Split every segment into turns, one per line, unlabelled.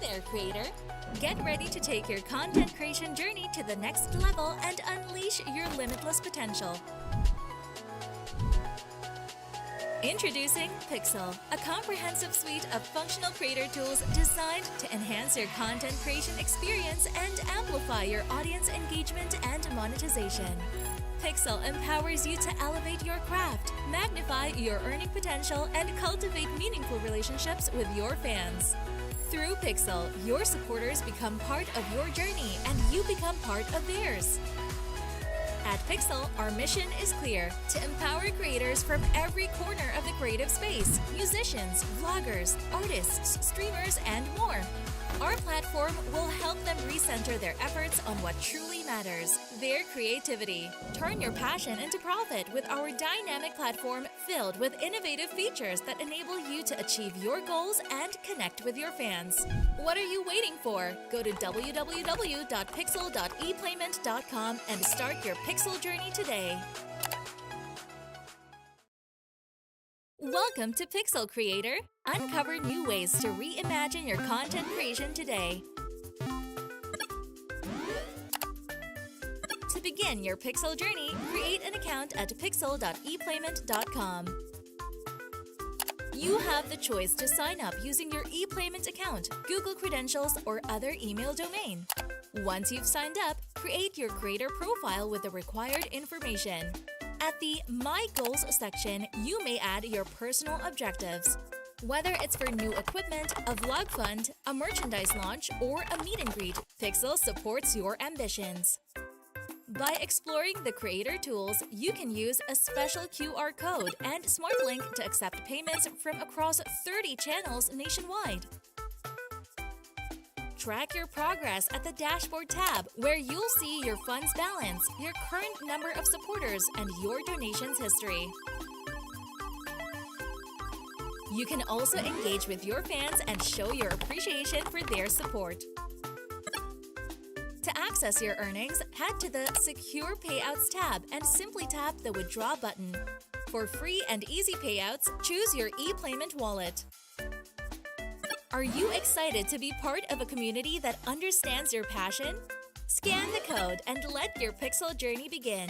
there, creator! Get ready to take your content creation journey to the next level and unleash your limitless potential. Introducing Pixel, a comprehensive suite of functional creator tools designed to enhance your content creation experience and amplify your audience engagement and monetization. Pixel empowers you to elevate your craft, magnify your earning potential, and cultivate meaningful relationships with your fans. Through Pixel, your supporters become part of your journey and you become part of theirs. At Pixel, our mission is clear: to empower creators from every corner of the creative space, musicians, vloggers, artists, streamers, and more. Our platform will help them recenter their efforts on what truly matters, their creativity. Turn your passion into profit with our dynamic platform filled with innovative features that enable you to achieve your goals and connect with your fans. What are you waiting for? Go to www.pixel.eplayment.com and start your Pixel journey today. Welcome to Pixel Creator. Uncover new ways to reimagine your content creation today. To begin your Pixel journey, create an account at pixel.eplayment.com. You have the choice to sign up using your ePlayment account, Google credentials, or other email domain. Once you've signed up, create your creator profile with the required information. At the My Goals section, you may add your personal objectives. Whether it's for new equipment, a vlog fund, a merchandise launch, or a meet and greet, Pixel supports your ambitions. By exploring the creator tools, you can use a special QR code and smart link to accept payments from across 30 channels nationwide. Track your progress at the Dashboard tab, where you'll see your funds balance, your current number of supporters, and your donations history. You can also engage with your fans and show your appreciation for their support. To access your earnings, head to the Secure Payouts tab and simply tap the Withdraw button. For free and easy payouts, choose your ePlayment wallet. Are you excited to be part of a community that understands your passion? Scan the code and let your Pixel journey begin.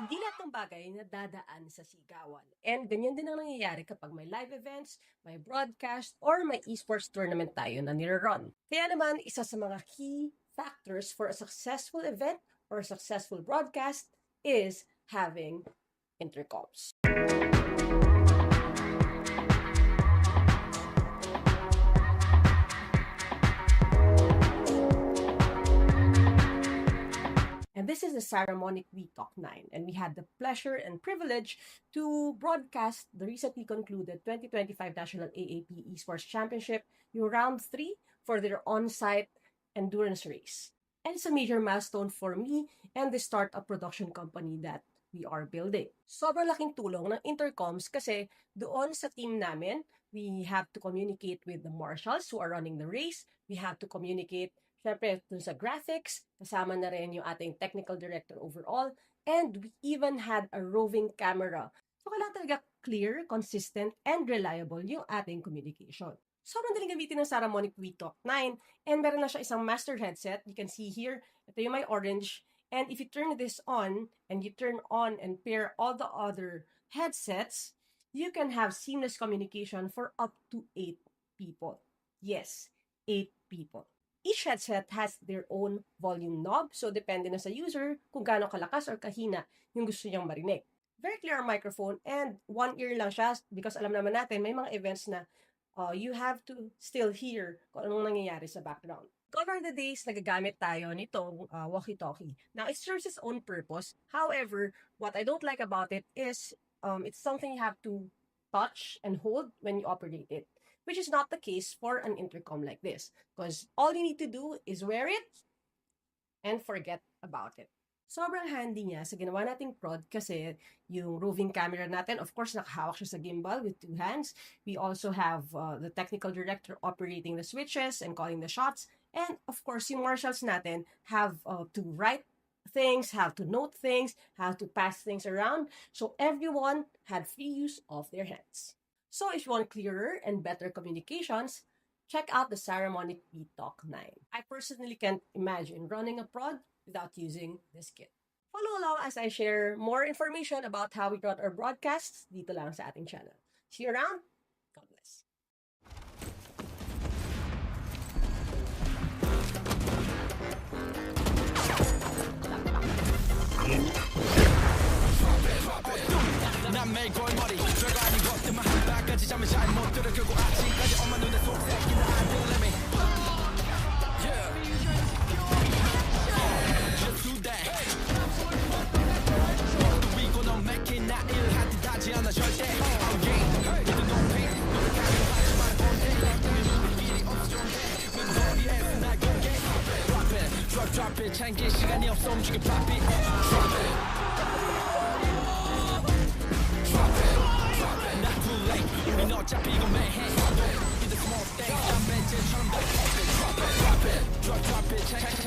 Hindi lahat ng bagay na dadaan sa sigawan. And ganyan din ang nangyayari kapag may live events, may broadcast, or may esports tournament tayo na nire-run. Kaya naman, isa sa mga key factors for a successful event or a successful broadcast is having intercoms. And this is the Saramonic V9, and we had the pleasure and privilege to broadcast the recently concluded 2025 National AAP Esports Championship, yung Round 3 for their on-site endurance race. And it's a major milestone for me and the startup production company that we are building. Sobrang laking tulong ng intercoms kasi doon sa team namin, we have to communicate with the marshals who are running the race. We have to communicate syempre, dun sa graphics, kasama na rin yung ating technical director overall, and we even had a roving camera. So, kailangan talaga clear, consistent, and reliable yung ating communication. Sobrang daling gamitin ng Saramonic V9, and meron na siya isang master headset. You can see here, ito yung may orange, and if you turn this on, and you turn on and pair all the other headsets, you can have seamless communication for up to 8 people. Yes, 8 people. Each headset has their own volume knob, so depende na sa user kung gaano kalakas or kahina yung gusto niyang marinig. Very clear microphone, and one ear lang siya because alam naman natin may mga events na you have to still hear kung anong nangyayari sa background. Cover the days, nagagamit tayo nitong walkie-talkie. Now, it serves its own purpose. However, what I don't like about it is it's something you have to touch and hold when you operate it, which is not the case for an intercom like this. Because all you need to do is wear it and forget about it. Sobrang handy niya sa ginawa nating prod kasi yung roving camera natin, of course, nakahawak siya sa gimbal with 2 hands. We also have the technical director operating the switches and calling the shots. And of course, yung marshals natin have to write things, how to note things, how to pass things around. So everyone had free use of their hands. So if you want clearer and better communications, check out the Saramonic Talk 9. I personally can't imagine running a prod without using this kit. Follow along as I share more information about how we run our broadcasts dito lang sa ating channel. See you around. God bless.
난 매일 골머리 별거 아닌 것들만 한 바가지 잠을 잘 못 들어 결국 아침까지 엄마 눈에 속삭이는 I don't let me Just do that 그리고 넌 make it 나 일할 듯 하지 않아 절대 I'm game with no pain 노력하기만 본데 우리끼리 없어졌네 멤버리에서 날 공개 Drop it, drop it 챙길 시간이 없어 움직여 pop it Drop it 우린 어차피 이거 매해 With the small things 난 벤츠처럼 다 Drop it, drop it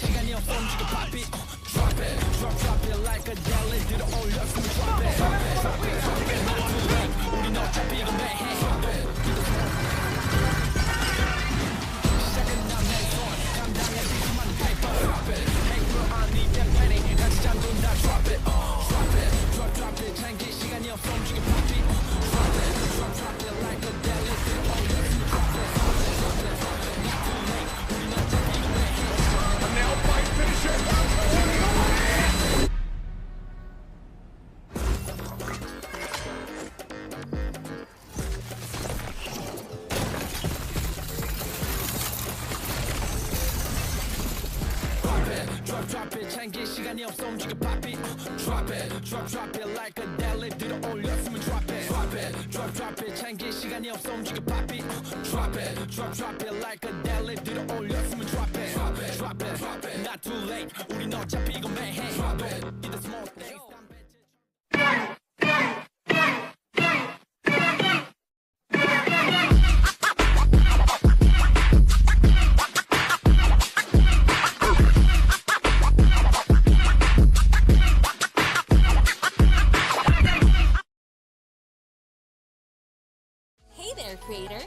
시간이 없어 움직여 pop it Drop it, drop it like a jelly 들어올렸으면 drop it Drop it, not too late 우린 어차피 이거 매해 시작은 난 내 손 감당해지지만 paper Drop it, hey bro I need that penny 같이 잠든 다 drop it Drop it, drop it 챙길 시간이 없어 움직여 pop it Drop it, drop it like a jelly 들어올렸으면 drop it Drop it, not too late 우린 어차피 이거 매해 And now fight finish it Drop it 챙길 시간이 없어 움직여 pop it Drop it drop it like a deli 들어올렸으면 drop it Drop it 챙길 시간이 없어 움직여 pop it Drop it like a deli 들어올렸으면 drop it Drop it not too late 우린 어차피 이거 매해 Drop it Be the small things
Creator.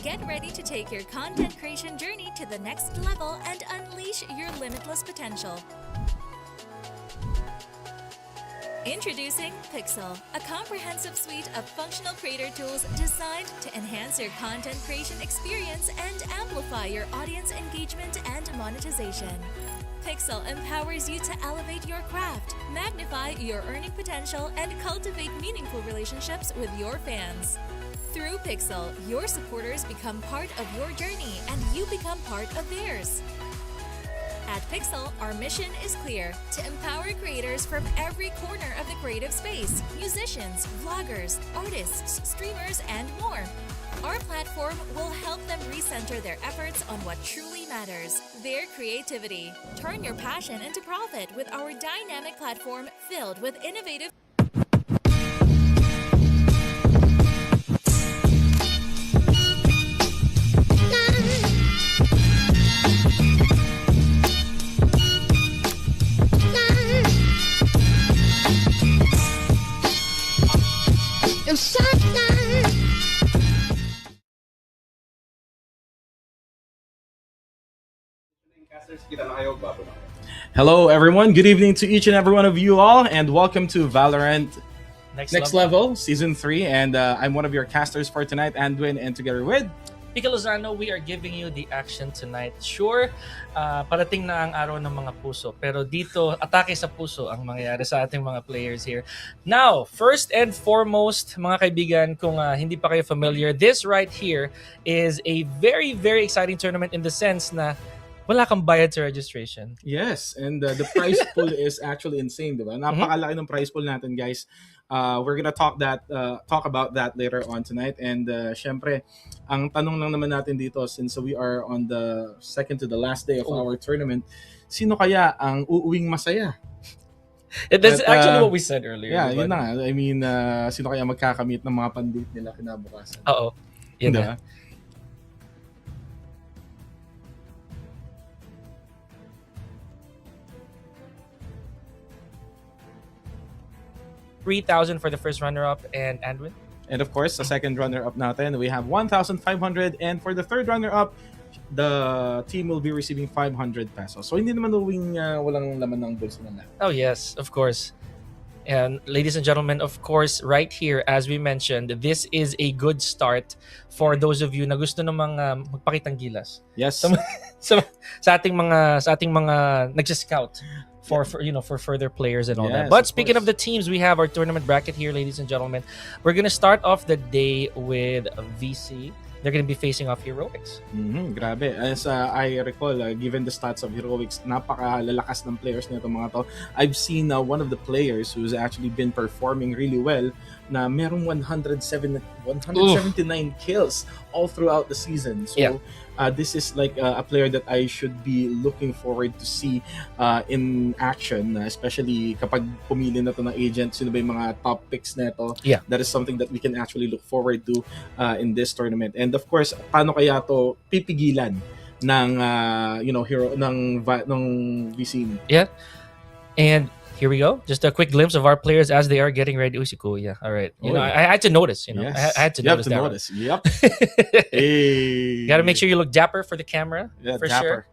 Get ready to take your content creation journey to the next level and unleash your limitless potential. Introducing Pixel, a comprehensive suite of functional creator tools designed to enhance your content creation experience and amplify your audience engagement and monetization. Pixel empowers you to elevate your craft, magnify your earning potential, and cultivate meaningful relationships with your fans. Through Pixel, your supporters become part of your journey and you become part of theirs. At Pixel, our mission is clear: to empower creators from every corner of the creative space, musicians, vloggers, artists, streamers, and more. Our platform will help them recenter their efforts on what truly matters, their creativity. Turn your passion into profit with our dynamic platform filled with innovative
Hello everyone, good evening to each and every one of you all, and welcome to Valorant Next Level Season 3, and I'm one of your casters for tonight, Anduin, and together with
Pico Lozano, we are giving you the action tonight. Sure, parating na ang araw ng mga puso, pero dito, atake sa puso ang mangyayari sa ating mga players here. Now, first and foremost, mga kaibigan, kung hindi pa kayo familiar, this right here is a very, very exciting tournament in the sense na wala kang bayad sa registration.
Yes, and the prize pool is actually insane, diba? Napakalaki ng prize pool natin, guys. We're gonna talk about that later on tonight. And syempre, ang tanong lang naman natin dito, since we are on the second to the last day of our tournament, sino kaya ang uuwing masaya?
That's actually what we said earlier.
Yeah, yun na. I mean, sino kaya magkakamit ng mga pandit nila kinabukasan?
Oo. Yun na. 3,000 for the first runner-up, and Anduin.
And of course, the second runner-up natin, we have 1,500. And for the third runner-up, the team will be receiving 500 pesos. So hindi naman uwing walang laman ng bulsa ng lahat.
Oh yes, of course. And ladies and gentlemen, of course, right here, as we mentioned, this is a good start for those of you na gusto namang magpakitang gilas.
Yes.
Sa ating mga nagsa-scout for further players and all
Yes,
that. But
of
speaking
course.
of the teams, we have our tournament bracket here, ladies and gentlemen. We're gonna start off the day with VC. They're gonna be facing off Heroics.
Grabe. As I recall, given the stats of Heroics, napakalalakas ng players nito mga to. I've seen one of the players who's actually been performing really well na merong 179 kills all throughout the season. So
Yeah.
This is like a player that I should be looking forward to see in action, especially kapag pumili na to ng agent, sino ba yung mga top picks nito.
Yeah.
That is something that we can actually look forward to in this tournament. And of course, paano kaya to pipigilan ng hero ng Vicini?
Yeah. And here we go. Just a quick glimpse of our players as they are getting ready. Cool. Yeah. All right. I had to notice.
Yes.
I had to
You
notice
have to
that.
notice. Yep. Hey.
Got to make sure you look dapper for the camera.
Yeah,
for
dapper.
sure.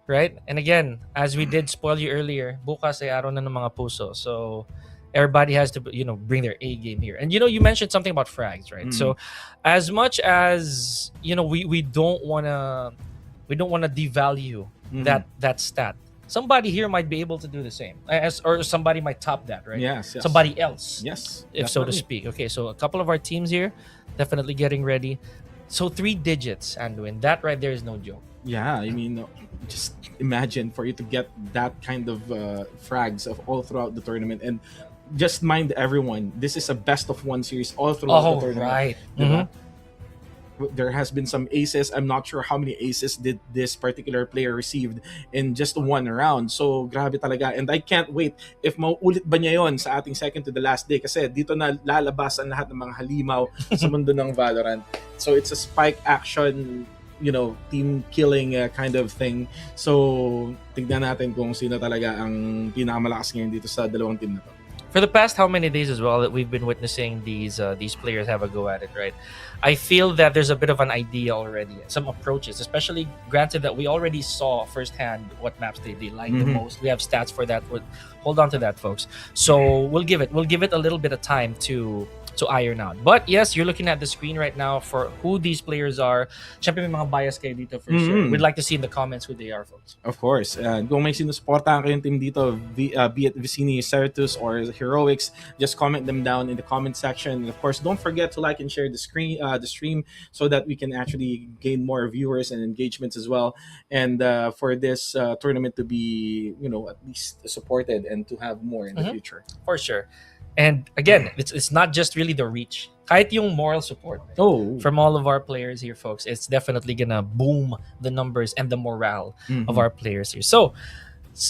Right? And again, as we did spoil you earlier, bukas ay araw na ng mga puso. So everybody has to, bring their A game here. And you mentioned something about frags, right? So as much as, we don't want to devalue that stat. Somebody here might be able to do the same, or somebody might top that, right?
Yes.
Somebody else,
Yes.
if so to
definitely.
speak. Okay, so a couple of our teams here, definitely getting ready. So 3 digits, Anduin. That right there is no joke.
Yeah, I mean, just imagine for you to get that kind of frags of all throughout the tournament, and just mind everyone, this is a best of 1 series all throughout the tournament.
Right.
Diba? There has been some aces. I'm not sure how many aces did this particular player received in just one round. So, grabe talaga. And I can't wait if mauulit ba niya yon sa ating second to the last day. Kasi dito na lalabas ang lahat ng mga halimaw sa mundo ng Valorant. So, it's a spike action, team killing kind of thing. So, tignan natin kung sino talaga ang pinakamalakas ngayon dito sa dalawang team na to.
For the past how many days as well that we've been witnessing these players have a go at it, right? I feel that there's a bit of an idea already, some approaches, especially granted that we already saw firsthand what maps they like the most. We have stats for that. Hold on to that, folks. So we'll give it a little bit of time to iron out. But yes, you're looking at the screen right now for who these players are. Siyempre may mga bias kayo dito for sure. We'd like to see in the comments who they are, folks.
Of course. Kung may sinusuportahan kayong team dito, be it Vicini, Certus, or Heroics, just comment them down in the comment section. And of course, don't forget to like and share the stream so that we can actually gain more viewers and engagements as well. And for this tournament to be, at least supported and to have more in the future.
For sure. And again, it's not just really the reach. Kahit yung moral support from all of our players here, folks, it's definitely gonna boom the numbers and the morale of our players here. So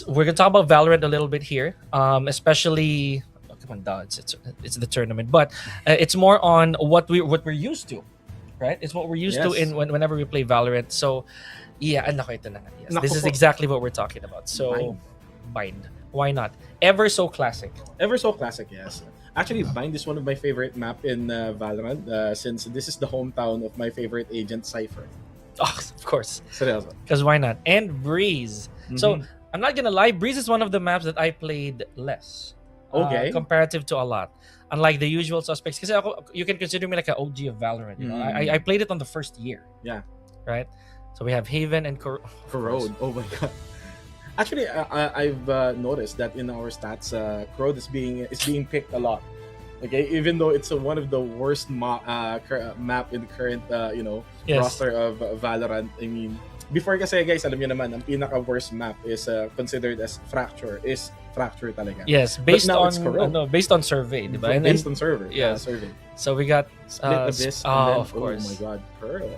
we're gonna talk about Valorant a little bit here, especially. Come on, it's the tournament, but it's more on what we're used to, right? It's what we're used to whenever we play Valorant. So yeah, ito na. Yes, this is exactly what we're talking about. So bind. Why not? Ever so classic.
Ever so classic, yes. Actually, Bind is one of my favorite map in Valorant since this is the hometown of my favorite agent, Cypher.
Oh, of course.
Seryoso.
Because why not? And Breeze. So I'm not gonna lie, Breeze is one of the maps that I played less.
Okay.
Comparative to a lot. Unlike the usual suspects. Because you can consider me like an OG of Valorant. I played it on the first year.
Yeah.
Right? So we have Haven and
Corrode. Oh my god. Actually, I've noticed that in our stats, Crowd is being picked a lot. Okay, even though it's one of the worst map in the current roster of Valorant. I mean, before kasi guys, alam niyo naman, ang pinaka worst map is considered as Fracture talaga.
Yes, based on survey, diba? And
based on server.
Yeah,
survey.
So we got
Split Abyss.
of course.
Oh my god, Pearl.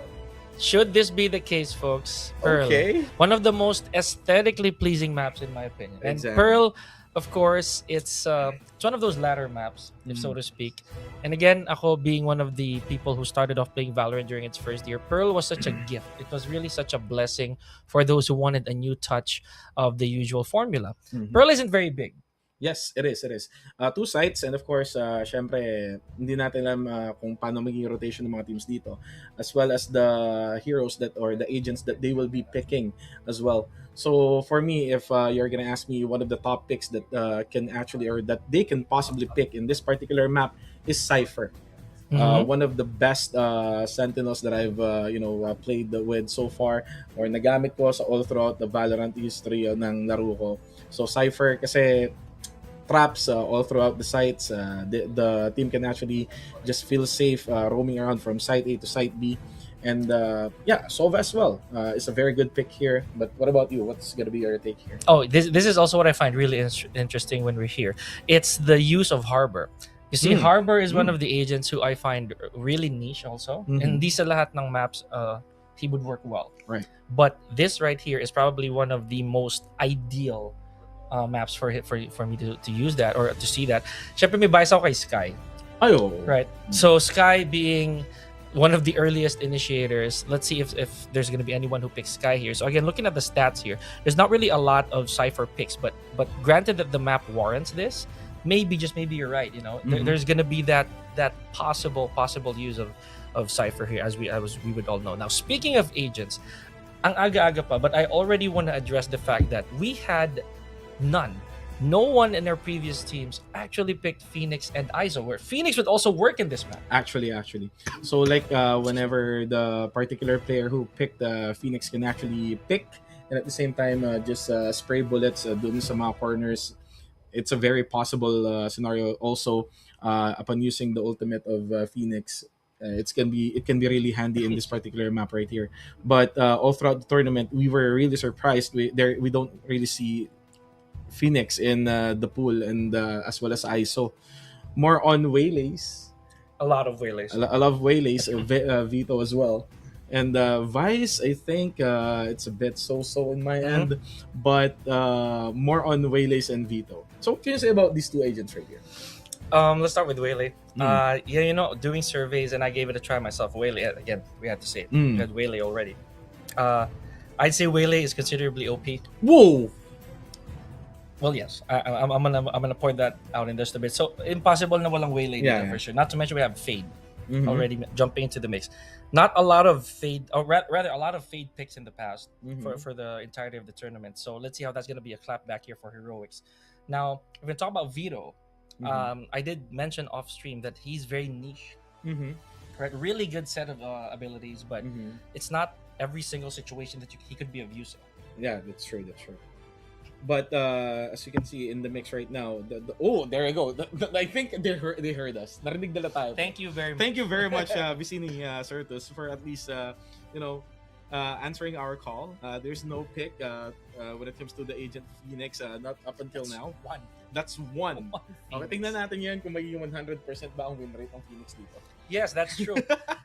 Should this be the case, folks? Pearl,
okay.
One of the most aesthetically pleasing maps in my opinion. And
Exactly.
Pearl, of course, it's one of those ladder maps, if so to speak. And again, ako being one of the people who started off playing Valorant during its first year, Pearl was such a gift. It was really such a blessing for those who wanted a new touch of the usual formula. Pearl isn't very big.
Yes, it is. It is. Two sites and of course, syempre, hindi natin alam kung paano magiging rotation ng mga teams dito, as well as the heroes that or the agents that they will be picking as well. So for me, if you're gonna ask me, one of the top picks that can actually or that they can possibly pick in this particular map is Cypher.
Mhm.
One of the best sentinels that I've played with so far or nagamit ko sa all throughout the Valorant history ng laro ko. So Cypher kasi traps all throughout the sites. The team can actually just feel safe roaming around from site A to site B. And yeah, Sova as well is a very good pick here. But what about you? What's going to be your take here?
Oh, this is also what I find really interesting when we're here. It's the use of Harbor. You see,
Mm.
Harbor is one
Mm.
of the agents who I find really niche also.
Mhm.
And di sa lahat ng maps, he would work well.
Right.
But this right here is probably one of the most ideal maps for me to use that or to see that. Syempre may bias ako kay Sky.
Ayo.
Right. So Sky being one of the earliest initiators. Let's see if there's going to be anyone who picks Sky here. So again, looking at the stats here, there's not really a lot of Cypher picks, but granted that the map warrants this, maybe just maybe you're right. You know,
Mhm.
there's going to be that possible use of Cypher here, as we would all know. Now, speaking of agents, ang aga-aga pa, but I already want to address the fact that we had none. No one in our previous teams actually picked Phoenix and ISO, where Phoenix would also work in this map.
Actually. So like whenever the particular player who picked Phoenix can actually pick and at the same time just spray bullets dun sa mga corners, it's a very possible scenario also upon using the ultimate of Phoenix. It can be really handy in this particular map right here. But all throughout the tournament, we were really surprised. We don't really see Phoenix in the pool and as well as ISO. More on waylays,
A lot of waylays.
I love waylays, Vito as well. And Vice, I think it's a bit so in my end, but more on waylays and Vito. So what can you say about these two agents right here?
Let's start with Waylay.
Mm.
Yeah, you know, doing surveys, and I gave it a try myself. Waylay, again, we had to say it.
Mm.
We had Waylay already. I'd say Waylay is considerably OP.
Whoa!
Well, yes, I'm gonna point that out in just a bit. So impossible na walang Waylay dito
Yeah.
for sure. Not to mention we have Fade
Mhm.
already jumping into the mix. Not a lot of Fade, or rather a lot of Fade picks in the past
Mhm.
for the entirety of the tournament. So let's see how that's gonna be a clapback here for Heroics. Now, if we talk about Vito, I did mention off stream that he's very niche.
Mhm.
Right, really good set of abilities, but
Mhm.
it's not every single situation that he could be of use.
Yeah, that's true. But as you can see in the mix right now, there you go. I think they heard us. Narinig nila tayo.
Thank you very much.
Thank you very much, Vicini, Certus, for at least answering our call. There's no pick when it comes to the agent Phoenix, not up until now.
One.
That's one.
One
Okay,
Phoenix.
tingnan natin yan kung magiging 100% ba ang win rate ng Phoenix dito.
Yes, that's true.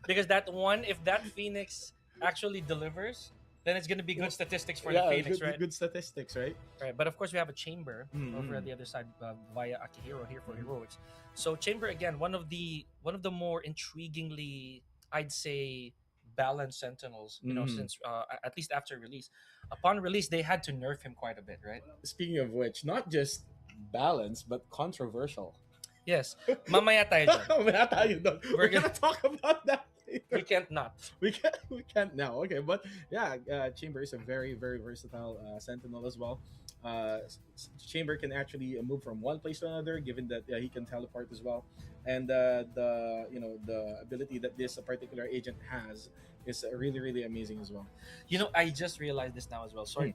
Because that one, if that Phoenix actually delivers, then it's going to be good statistics for the Phoenix,
good,
right?
good statistics, right?
Right. But of course, we have a Chamber
Mm-hmm.
over at the other side via Akihiro here for Heroics. So Chamber again, one of the more intriguingly, I'd say, balanced Sentinels. You know,
Mhm.
since at least after release, upon release they had to nerf him quite a bit, right?
Speaking of which, not just balanced, but controversial.
Yes. Mamaya tayo dyan.
Wala tayo doon. We're gonna talk about that later.
We can't not.
We can't now. Okay, but yeah, Chamber is a very versatile sentinel as well. Chamber can actually move from one place to another, given that he can teleport as well, and the ability that this particular agent has is really amazing as well.
You know, I just realized this now as well. Sorry.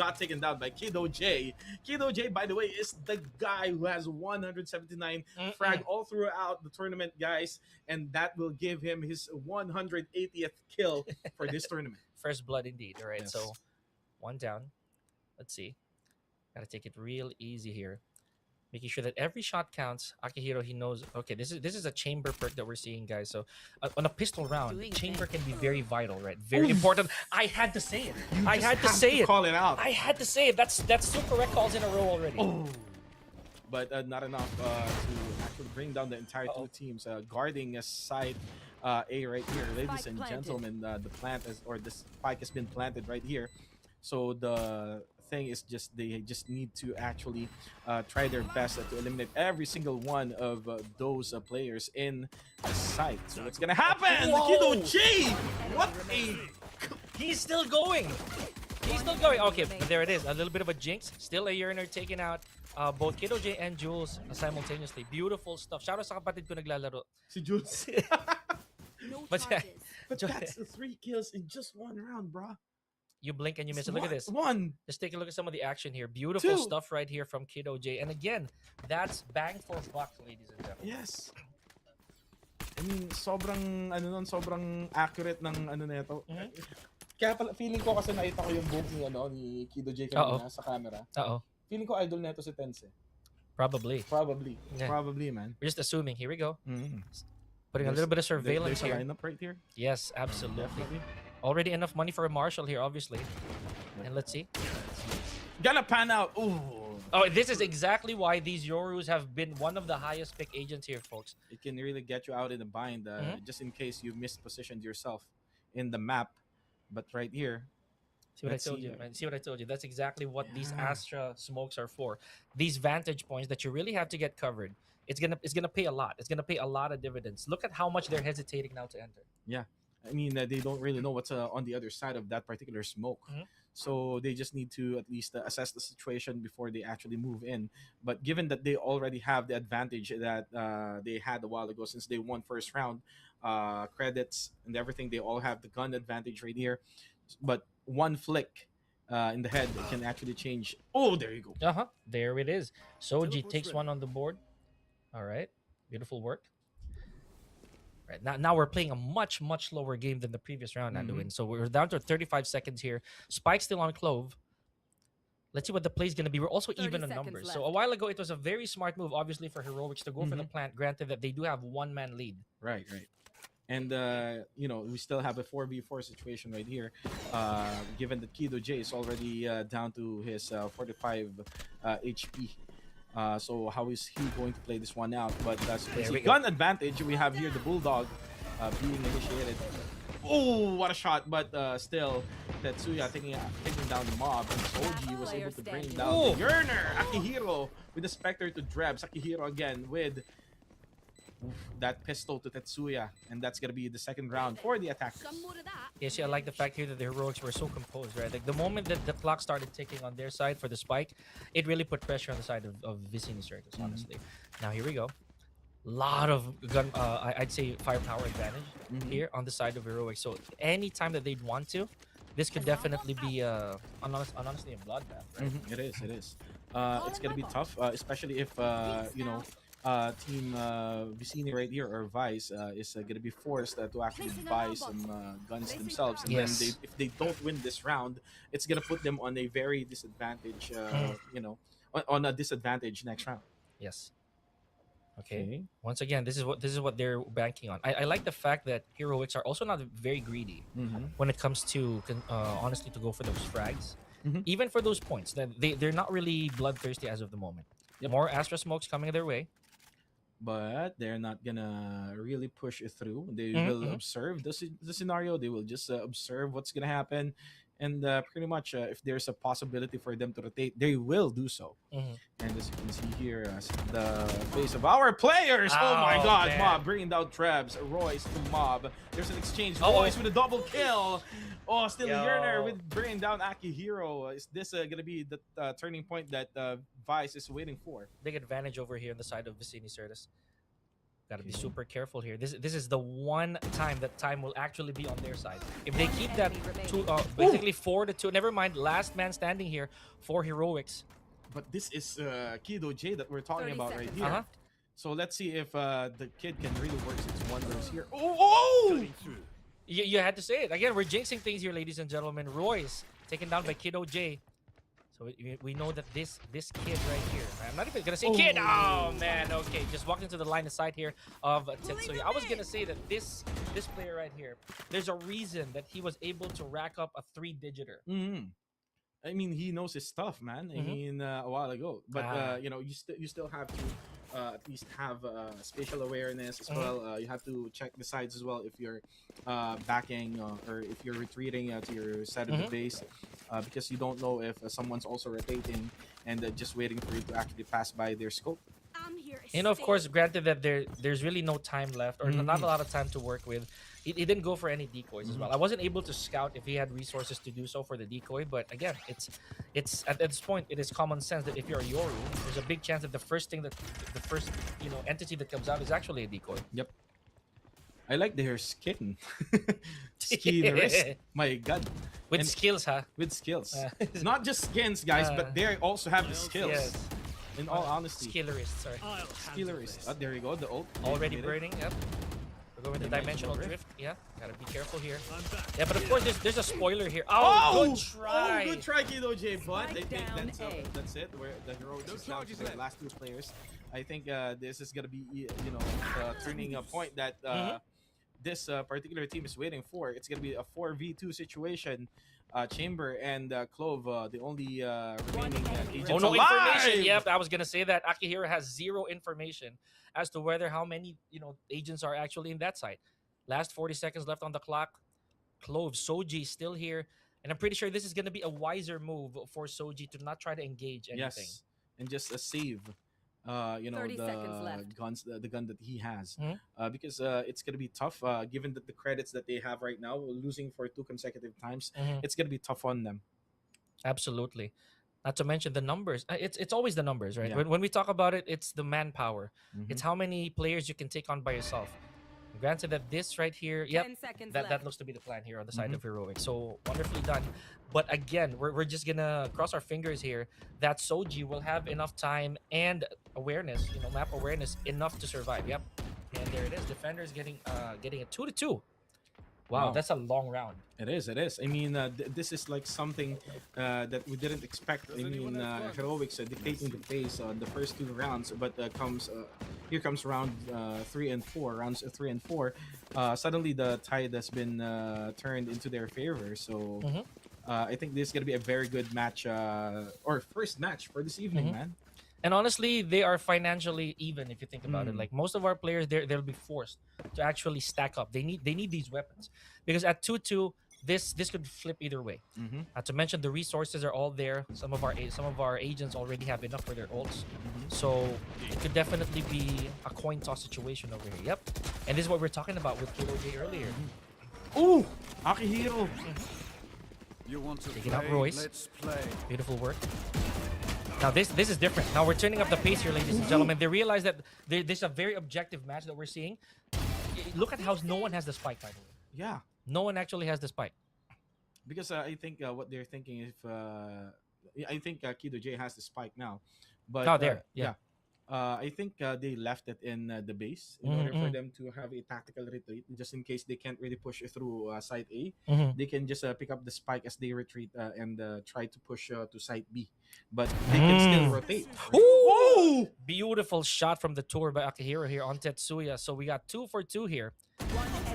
got taken down by Kido J. Kido J, by the way, is the guy who has 179 frag all throughout the tournament, guys, and that will give him his 180th kill for this tournament.
First blood indeed. All right,
Yes.
so one down. Let's see. Gotta take it real easy here. Making sure that every shot counts. Akihiro, he knows. Okay, this is a chamber perk that we're seeing, guys. So on a pistol round, chamber can be very vital, right? Very important. I had to say it. I had to say it.
Call it out.
I had to say it. That's two correct calls in a row already.
But not enough to actually bring down the entire two teams. Guarding a side A right here, ladies and gentlemen. The spike has been planted right here. So the thing is they just need to actually try their best to eliminate every single one of those players in the site. So what's gonna happen? Kido J! What a...
He's still going. He's still going. Okay, but there it is. A little bit of a jinx. Still a Yearner taking out both Kido J and Jules simultaneously. Beautiful stuff. Shoutout sa kapatid ko naglalaro.
Si Jules.
But
But that's 3 kills in just 1 round, bro.
You blink and you miss it. Look at this.
1.
Just take a look at some of the action here. Beautiful
2.
stuff right here from Kido J. And again, that's bang for buck, ladies and gentlemen.
Yes. I mean, sobrang accurate ng neto. Kaya pala, feeling ko kasi nakita ko yung book ni Kido J kanina sa camera. Feeling ko idol neto si Tense.
Probably.
Yeah. Probably, man.
We're just assuming. Here we go. Putting a
There's-
little bit of surveillance
There's a
here.
lineup right here.
Yes, absolutely.
Definitely.
Already enough money for a Marshall here, obviously. And let's see.
Gonna pan out. Ooh.
Oh, this is exactly why these Yorus have been one of the highest pick agents here, folks.
It can really get you out in a bind, just in case you mispositioned yourself in the map. But right here,
See what
let's
I told
see.
you, man. See what I told you. That's exactly what these Astra smokes are for. These vantage points that you really have to get covered. It's gonna pay a lot. It's gonna pay a lot of dividends. Look at how much they're hesitating now to enter.
Yeah. I mean, they don't really know what's on the other side of that particular smoke. So they just need to at least assess the situation before they actually move in. But given that they already have the advantage that they had a while ago since they won first round, credits and everything, they all have the gun advantage right here. But one flick in the head can actually change. Oh, there you go.
There it is. Soji takes one on the board. All right. Beautiful work. Right, now we're playing a much lower game than the previous round, Anduin. So we're down to 35 seconds here. Spike still on Clove. Let's see what the play is going to be. We're also even on numbers. So a while ago, it was a very smart move, obviously, for Heroics to go for the plant, granted that they do have 1-man lead.
Right. And, we still have a 4v4 situation right here, given that Kido J is already down to his 45 HP. So how is he going to play this one out? But that's the gun advantage. We have here the Bulldog being initiated. Oh, what a shot! But still, Tetsuya taking down the mob. And Soji was able to bring down the Yearner. Akihiro with the Spectre to Drebs. Akihiro again with that pistol to Tetsuya. And that's going to be the second round for the attackers.
Yeah, see, I like the fact here that the Heroics were so composed, right? Like the moment that the clock started ticking on their side for the spike, it really put pressure on the side of Vicini Certus, honestly. Now here we go. Lot of gun, I'd say firepower advantage here on the side of Heroics. So anytime that they'd want to, this could definitely be honestly a bloodbath, right?
It is. It's going to be tough, especially if, Team Vicini right here or Vice is going to be forced to actually buy some guns themselves, and then if they don't win this round, it's going to put them on a very disadvantage, on a disadvantage next round.
Yes. Okay. Once again, this is what they're banking on. I like the fact that Heroics are also not very greedy when it comes to honestly to go for those frags, even for those points. They're not really bloodthirsty as of the moment. More Astra smokes coming their way.
But they're not gonna really push it through. They will observe the scenario. They will just observe what's gonna happen, and pretty much if there's a possibility for them to rotate, they will do so. And as you can see here, the face of our players. Oh my God, man. Mob bringing down Trebs, Royce to Mob. There's an exchange. Royce with a double kill. Oh, still Yearner with bringing down Akihiro. Is this gonna be the turning point that Vice is waiting for?
Big advantage over here on the side of Vicini Certus. Gotta be super careful here. This is the one time that time will actually be on their side. If they keep that basically 4-2, never mind, last man standing here for Heroics.
But this is Kido J that we're talking
30
about right
seconds
here.
Uh-huh.
So let's see if the kid can really work its wonders here. Oh!
You had to say it. Again, we're jinxing things here, ladies and gentlemen. Royce taken down by Kido J. So we know that this kid right here, I'm not even gonna say kid. Oh man, okay, just walked into the line of sight here of Tetsuya. I was gonna say that this player right here, there's a reason that he was able to rack up a 3-digiter.
I mean, he knows his stuff, man. I mean, a while ago, but you know, you still have to at least have spatial awareness as well. You have to check the sides as well if you're backing or if you're retreating to your side of the base, because you don't know if someone's also rotating and just waiting for you to actually pass by their scope.
And of course, granted that there's really no time left or not a lot of time to work with. He didn't go for any decoys as well. I wasn't able to scout if he had resources to do so for the decoy, but again, it's at this point it is common sense that if you're a Yoru, there's a big chance that the first entity that comes out is actually a decoy.
Yep. I like their skin. Ski the wrist. My god.
With skills, huh?
With skills. Not just skins, guys, but they also have the skills.
Yes.
In all honesty.
Skill wrist, sorry.
Skill wrist. Oh, there you go. The ult.
Already burning, yep. We're going to Dimensional Drift. Yeah, gotta be careful here. Yeah, but of course there's a spoiler here. Oh, good try!
Oh, good try, Kido J, but I think that's it. Where the Heroics is down to the last 2 players. I think this is gonna be, you know, the turning point that this particular team is waiting for. It's gonna be a 4v2 situation. Chamber and Clove, the only remaining agents
no
alive!
information. Yep, I was gonna say that Akihiro has 0 information as to whether how many agents are actually in that site. Last 40 seconds left on the clock. Clove, Soji still here, and I'm pretty sure this is gonna be a wiser move for Soji to not try to engage anything.
Yes, and just a save. You know,
30 seconds left.
the gun that he has, because it's gonna be tough. Given that the credits that they have right now, losing for 2 consecutive times, it's gonna be tough on them.
Absolutely. Not to mention the numbers. It's always the numbers, right?
Yeah.
When we talk about it, it's the manpower. It's how many players you can take on by yourself. Granted that this right here, yep,
10 seconds
that
left.
looks to be the plan here on the side of Heroics. So wonderfully done. But again, we're just gonna cross our fingers here that Soji will have enough time and awareness, map awareness enough to survive. Yep, and there it is. Defenders getting a 2-2. Wow, that's a long round.
It is. I mean, this is like something that we didn't expect. I mean, Heroics dictating the pace on the first 2 rounds, but here comes round 3 and 4. Rounds 3 and 4. Suddenly, the tide has been turned into their favor. So, I think this is gonna be a very good match, or first match for this evening, man.
And honestly, they are financially even if you think about it. Like most of our players, they'll be forced to actually stack up. They need these weapons because at 2-2, this could flip either way. Not to mention the resources are all there. Some of our agents already have enough for their ults, so it could definitely be a coin toss situation over here. Yep, and this is what we're talking about with Kido J earlier.
Ooh, Akihiro.
You want to
Taking out
play?
Royce.
Let's play.
Beautiful work. Now this is different. Now we're turning up the pace here, ladies and gentlemen. They realize that there's a very objective match that we're seeing. Look at how no one has the spike, by the way.
Yeah,
No one actually has the spike.
because I think what they're thinking I think Kido J has the spike now, but
Yeah.
I think they left it in the base in order for them to have a tactical retreat, just in case they can't really push through site A. They can just pick up the spike as they retreat and try to push to site B, but they can still rotate.
Ooh! Beautiful shot from the tour by Akihiro here on Tetsuya. So we got 2 for 2 here.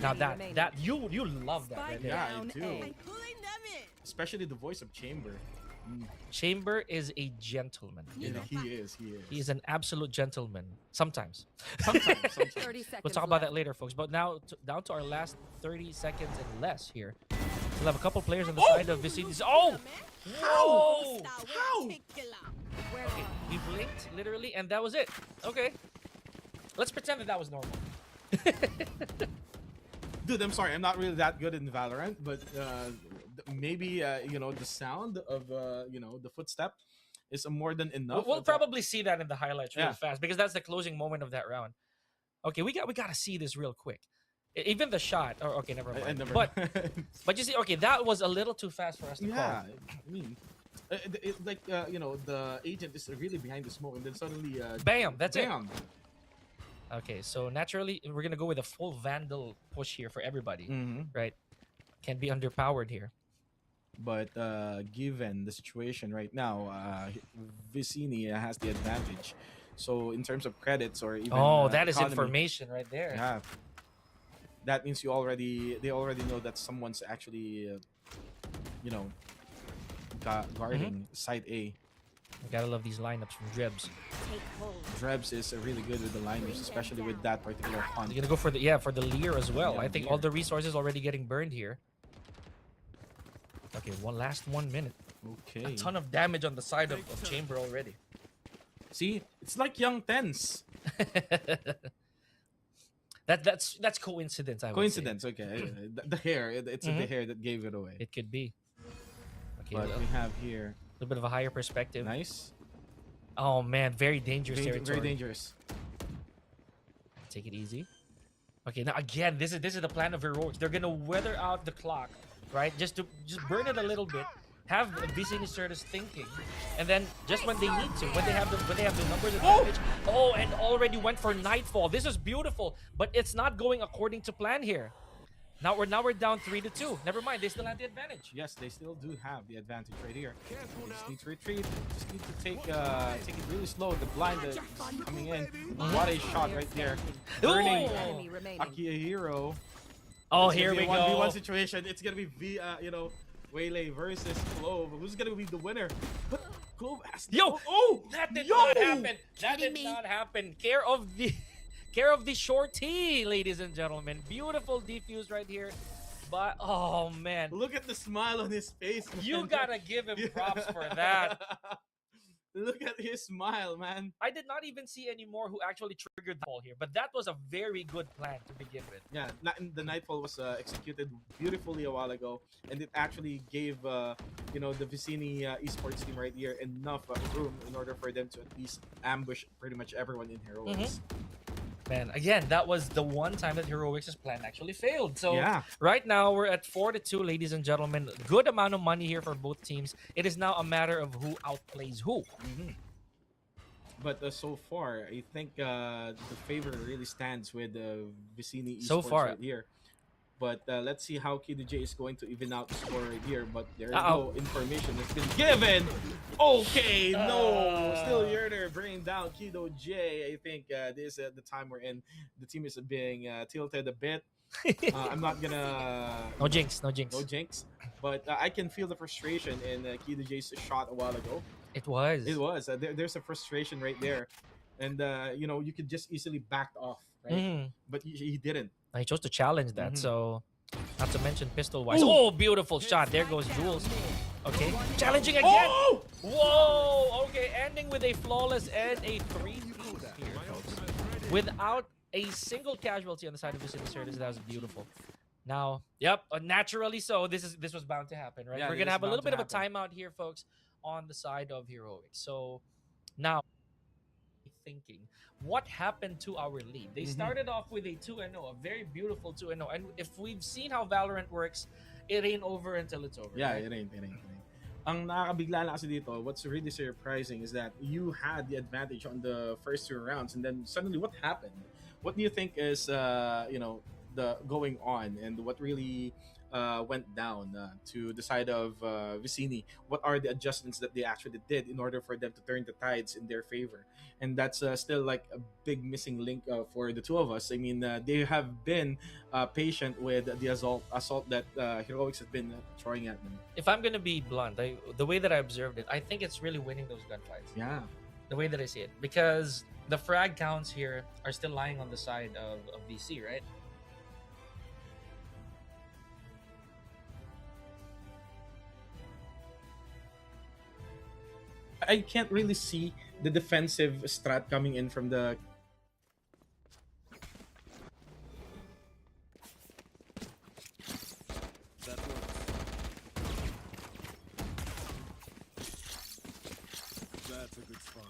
Now that you love that right there.
Yeah, I do. Especially the voice of Chamber.
Chamber is a gentleman. You know?
He is.
He is an absolute gentleman. Sometimes.
Sometimes.
30 seconds
We'll talk about that later, folks. But now, down to our last 30 seconds and less here. We'll have a couple players on the side of Vicini. Oh! How? Okay, he blinked, literally, and that was it. Okay. Let's pretend that was normal.
Dude, I'm sorry. I'm not really that good in Valorant, but maybe the sound of the footstep is more than enough.
We'll probably see that in the highlights real fast because that's the closing moment of that round. Okay, we gotta see this real quick. Even the shot. Or okay, never mind.
never
But you see, okay, that was a little too fast for us to
yeah,
call.
I mean, you know, the agent is really behind the smoke, and then suddenly,
Bam! That's it.
bam.
Okay, so naturally we're gonna go with a full Vandal push here for everybody,
Mhm.
right? Can't be underpowered here.
But given the situation right now, Vicini has the advantage. So in terms of credits or even
That is
economy,
information right there.
yeah, that means they already know that someone's actually you know guarding side A.
You gotta love these lineups from Drebs.
Drebs is really good with the lineups, especially with that particular hunt.
You're gonna go for the Lear as well.
Yeah,
I think
Lear.
all the resources already getting burned here. Okay, last 1 minute.
Okay.
A ton of damage on the side of Chamber already.
See, it's like young tens.
That's coincidence. I would
Coincidence, okay. The hair, it's the hair that gave it away.
say. It could be. Okay,
But
a
we have here,
little bit of a higher perspective.
nice,
Oh man, very dangerous
very,
territory.
very dangerous.
Take it easy. Okay, now again, this is the plan of heroics. They're gonna weather out the clock, right? Just burn it a little bit. Have Vicini Certus thinking, and then just when they need to, when they have the numbers advantage. Oh, and already went for nightfall. This is beautiful, but it's not going according to plan here. Now we're down 3-2. Never mind, they still have the advantage.
Yes, they still do have the advantage right here. They just need to retreat. Just need to take it really slow. The blind is coming in. What a shot right there. Burning Akihiro.
Oh,
It's
here
gonna
we
be a 1v1
go.
situation. It's gonna be Waylay versus Clove. Who's gonna be the winner? But Clove has
That did not happen. That did not happen. Care of the shorty, ladies and gentlemen. Beautiful defuse right here. But oh man,
Look at the smile on his face. Man.
you gotta give him props for that.
Look at his smile, man.
I did not even see any more who actually triggered the ball here, but that was a very good plan to begin with.
Yeah, the Nightfall was executed beautifully a while ago, and it actually gave the Vicini Esports team right here enough room in order for them to at least ambush pretty much everyone in Heroics.
Man, again, that was the one time that Heroics' plan actually failed. So
Yeah.
right now we're at 4-2, ladies and gentlemen. Good amount of money here for both teams. It is now a matter of who outplays who.
But so far, I think the favor really stands with Vicini Esports
So far.
right here. But let's see how Kido J is going to even out the score right here. But there you
Uh-oh.
go. Information has been given. Okay, no. Still Yerder bringing down Kido J. I think this is the time we're in. The team is being tilted a bit. I'm not gonna...
No jinx, no jinx.
No jinx. But I can feel the frustration in Kido J's shot a while ago.
It was.
It was. There's a frustration right there. And, you could just easily back off, right? But he didn't.
He chose to challenge that, so not to mention pistol-wise. Oh, beautiful shot. There goes Jules. Okay, challenging again.
Oh!
Whoa! Okay, ending with a flawless and a 3-piece here, folks. Without a single casualty on the side of Vicini Certus. That was beautiful. Now, yep, naturally so. This was bound to happen, right?
Yeah,
We're
this
gonna
is
have a little
bound
bit
to
of a timeout here, folks, on the side of Heroics. So now, thinking, what happened to our lead? They started off with a 2-0, a very beautiful 2-0. And if we've seen how Valorant works, it ain't over until it's over.
Yeah,
right?
it ain't. Ang nakakabigla na kasi dito, what's really surprising is that you had the advantage on the first 2 rounds, and then suddenly what happened? What do you think is the going on, and what really went down to the side of Vicini? What are the adjustments that they actually did in order for them to turn the tides in their favor? And that's still like a big missing link for the two of us. I mean, they have been patient with the assault that Heroics has been throwing at them.
If I'm gonna be blunt, the way that I observed it, I think it's really winning those gunfights.
Yeah.
The way that I see it, because the frag counts here are still lying on the side of VC, right?
I can't really see the defensive strat coming in from the...
That works. That's a good spot.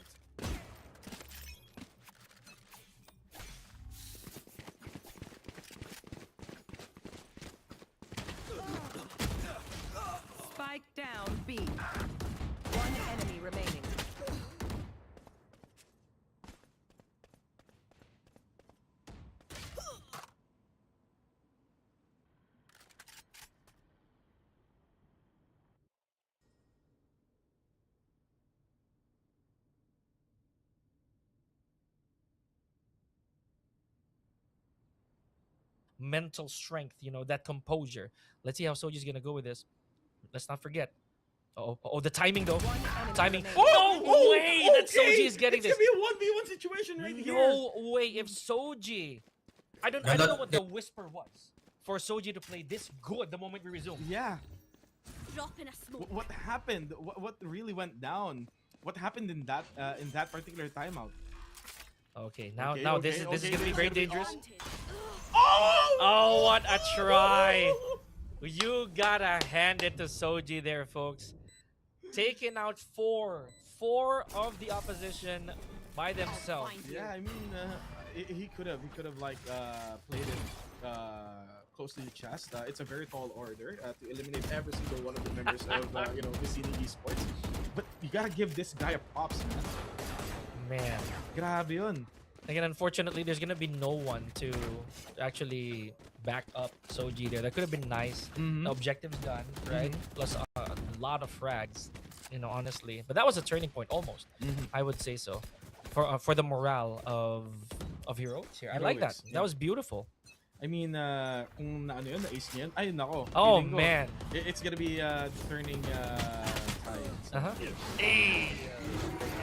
Down B. One enemy remaining.
Mental strength, that composure. Let's see how Soji's gonna go with this. Let's not forget. Oh, the timing though.
One enemy
Timing.
remaining.
No way that Soji is getting
it's
this.
gonna be a 1v1 situation right here.
No way. If Soji, I don't know what the whisper was for Soji to play this good the moment we resume.
Yeah.
Drop in a smoke.
What happened? What really went down? What happened in that particular timeout?
Okay, now
Okay,
this is
okay,
gonna be
this
very
is gonna be-
dangerous.
Oh!
Oh, what a try! You gotta hand it to Soji there, folks. Taking out four of the opposition by themselves.
Yeah, I mean, he could have like played it close to the chest. It's a very tall order to eliminate every single one of the members of Vicini Esports. But you gotta give this guy a props, man.
Man.
Grabe yun.
Again, unfortunately, there's gonna be no one to actually back up Soji there. That could have been nice. The objective's done, right? Plus a lot of frags, honestly. But that was a turning point, almost. I would say so. For the morale of Heroics here. I like that.
Heroics, yeah.
That was beautiful.
I mean, kung na-ano yun, na-ace niya yun, ay nako.
Oh,
feeling ko,
man.
It's gonna be turning tide. So,
Hey!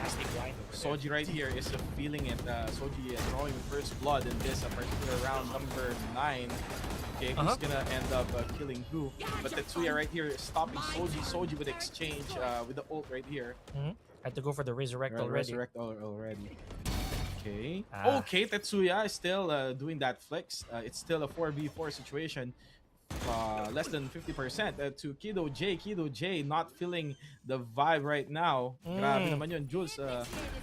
Nasty blind over there.
Soji right here is feeling it. Soji drawing first blood in this particular round number 9. Okay, who's gonna end up killing who? But Tetsuya right here is stopping Soji. Soji with exchange with the ult right here.
Had to go for the resurrect already.
Resurrect already. Okay.
Ah.
Okay, Tetsuya is still doing that flex. It's still a 4v4 situation. Less than 50% to Kido J. Kido J not feeling the vibe right now. Grabe naman yun. Jules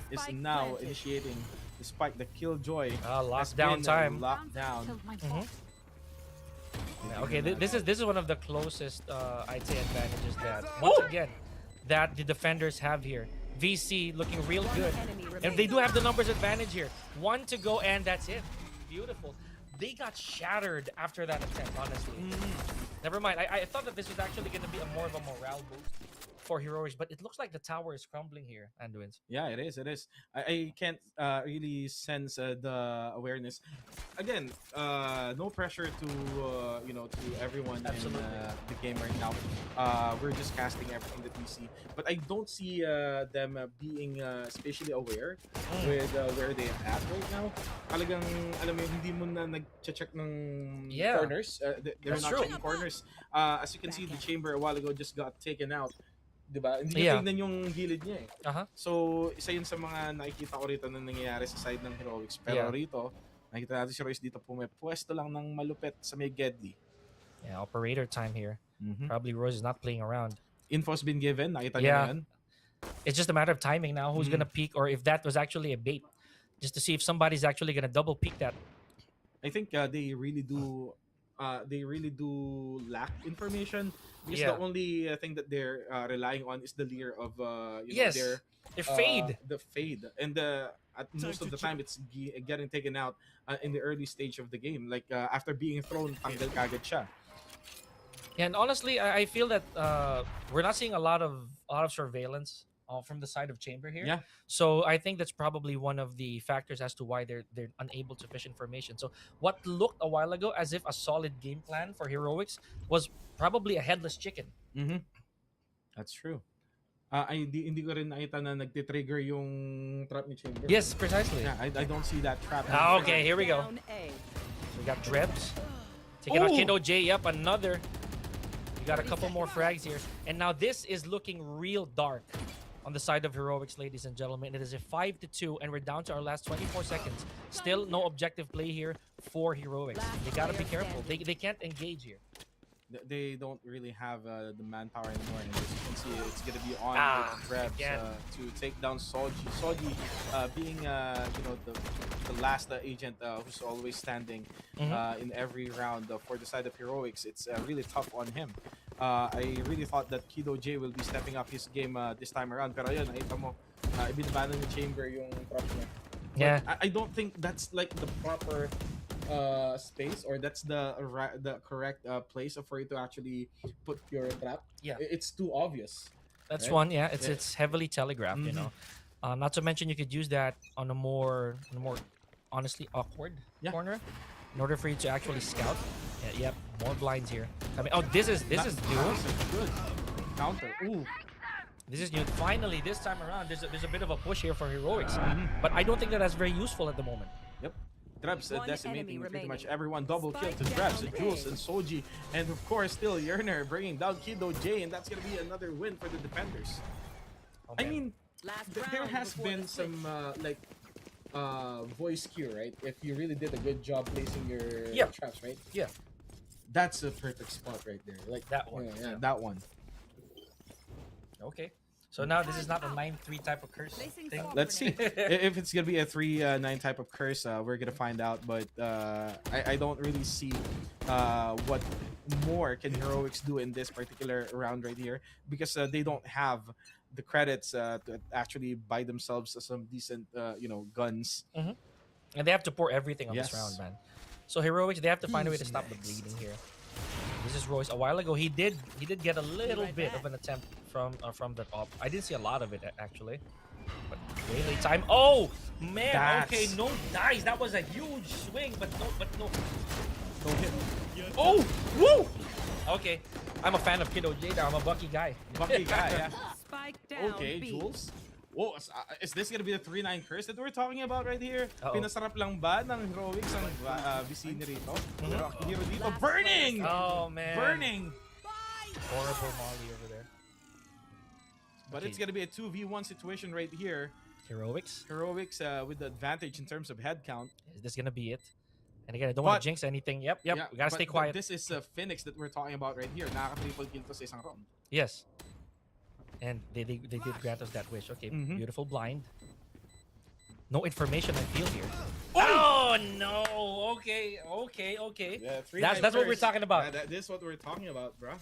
is now initiating the spike, the Killjoy.
Lockdown time.
Lockdown.
Okay, this is one of the closest I'd say advantages that once again that the defenders have here. VC looking real good, and they do have the numbers advantage here. One to go, and that's it. Beautiful. They got shattered after that attempt, honestly. Never mind. I thought that this was actually going to be more of a morale boost for Heroics, but it looks like the tower is crumbling here, Anduins.
Yeah, it is. It is. I can't really sense the awareness. Again, no pressure to to everyone in the game right now. We're just casting everything that we see, but I don't see them being spatially aware with where they are at right now. Talagang alam mo hindi mo na nag-check ng corners. They're not checking corners. As you can see, the chamber a while ago just got taken out. Diba? Hindi niya tignan yung gilid niya eh. So, isa yun sa mga nakikita ko rito na nangyayari sa side ng Heroics. Pero rito, nakikita natin si Royce dito pwesto lang ng malupit sa may Gedli.
Yeah, operator time here. Probably Royce is not playing around.
Info's been given. Nakita niyo yan.
It's just a matter of timing now. Who's gonna peek, or if that was actually a bait, just to see if somebody's actually gonna double peek that.
I think they really do lack information because the only thing that they're relying on is the leer of their
fade.
The fade, and at most of the time it's getting taken out in the early stage of the game, like after being thrown, tanggal kagad siya.
And honestly, I feel that we're not seeing a lot of surveillance from the side of Chamber here.
Yeah.
So I think that's probably one of the factors as to why they're unable to fish information. So what looked a while ago as if a solid game plan for Heroics was probably a headless chicken.
That's true. Hindi ko rin nakita na nagtitrigger yung trap ni Chamber.
Yes, precisely.
Yeah, I don't see that trap.
Okay, here we go. So we got Drebs. Taking out Kido J. Yep, another. We got a couple more frags here. And now this is looking real dark on the side of Heroics, ladies and gentlemen. It is a 5-2, and we're down to our last 24 seconds. Still no objective play here for Heroics. They gotta be careful. They can't engage here.
They don't really have the manpower anymore, and as you can see, it's gonna be on with Krebs
again.
to take down Soji. Soji being the last agent who's always standing in every round for the side of Heroics. It's really tough on him. I really thought that Kido J will be stepping up his game this time around, pero yun, nakita mo, ibinabanan ni Chamber yung trap niya.
Yeah.
I don't think that's like the proper space, or that's the correct place for you to actually put your trap.
Yeah.
It's too obvious.
That's
right?
one. Yeah, it's heavily telegraphed. You know, not to mention you could use that on a more honestly awkward corner in order for you to actually scout. Yeah, yep, more blinds here. I mean, oh, this is new.
Good counter. Ooh.
This is new. Finally, this time around, there's a bit of a push here for Heroics, but I don't think that that's very useful at the moment.
Yep. Drebs
One
decimating
enemy
pretty much
remaining.
everyone. Double kill to
Spike
Drebs,
down
Jules,
A.
and Soji, and of course still Yerner bringing down Kido J, and that's gonna be another win for the defenders.
Oh,
I
man.
mean,
Last
there
round
has
before
been
the switch.
some voice cue, right? If you really did a good job placing your
Yeah.
traps, right?
Yeah,
That's a perfect spot right there. Like
That one,
Yeah,
yeah.
that one.
okay. So now this is not a 9-3 type of curse
Placing
thing.
swarm
Let's see if it's gonna be a 3-9 type of curse. We're gonna find out, but I don't really see what more can Heroics do in this particular round right here, because they don't have the credits to actually buy themselves some decent guns.
And they have to pour everything on this
Yes.
round, man. So Heroics, they have to find a way to stop the bleeding here. This is Royce. A while ago, he did get a little
right
bit
back.
of an attempt from that op. I didn't see a lot of it actually. But daily time. Oh man.
That's-
Okay, no dice. That was a huge swing, but no.
No hit. Oh, woo!
Okay, I'm a fan of Kido J now. I'm a Bucky guy.
Bucky guy. Yeah.
Spike down
Okay,
B.
Jules. Whoa, is this gonna be the 3-9 curse that we're talking about right here?
Uh-oh.
Pinasarap lang ba ng Heroics ang Vicini rito? Pero ang hero dito, burning!
Oh man.
Burning!
Horrible Molly over there.
But
Okay.
it's gonna be a 2v1 situation right here.
Heroics.
Heroics with the advantage in terms of head count.
Is this gonna be it? And again, I don't want
But-
to jinx anything. Yep.
Yeah,
We gotta
but
stay quiet.
This is Phoenix that we're talking about right here. Nakaka-triple kill to sa isang round.
Yes. And they did grant us that wish. Okay, beautiful blind. No information I feel here. Oh no! Okay.
Yeah,
That's what we're talking about.
This is what we're talking about, bro.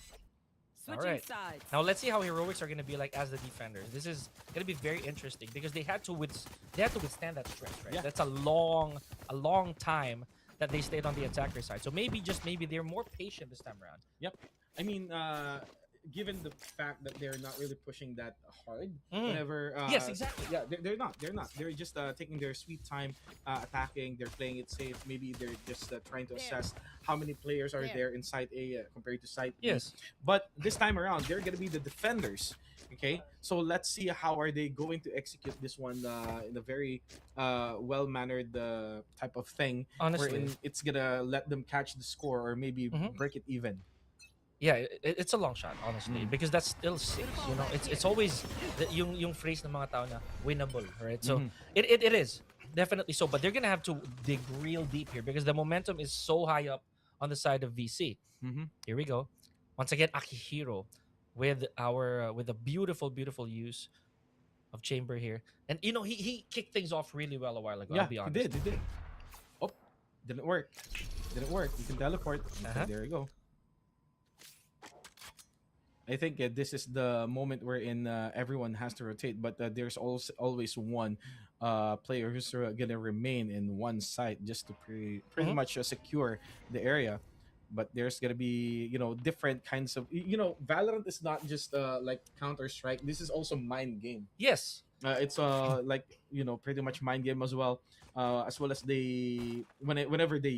Switching
Alright.
sides.
Now let's see how Heroics are gonna be like as the defenders. This is gonna be very interesting because they had to withstand that stretch, right?
Yeah.
That's a long time that they stayed on the attacker side. So maybe they're more patient this time around.
Yep. I mean, given the fact that they're not really pushing that hard,
Mm.
whenever
Yes, exactly.
Yeah, they're not. They're just taking their sweet time, attacking. They're playing it safe. Maybe they're just trying to assess how many players are there in side A compared to side B.
Yes.
But this time around, they're gonna be the defenders. Okay, so let's see how are they going to execute this one in a very well-mannered type of thing,
Honestly.
wherein it's gonna let them catch the score or maybe break it even.
Yeah, it's a long shot, honestly, because that's still 6. You know, it's always yung phrase ng mga tao na winnable, right? So it is definitely so, but they're gonna have to dig real deep here because the momentum is so high up on the side of VC. Here we go. Once again, Akihiro with a beautiful use of Chamber here, and you know he kicked things off really well a while ago.
Yeah,
I'll be honest.
He did. Oh, didn't work. You can teleport. Okay, there you go. I think this is the moment wherein everyone has to rotate, but there's also always one player who's gonna remain in one site just to pretty much secure the area. But there's gonna be different kinds of Valorant is not just like Counter-Strike. This is also mind game.
Yes.
It's like pretty much mind game as well as they whenever they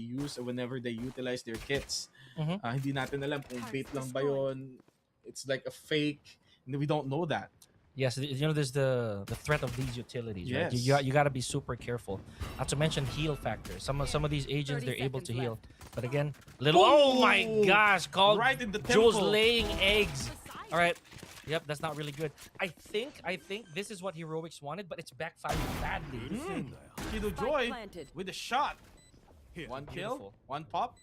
utilize their kits. Hindi natin alam kung bait lang ba yun. It's like a fake. We don't know that.
Yes, there's the threat of these utilities, right?
Yes.
You got to be super careful. Not to mention heal factor. Some of these agents
30
they're able to
seconds
heal,
left.
but again, Oh my gosh! Called
Right in the
Jules
temple.
laying eggs. All right. Yep, that's not really good. I think this is what Heroics wanted, but it's backfiring badly.
Kido
Spike
Joy
planted.
with a shot.
Here.
One kill,
Beautiful.
one pop.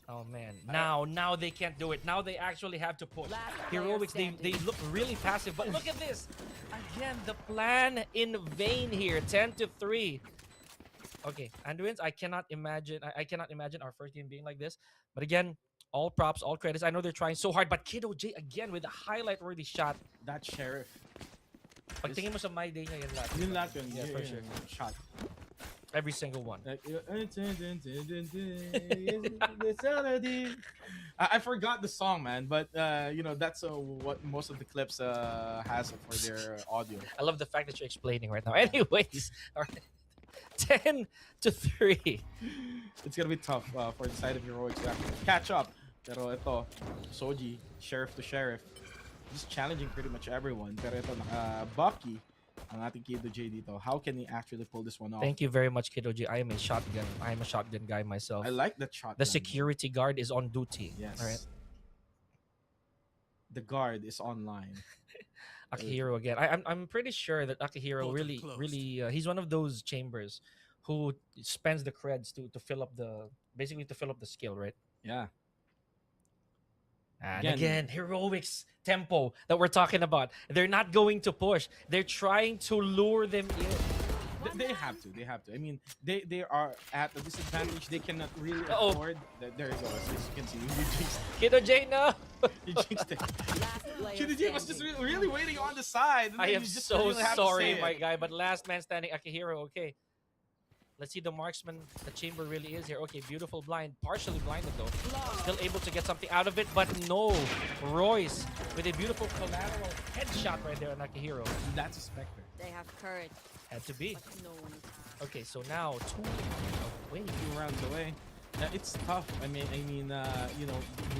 Oh man, now they can't do it. Now they actually have to push.
Last player
Heroics, they
standing.
look really passive, but look at this. Again, the plan in vain here. 10-3. Okay, Anduins, I cannot imagine. I cannot imagine our first game being like this. But again, all props, all credits. I know they're trying so hard, but Kiddo J again with a highlight-worthy shot.
That sheriff.
Pagtingin mo sa my day niya, yun lahat.
Yun lahat yun.
Yeah, for sure.
Shot.
Every single one.
Like, I forgot the song, man, but that's what most of the clips has for their audio.
I love the fact that you're explaining right now. Anyways, all right. 10-3.
It's gonna be tough for the side of Heroics to actually catch up. Pero ito, Soji, sheriff to sheriff, just challenging pretty much everyone. Pero ito, Bucky, ang ating Kiddo J dito. How can he actually pull this one off?
Thank you very much, Kiddo J. I am a shotgun guy myself.
I like that shot.
The security guard is on duty.
Yes.
All right.
The guard is online.
Akihiro again. I'm pretty sure that Akihiro really he's one of those chambers who spends the creds to fill up the skill, right?
Yeah.
And again, Heroics tempo that we're talking about. They're not going to push. They're trying to lure them in.
They have to. I mean, they are at a disadvantage. They cannot really afford. There you go. As you can see, you jinxed.
Kiddo J, no.
You jinxed it.
Last player
Kiddo J was just really waiting on the side. And
I
then
am
you just
so
really have to
sorry,
say
my
it.
guy. But last man standing, Akihiro. Okay. Let's see the marksman. The chamber really is here. Okay, beautiful blind. Partially blinded though. Still able to get something out of it, but no. Royce with a beautiful collateral headshot right there on Akihiro.
That's a Spectre.
They have courage,
Had to be.
but no one is.
Okay, so now 2 away.
2 rounds away. It's tough. I mean, you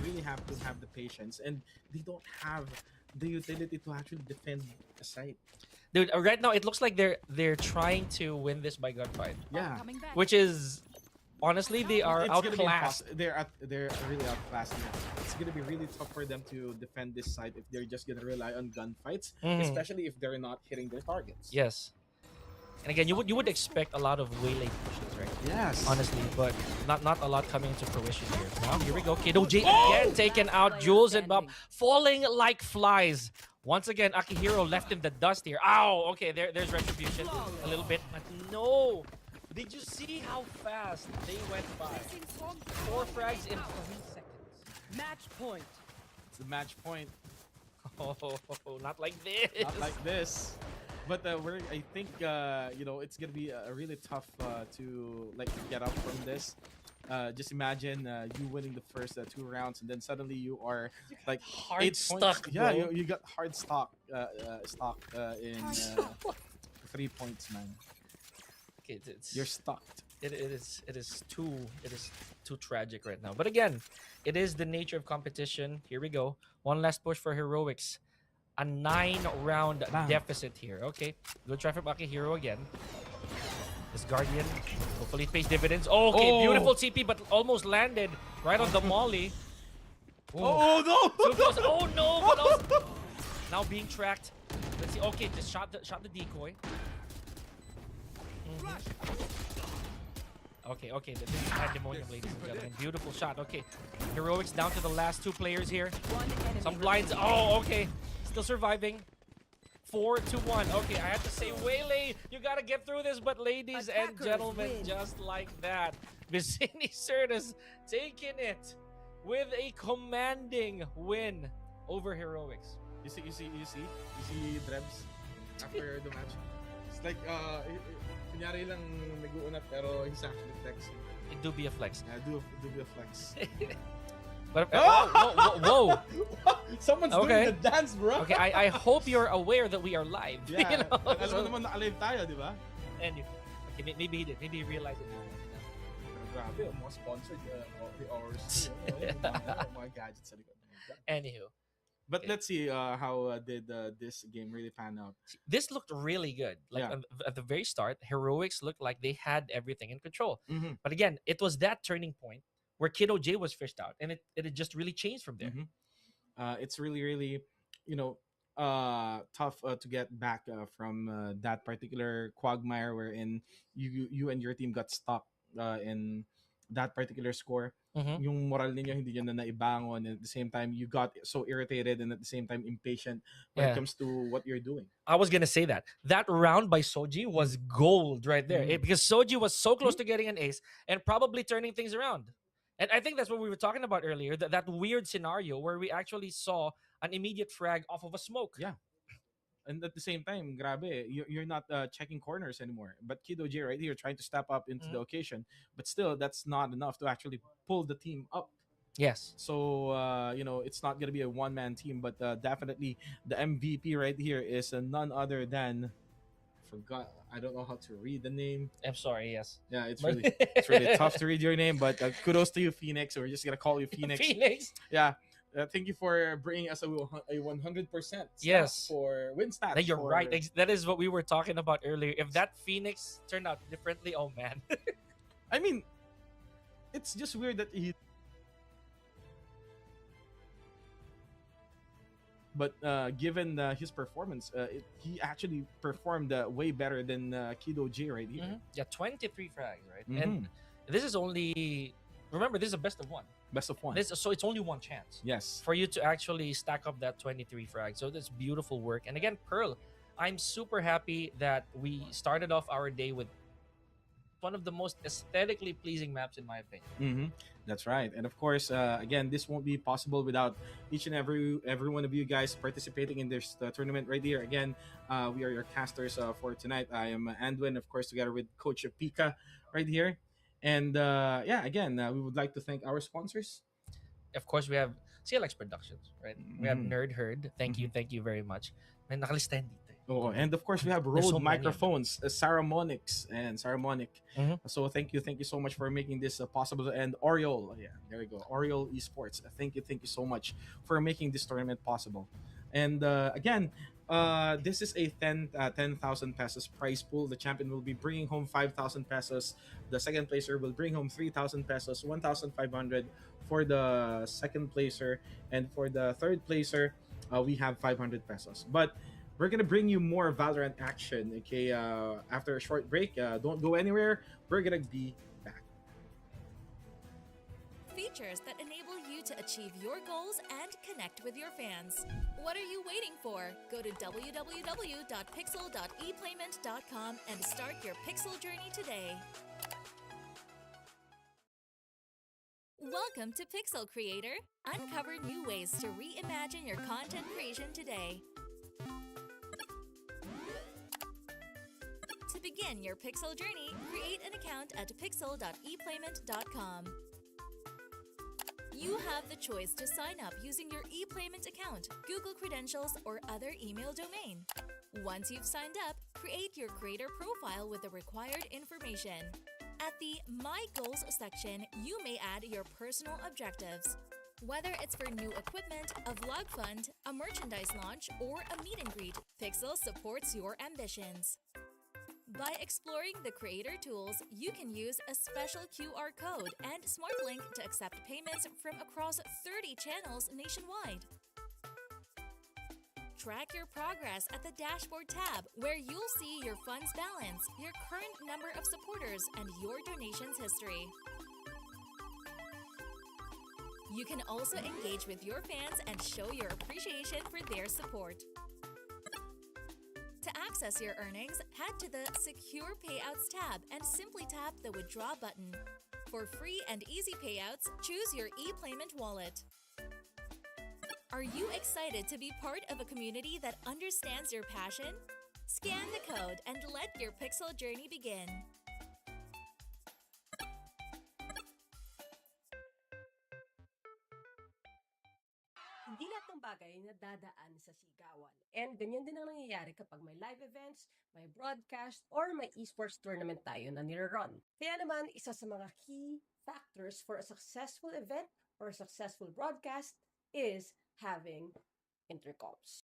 really have to have the patience, and they don't have the utility to actually defend a site.
Dude, right now it looks like they're trying to win this by gunfight,
Yeah,
Coming back.
which is honestly they are
it's gonna be
outclassed.
they're really outclassed. It's gonna be really tough for them to defend this site if they're just gonna rely on gunfights, especially if they're not hitting their targets.
Yes. And again, you would expect a lot of waylay pushes, right?
Yes.
Honestly, but not a lot coming into fruition here. Now here we go. Kiddo J again taken out. Jules and Bob falling like flies. Once again, Akihiro left in the dust here. Ow! Okay, there's retribution. A little bit, but no! Did you see how fast they went by? 4 frags in 3 seconds.
Match point.
It's the match point.
Oh, not like this.
Not like this. But I think it's gonna be really tough to get up from this. Just imagine you winning the first 2 rounds, and then suddenly you are like
Hard
8
stuck,
points. Yeah,
bro.
you got hard stock in 3 points, man.
Okay, it's,
You're stuck.
it is too tragic right now. But again, it is the nature of competition. Here we go. One last push for Heroics. A 9-round
Bam.
deficit here. Okay, good try from Akihiro again. This Guardian hopefully pays dividends. Oh, okay,
Oh.
beautiful TP, but almost landed right on the molly.
Oh no!
Too close. Oh no! But also, now being tracked. Let's see. Okay, just shot the decoy. Okay. This is pandemonium, ladies and gentlemen. Beautiful shot. Okay, Heroics down to the last 2 players here.
One enemy.
Some blinds. Oh, okay. Still surviving. 4-1. Okay, I have to say, Waylay, you gotta get through this. But ladies and
Attackers
gentlemen,
win.
just like that, Vicini Certus taking it with a commanding win over Heroics.
You see Drebs after the match. It's like kunyari lang nag-uunat pero he's actually flexing.
It do be a flex.
Do be a flex.
But whoa.
Someone's
Okay.
doing the dance, bro.
Okay, I hope you're aware that we are live.
Yeah.
You know?
Alam mo naman naka-live tayo, di ba?
And okay, maybe he did. Maybe he realized it.
Grabe, mga sponsored the hours. Mga gadgets sa likod.
Anywho,
But let's see how did this game really pan out.
this looked really good. Like
Yeah.
at the very start, Heroics looked like they had everything in control.
Mhm.
But again, it was that turning point where Kiddo J was fished out, and it had just really changed from there.
Mhm. It's really, tough to get back from that particular quagmire wherein you and your team got stuck in that particular score,
Mhm.
yung moral ninyo hindi nyo na naibangon, and at the same time you got so irritated and at the same time impatient when it
Yeah.
comes to what you're doing.
I was gonna say that round by Soji was gold right there. Because Soji was so close to getting an ace and probably turning things around. And I think that's what we were talking about earlier. That weird scenario where we actually saw an immediate frag off of a smoke.
Yeah. And at the same time, grabe, you're not checking corners anymore. But Kido J right here trying to step up into the occasion, but still that's not enough to actually pull the team up.
Yes.
So it's not gonna be a one-man team, but definitely the MVP right here is none other than, forgot, I don't know how to read the name.
I'm sorry. Yes.
Yeah, it's
But-
really tough to read your name, but kudos to you, Phoenix. We're just gonna call you Phoenix.
Phoenix.
Yeah. Thank you for bringing us a 100%
Yes.
for win stats.
That you're
for-
right. That is what we were talking about earlier. If that Phoenix turned out differently, oh man.
I mean, it's just weird that he. But given his performance, he actually performed way better than Kido J right here.
Mhm. Yeah, 23 frags, right?
Mhm.
And this is only, remember, this is a best of one.
Best of one.
So it's only one chance
Yes.
for you to actually stack up that 23 frag. So that's beautiful work. And again, Pearl, I'm super happy that we started off our day with one of the most aesthetically pleasing maps in my opinion.
Mm-hmm. That's right. And of course, again, this won't be possible without each and every one of you guys participating in this tournament right here. Again, we are your casters for tonight. I am Andwin, of course, together with Coach Pika right here. And again, we would like to thank our sponsors.
Of course, we have CLX Productions, right? We have
Mhm.
Nerd Herd. Thank you very much. May nakalistahan dito.
Oh, and of course we have
There's
Rode
so many of them.
microphones, Saramonics and Saramonic.
Mhm.
So thank you so much for making this possible. And Aureole, yeah, there we go, Aureole Esports. Thank you so much for making this tournament possible. And again, this is a 10,000 pesos prize pool. The champion will be bringing home 5,000 pesos. The second placer will bring home 3,000 pesos, 1,500 for the second placer, and for the third placer, we have 500 pesos. But we're gonna bring you more Valorant action, okay? After a short break, don't go anywhere. We're gonna be back.
Features that enable you to achieve your goals and connect with your fans. What are you waiting for? Go to www.pixel.eplayment.com and start your Pixel journey today. Welcome to Pixel Creator. Uncover new ways to reimagine your content creation today. To begin your Pixel journey, create an account at pixel.eplayment.com. You have the choice to sign up using your ePlayment account, Google credentials, or other email domain. Once you've signed up, create your creator profile with the required information. At the My Goals section, you may add your personal objectives. Whether it's for new equipment, a vlog fund, a merchandise launch, or a meet and greet, Pixel supports your ambitions. By exploring the creator tools, you can use a special QR code and smart link to accept payments from across 30 channels nationwide. Track your progress at the dashboard tab, where you'll see your funds balance, your current number of supporters, and your donations history. You can also engage with your fans and show your appreciation for their support. To access your earnings, head to the Secure Payouts tab and simply tap the Withdraw button. For free and easy payouts, choose your ePlayment wallet. Are you excited to be part of a community that understands your passion? Scan the code and let your Pixel journey begin.
Hindi lahat ng bagay nadadaan sa sigawan. And ganyan din ang nangyayari kapag may live events, may broadcast, or may esports tournament tayo na nire-run. Kaya naman, isa sa mga key factors for a successful event or a successful broadcast is having intercoms.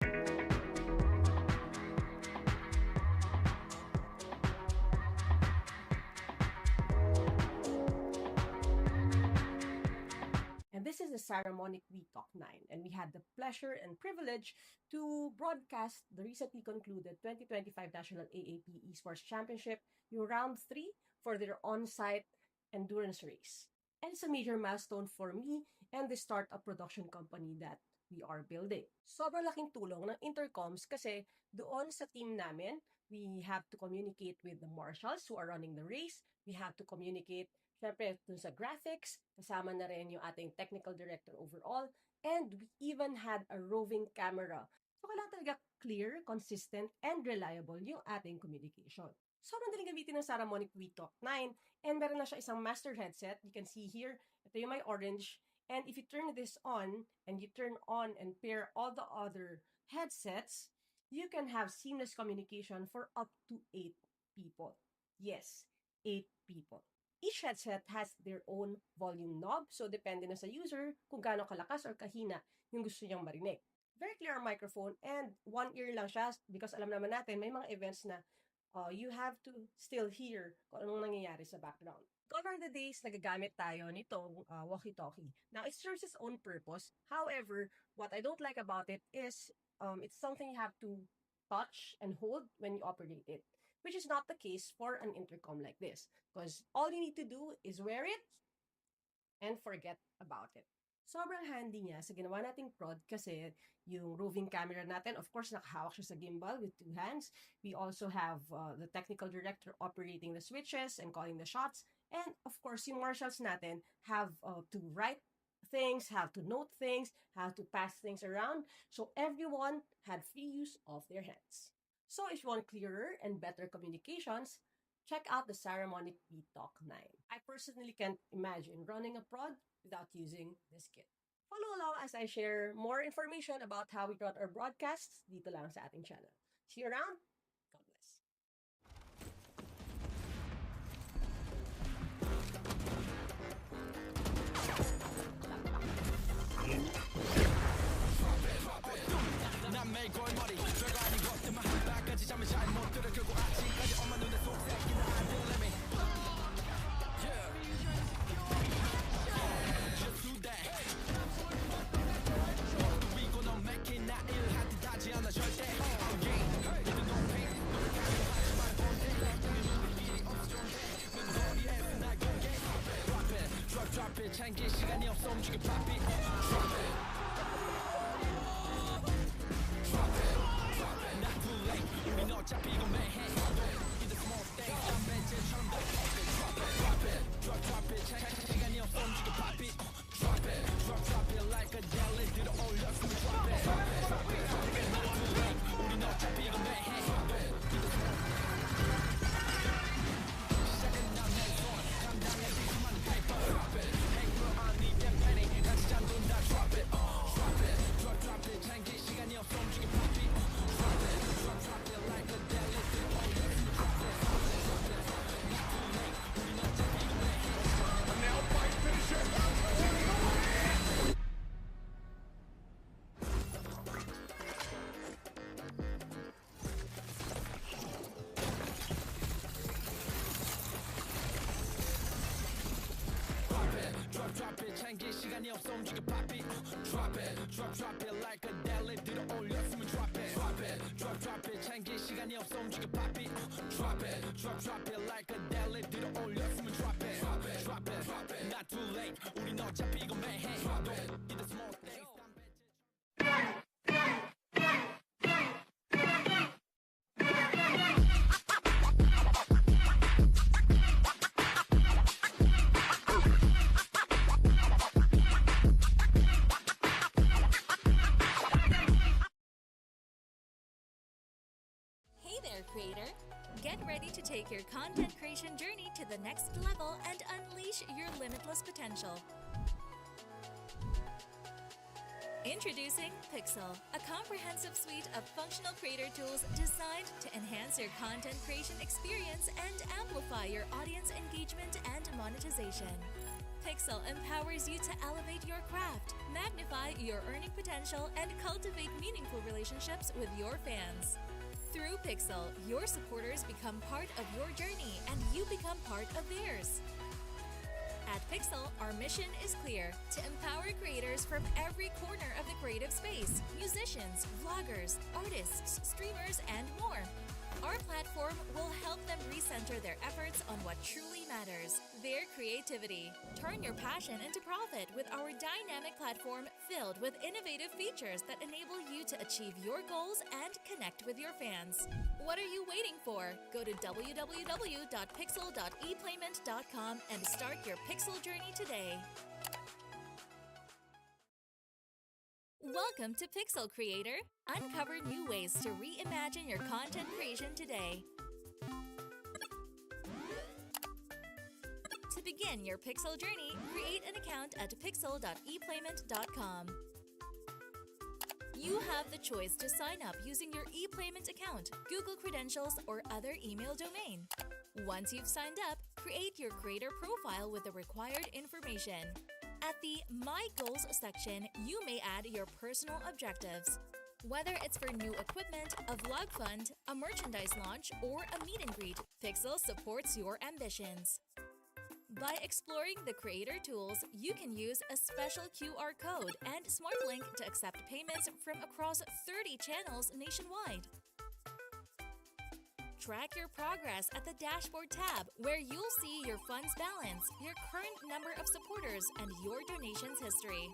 And this is the Saramonic Week Talk 9, and we had the pleasure and privilege to broadcast the recently concluded 2025 National AAP Esports Championship, yung Round 3 for their on-site endurance race. And it's a major milestone for me and the startup production company that we are building. Sobrang laking tulong ng intercoms kasi doon sa team namin, we have to communicate with the marshals who are running the race. We have to communicate, syempre, dun sa graphics. Kasama na rin yung ating technical director overall. And we even had a roving camera. So, kailangan talaga clear, consistent, and reliable yung ating communication. Sobrang daling gamitin ng Saramonic V9 and meron na siya isang master headset. You can see here, ito yung may orange. And if you turn this on and you turn on and pair all the other headsets, you can have seamless communication for up to 8 people. Yes, 8 people. Each headset has their own volume knob, so depende na sa user kung gaano kalakas or kahina yung gusto niyang marinig. Very clear ang microphone and one ear lang siya because alam naman natin may mga events na you have to still hear kung anong nangyayari sa background. Gone are the days nagagamit tayo nitong walkie-talkie. Now, it serves its own purpose. However, what I don't like about it is it's something you have to touch and hold when you operate it, which is not the case for an intercom like this. Because all you need to do is wear it and forget about it. Sobrang handy niya sa ginawa nating prod kasi yung roving camera natin, of course, nakahawak siya sa gimbal with 2 hands. We also have the technical director operating the switches and calling the shots. And of course, yung marshals natin have to write things, have to note things, have to pass things around. So everyone had free use of their hands. So if you want clearer and better communications, check out the Saramonic V9. I personally can't imagine running a prod without using this kit. Follow along as I share more information about how we run our broadcasts dito lang sa ating channel. See you around. God bless.
난 매일 골머리 별거 아닌 것들만 한 방까지 잠을 잘 못 들어 결국 아침까지 엄마 눈에 속삭이는 I won't let me just do that 누구이고 넌 make it 나 일할 듯 하지 않아 절대 I'm game 너도 no pain 노력하려 하지 말고 우리 눈빛이 없어 좀 해 넌 허리에서 날 공개 Drop it drop it 챙길 시간이 없어 움직여 pop it Drop it 우린 어차피 이거 매해 In the small things 난 벤츠처럼 Drop it drop it 시간이 없어 움직여 pop it Drop it like a jelly 들어올려 숨을 drop it Not too late 우린 어차피 이거 매해 시작은 난 내 손 감당해질 수많은 paper Drop it Hey bro I need that penny 같이 잠든다 Drop it drop it 챙길 시간이 없어 움직여 pop it Drop it like a jelly 들어올려 숨을 drop it Not too late 우린 어차피 이거 매해 Now fight finish it Drop it 챙길 시간이 없어 움직여 pop it Drop it like a jelly 들어올려 숨을 drop it Drop it 챙길 시간이 없어 움직여 pop it Drop it like a jelly 들어올려 숨을 drop it Not too late 우린 어차피 이거 매해 In the small things
Hey there, creator! Get ready to take your content creation journey to the next level and unleash your limitless potential. Introducing Pixel, a comprehensive suite of functional creator tools designed to enhance your content creation experience and amplify your audience engagement and monetization. Pixel empowers you to elevate your craft, magnify your earning potential, and cultivate meaningful relationships with your fans. Through Pixel, your supporters become part of your journey and you become part of theirs. At Pixel, our mission is clear: to empower creators from every corner of the creative space, musicians, vloggers, artists, streamers, and more. Our Our platform will help them recenter their efforts on what truly matters, their creativity. Turn your passion into profit with our dynamic platform filled with innovative features that enable you to achieve your goals and connect with your fans. What are you waiting for? Go to www.pixel.eplayment.com and start your Pixel journey today. Welcome to Pixel Creator. Uncover new ways to reimagine your content creation today. To begin your Pixel journey, create an account at pixel.eplayment.com. You have the choice to sign up using your ePlayment account, Google credentials, or other email domain. Once you've signed up, create your creator profile with the required information. At the My Goals section, you may add your personal objectives. Whether it's for new equipment, a vlog fund, a merchandise launch, or a meet and greet, Pixel supports your ambitions. By exploring the creator tools, you can use a special QR code and smart link to accept payments from across 30 channels nationwide. Track your progress at the Dashboard tab, where you'll see your funds balance, your current number of supporters, and your donations history.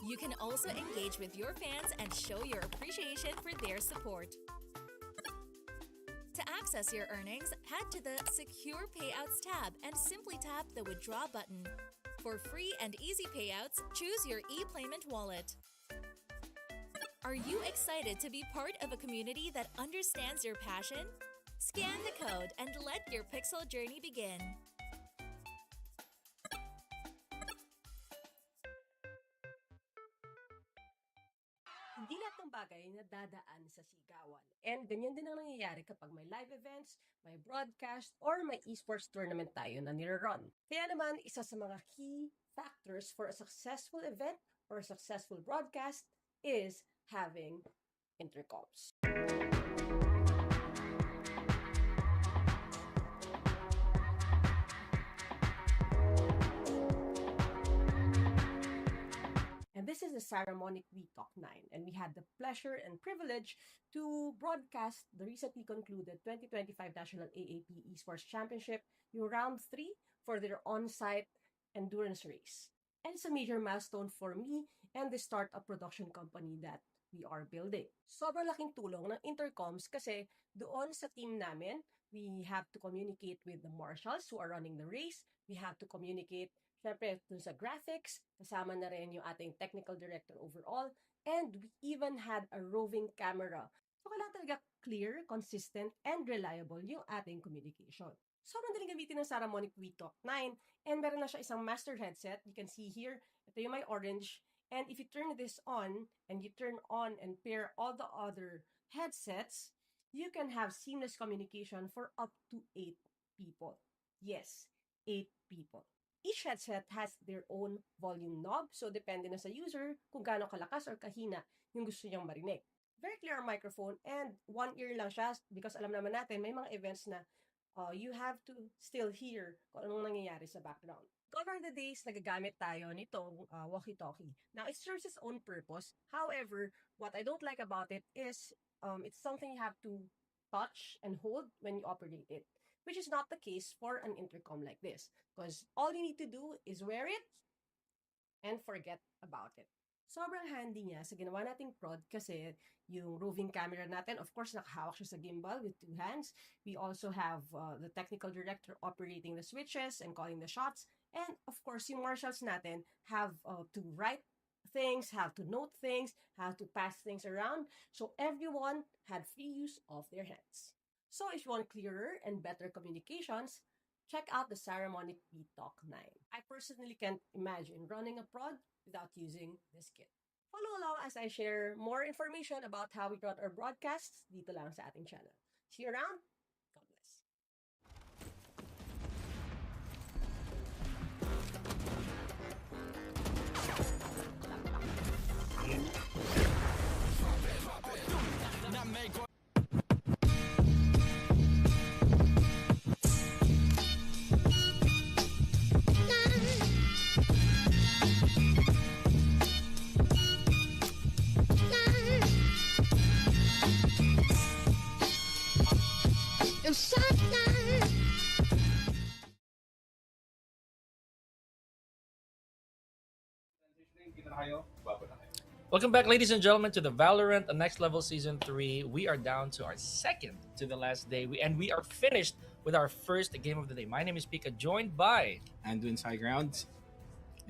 You can also engage with your fans and show your appreciation for their support. To access your earnings, head to the Secure Payouts tab and simply tap the Withdraw button. For free and easy payouts, choose your ePlayment wallet. Are you excited to be part of a community that understands your passion? Scan the code and let your Pixel journey begin.
Hindi lahat ng bagay na dadaan sa sigawan. And ganyan din ang nangyayari kapag may live events, may broadcast, or may esports tournament tayo na nire-run. Kaya naman, isa sa mga key factors for a successful event or a successful broadcast is having intercoms. And this is the Saramonic Talk 9, and we had the pleasure and privilege to broadcast the recently concluded 2025 National AAP Esports Championship, yung round 3 for their on-site endurance race. And it's a major milestone for me and the startup production company that we are building. Sobrang laking tulong ng intercoms kasi doon sa team namin, we have to communicate with the marshals who are running the race. We have to communicate, syempre, dun sa graphics. Kasama na rin yung ating technical director overall. And we even had a roving camera. So, kailangan talaga clear, consistent, and reliable yung ating communication. Sobrang daling gamitin ng Saramonic Talk 9. And meron na siya isang master headset. You can see here, ito yung may orange. And if you turn this on, and you turn on and pair all the other headsets, you can have seamless communication for up to 8 people. Yes, 8 people. Each headset has their own volume knob, so depende na sa user kung gaano kalakas or kahina yung gusto niyang marinig. Very clear microphone, and one ear lang siya because alam naman natin may mga events na you have to still hear kung anong nangyayari sa background. Over the days, nagagamit tayo nitong walkie-talkie. Now, it serves its own purpose. However, what I don't like about it is it's something you have to touch and hold when you operate it, which is not the case for an intercom like this. Because all you need to do is wear it and forget about it. Sobrang handy niya sa ginawa nating prod kasi yung roving camera natin, of course, nakahawak siya sa gimbal with 2 hands. We also have the technical director operating the switches and calling the shots. And of course, yung marshals natin have to write things, have to note things, have to pass things around. So everyone had free use of their hands. So if you want clearer and better communications, check out the Saramonic Talk 9. I personally can't imagine running a prod without using this kit. Follow along as I share more information about how we run our broadcasts dito lang sa ating channel. See you around. God bless.
Welcome back, ladies and gentlemen, to the Valorant Next Level Season 3. We are down to our second to the last day, and we are finished with our first game of the day. My name is Pika, joined by...
Anduin's High Ground.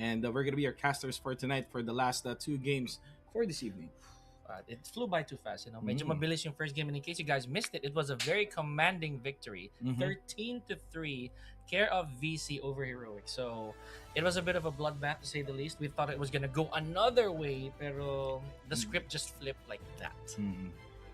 And we're going to be your casters for tonight for the last two games for this evening.
It flew by too fast, you know. Medyo mabilis yung first game, and in case you guys missed it, it was a very commanding victory, 13-3, care of VC over Heroic. So it was a bit of a bloodbath, to say the least. We thought it was gonna go another way, pero the script just flipped like that.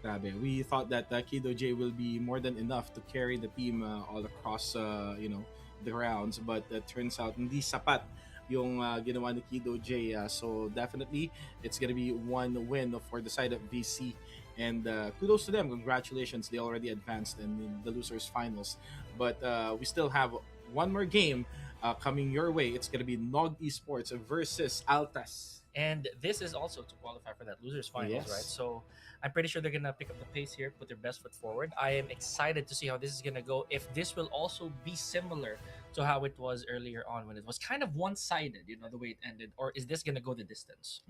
Grabe. We thought that Kido J will be more than enough to carry the team all across, the rounds, but it turns out hindi sapat yung ginawa ni Kido J. So definitely, it's gonna be one win for the side of VC. And kudos to them. Congratulations. They already advanced in the losers finals. But we still have one more game coming your way. It's gonna be Nog Esports versus Altas.
And this is also to qualify for that losers finals,
Yes.
right? So I'm pretty sure they're gonna pick up the pace here, put their best foot forward. I am excited to see how this is gonna go. If this will also be similar to how it was earlier on, when it was kind of one-sided, you know, the way it ended, or is this gonna go the distance?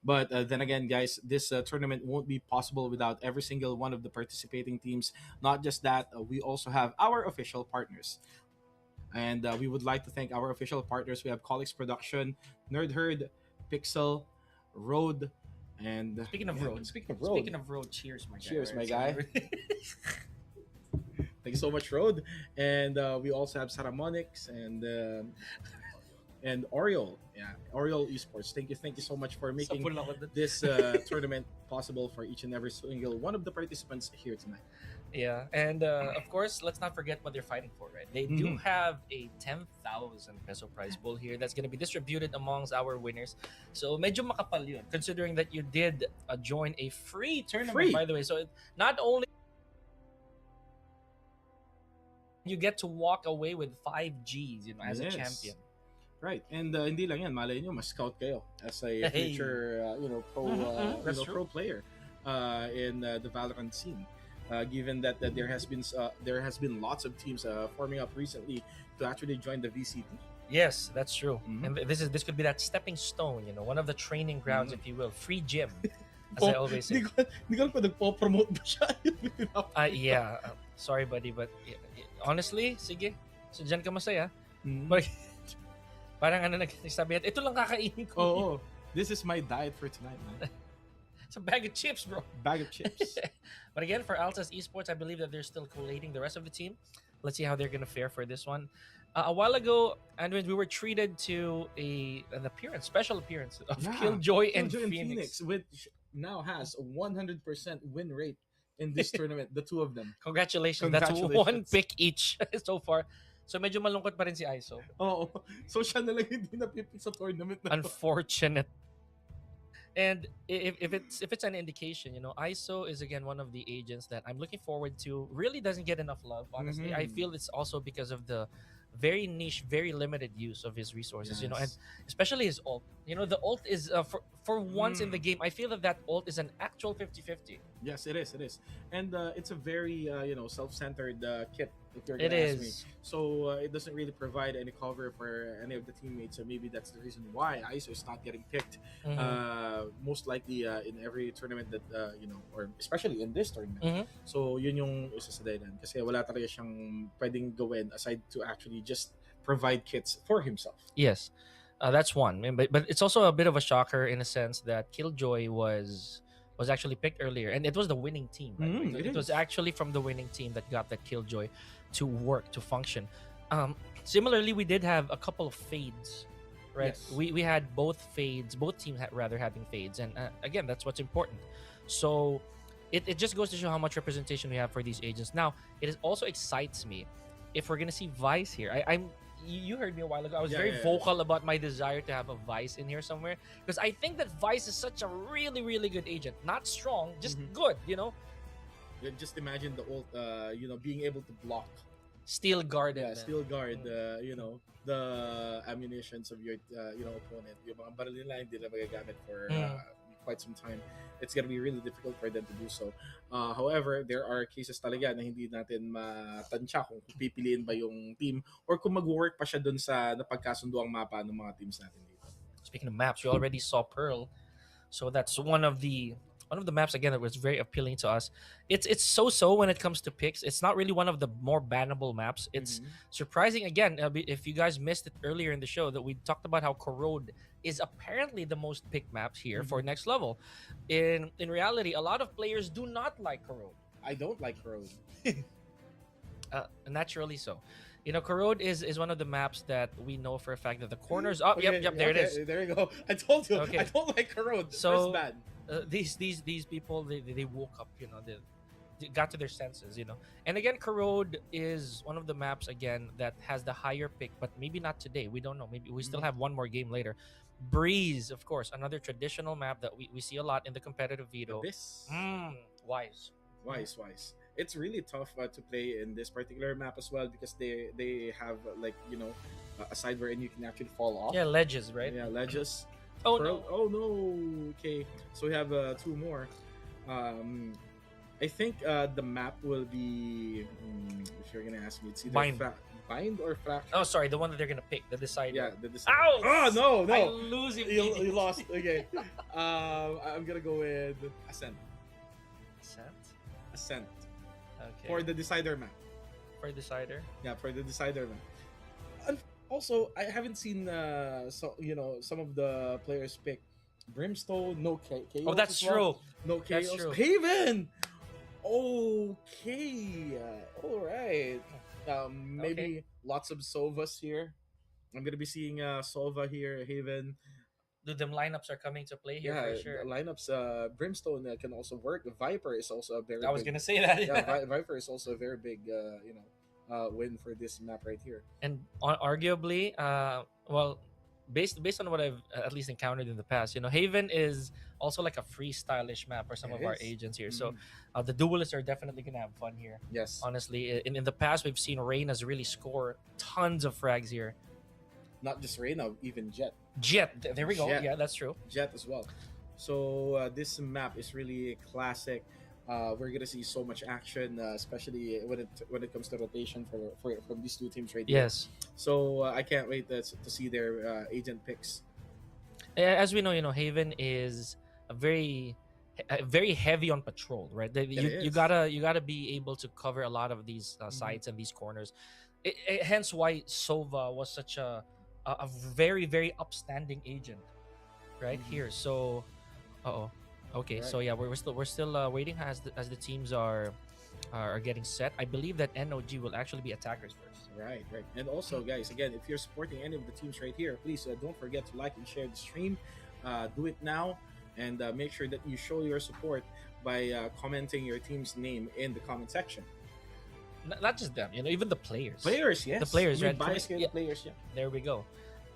But then again, guys, this tournament won't be possible without every single one of the participating teams. Not just that, we also have our official partners. And we would like to thank our official partners. We have Colix Production, Nerd Herd, Pixel, RØDE, and
Speaking of RØDE, cheers, my guy.
Cheers, my
right?
guy. Thank you so much, RØDE. And we also have Saramonic and Aureole. Yeah, Aureole Esports. Thank you so much for making this tournament possible for each and every single one of the participants here tonight.
Yeah, and of course, let's not forget what they're fighting for, right? They do have a 10,000 peso prize pool here that's going to be distributed amongst our winners. So medyo makapal yun, considering that you did join a free tournament, by the way. So not only you get to walk away with 5 Gs, you know, as a champion.
Right, and hindi lang yan, malay nyo, mas-scout kayo as a future, pro player in the Valorant scene. Given that there has been lots of teams forming up recently to actually join the VCT.
Yes, that's true. And this could be that stepping stone, you know, one of the training grounds, if you will, free gym, as I always say.
Hindi ko pa nagpo-promote ba siya?
Yeah, sorry buddy, but honestly, sige, so dyan ka masaya. But, parang nagsabi, ito lang kakainin ko.
Oh, this is my diet for tonight, man.
It's a bag of chips, bro.
Bag of chips.
But again, for Altas Esports, I believe that they're still collating the rest of the team. Let's see how they're going to fare for this one. A while ago, Andrew, we were treated to an special appearance of Killjoy and Phoenix,
which now has a 100% win rate in this tournament, the two of them.
Congratulations. That's one pick each so far. So medyo malungkot pa rin si ISO.
Oo. So siya na lang hindi napipick sa tournament na to.
Unfortunate. And if it's an indication, you know, ISO is again one of the agents that I'm looking forward to. Really doesn't get enough love, honestly. I feel it's also because of the very niche, very limited use of his resources, you know, and especially his ult. You know, the ult is for once in the game, I feel that ult is an actual 50-50.
Yes, it is. And it's a very self-centered kit, if you're gonna ask me. So it doesn't really provide any cover for any of the teammates. So maybe that's the reason why ISO is not getting picked. Most likely in every tournament that or especially in this tournament. So yun yung isa sa dahilan kasi wala talaga siyang pwedeng gawin aside to actually just provide kits for himself.
Yes. That's one, but it's also a bit of a shocker in a sense that Killjoy was actually picked earlier, and it was the winning team. Right? It was actually from the winning team that got that Killjoy to work, to function. Similarly, we did have a couple of fades, right? Yes. We had both fades, both teams having fades, and again, that's what's important. So it just goes to show how much representation we have for these agents. Now, it also excites me if we're gonna see Vice here. You heard me a while ago. I was very vocal about my desire to have a Vice in here somewhere because I think that Vice is such a really, really good agent. Not strong, just good, you know?
Just imagine the ult, being able to block.
Steel guard.
Yeah, steel guard, the ammunitions of your, opponent. Yung mga baril nila hindi na magagamit for quite some time, it's gonna be really difficult for them to do so. However, there are cases talaga na hindi natin matansya kung pipiliin ba yung team or kung mag-work pa siya dun sa napagkasundo ang mapa ng mga teams natin dito.
Speaking of maps, we already saw Pearl, so that's one of the maps again that was very appealing to us. It's so when it comes to picks. It's not really one of the more bannable maps. It's surprising again. If you guys missed it earlier in the show, that we talked about how Corrode is apparently the most picked maps here for next level. In reality, a lot of players do not like Corrode.
I don't like Road.
Naturally so. You know, Corrode is one of the maps that we know for a fact that the corners. Oh, yep, there it is.
There you go. I told you.
Okay.
I don't like Road.
So
First bad.
These people they woke up, you know, they got to their senses, you know. And again, Corrode is one of the maps again that has the higher pick, but maybe not today. We don't know. Maybe we still have one more game later. Breeze, of course, another traditional map that we see a lot in the competitive veto.
This
Wise.
It's really tough to play in this particular map as well because they have like, you know, a side wherein you can actually fall off.
Yeah, ledges, right?
Yeah, ledges.
Oh
Pearl-
no.
Oh no. Okay, so we have two more. I think the map will be. If you're gonna ask me, it's either bind or fracture.
Oh, sorry, the one that they're gonna pick, the decider.
Yeah, the decider.
Ow!
Oh no!
I lose
you
immediately.
lost. Okay. I'm gonna go with Ascent. Ascent
Okay.
for the decider map.
For decider.
Yeah, for the decider map. And also, I haven't seen some of the players pick Brimstone, no chaos.
Oh, that's
as well.
true.
No chaos.
That's true.
Haven. Okay. All right. Maybe lots of Sovas here. I'm gonna be seeing Sova here, Haven.
Dude, them lineups are coming to play here
Yeah,
for sure.
the lineups. Brimstone can also work. Viper is also a very.
I was
big,
gonna say that.
Yeah, Viper is also a very big, win for this map right here.
And arguably, well, based on what I've at least encountered in the past, you know, Haven is also like a freestylish map for some
It
of our
is.
agents here. So the duelists are definitely gonna have fun here.
Yes,
Honestly, in the past, we've seen Reyna's really score tons of frags here.
not just Reyna, even Jet
There we go.
Jet.
Yeah, that's true.
as well. So this map is really classic. We're gonna see so much action, especially when it comes to rotation from these two teams right here.
Yes.
So I can't wait to see their agent picks.
As we know, you know, Haven is a very heavy on patrol, right? You gotta be able to cover a lot of these sites and these corners. Hence why Sova was such a very very upstanding agent right here. So okay,
Right.
so yeah, we're still waiting as the teams are getting set. I believe that NOG will actually be attackers first.
Right. And also, guys, again, if you're supporting any of the teams right here, please don't forget to like and share the stream. Do it now, and make sure that you show your support by commenting your team's name in the comment section.
Not just them, you know, even the players.
Players, yes.
The players, right?
Bias
Yeah.
players, yeah.
There we go.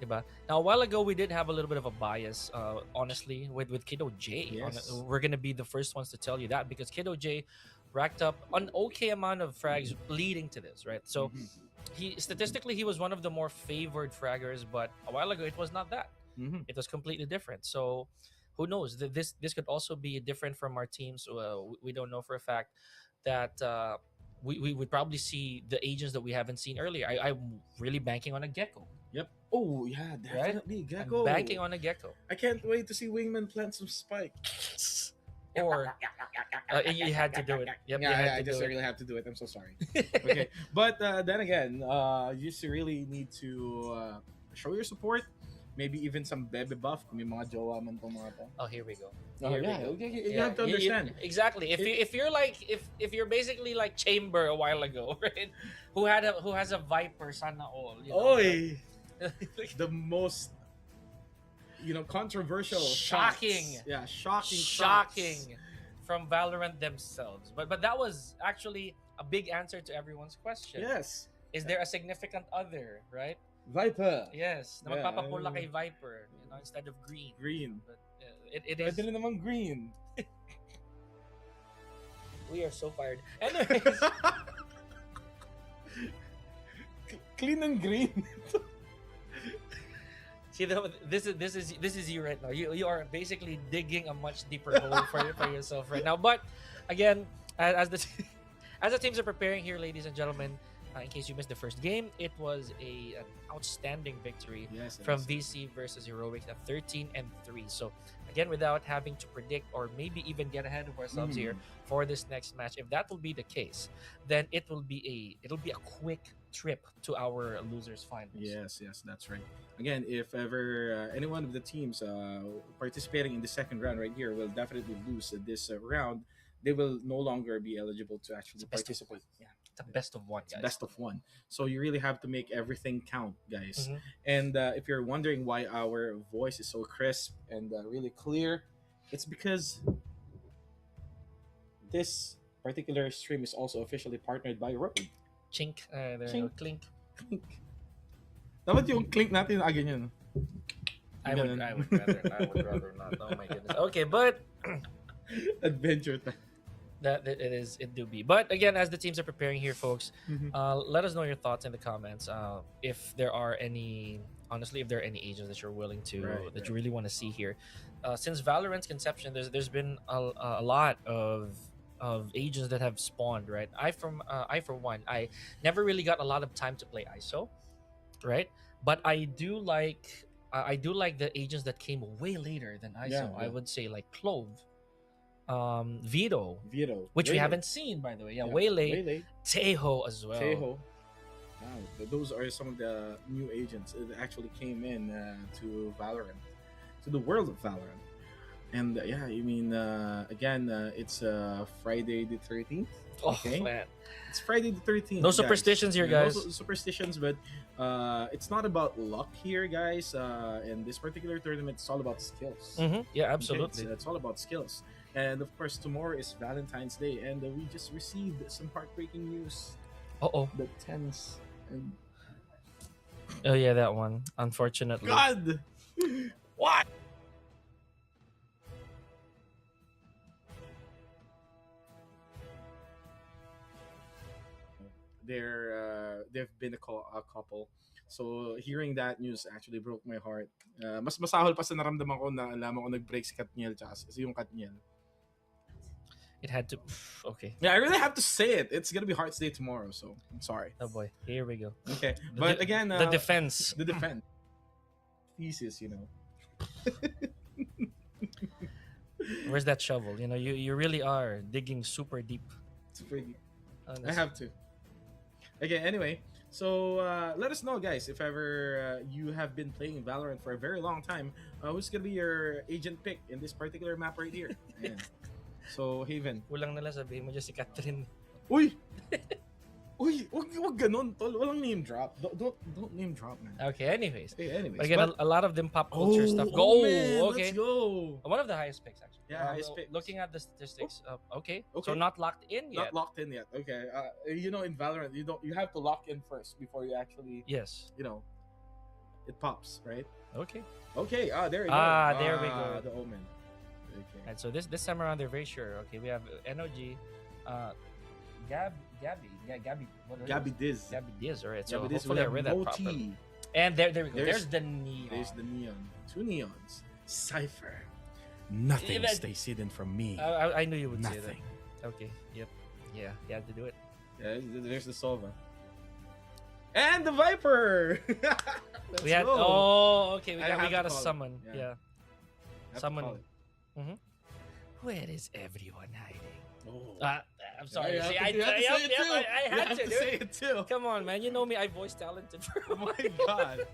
Diba? Now, a while ago, we did have a little bit of a bias, honestly, with Kiddo J.
Yes.
We're going to be the first ones to tell you that because Kiddo J racked up an okay amount of frags leading to this, right? So, he was one of the more favored fraggers, but a while ago, it was not that. It was completely different. So, who knows? This could also be different from our teams. We don't know for a fact that we would probably see the agents that we haven't seen earlier. I'm really banking on a Gecko.
Yep. Oh, yeah, definitely.
I'm
Gecko.
banking on a Gecko.
I can't wait to see Wingman plant some spike.
Or you had to do it. Yep, you had
I
to
just
do it.
really have to do it. I'm so sorry. Okay, but then again, you just really need to show your support. Maybe even some bebe buff kung may mga jowa man tong mga to.
Oh, here we go.
Oh,
Here we
yeah,
go.
okay, you have to understand.
Exactly. If you're like if you're basically like Chamber a while ago, right? Who has a Viper sana all. You know,
Oy!
right?
The most controversial
Shocking.
shots. Yeah, shocking
Shocking from Valorant themselves. But that was actually a big answer to everyone's question.
Yes.
Is there a significant other, right?
Viper.
Yes. Na
Yeah,
magpapapula kay Viper, instead of green.
Green.
But it is.
Pwede na naman green.
We are so fired. Anyways,
Clean and green.
See, this is you right now. You are basically digging a much deeper hole for yourself right now. But again, as the as the teams are preparing here, ladies and gentlemen, in case you missed the first game, it was an outstanding victory from VC versus Heroics at 13-3. So again, without having to predict or maybe even get ahead of ourselves here for this next match, if that will be the case, then it'll be a quick trip to our losers finals.
Yes, that's right. Again, if ever any one of the teams participating in the second round right here will definitely lose this round, they will no longer be eligible to actually participate. Yeah,
it's a best of one, guys.
Best of one. So you really have to make everything count, guys. And if you're wondering why our voice is so crisp and really clear, it's because this particular stream is also officially partnered by RØDE.
Chink. There you go. Clink.
Dapat yung clink natin ganyan.
I would rather not. Oh my goodness. Okay, but
adventure time.
That it do be. But again, as the teams are preparing here, folks, let us know your thoughts in the comments. If there are any, honestly, if there are any agents that you're willing to you really want to see here. Since Valorant's conception, there's been a lot of agents that have spawned, right? I for one, I never really got a lot of time to play ISO, right? But I do like the agents that came way later than ISO. I would say like Clove, Vito, which we haven't seen, by the way. Waylay, Teho as well.
Teho. Wow, those are some of the new agents that actually came in to Valorant, to the world of Valorant. And I mean, again, it's Friday the 13th. Okay,
man.
It's Friday the 13th.
No superstitions here, guys.
No superstitions, but it's not about luck here, guys. In this particular tournament, it's all about skills.
Yeah, absolutely.
Okay? It's all about skills. And of course, tomorrow is Valentine's Day, and we just received some heartbreaking news. The tens and
oh yeah, that one. Unfortunately.
God, what? They've been a couple. So hearing that news actually broke my heart. Mas masahol pa sa naramdaman ko na alam ko nag-break si Katniel tsaka yung Katniel.
It had to. Okay.
Yeah, I really have to say it. It's gonna be Hearts Day tomorrow, so I'm sorry.
Oh boy, here we go.
Okay, but again,
the defense.
The defense. Thesis, you know.
Where's that shovel? You know, you really are digging super deep.
Super deep. I have to. Okay, anyway, so let us know, guys, if ever you have been playing Valorant for a very long time, who's gonna be your agent pick in this particular map right here? Ayan. So, Haven.
Kulang nila sabihin mo dyan si Catherine.
Uy! Uy, wag ganun, tol. Walang name drop. Don't name drop, man.
Okay, anyways.
Anyways.
But again, a lot of them pop culture stuff.
Man,
okay.
Let's go.
One of the highest picks, actually.
Yeah, highest picks.
Looking at the statistics. Okay. So not locked in yet.
Not locked in yet. Okay. You know, in Valorant, you have to lock in first before you actually.
Yes.
You know, it pops, right?
Okay.
Okay. There we go.
There we go.
The Omen. Okay.
And so this time around, they're very sure. Okay, we have NOG, Gabby Diz. Gabby Diz, alright. So hopefully I read that properly. And there we go. There's the neon.
There's the neon. Two neons. Cypher. Nothing stays hidden from me.
I knew you would
Nothing.
say that. Okay. Yep. Yeah. You had to do it.
Yeah. There's the Sova. And the Viper.
We had.
Go.
Oh, okay. We got a
call
summon.
it.
Yeah. Summon. Where is everyone hiding? I'm sorry.
Yeah,
I had to
say it too.
Come on, man. You know me. I voice talented.
Oh my god.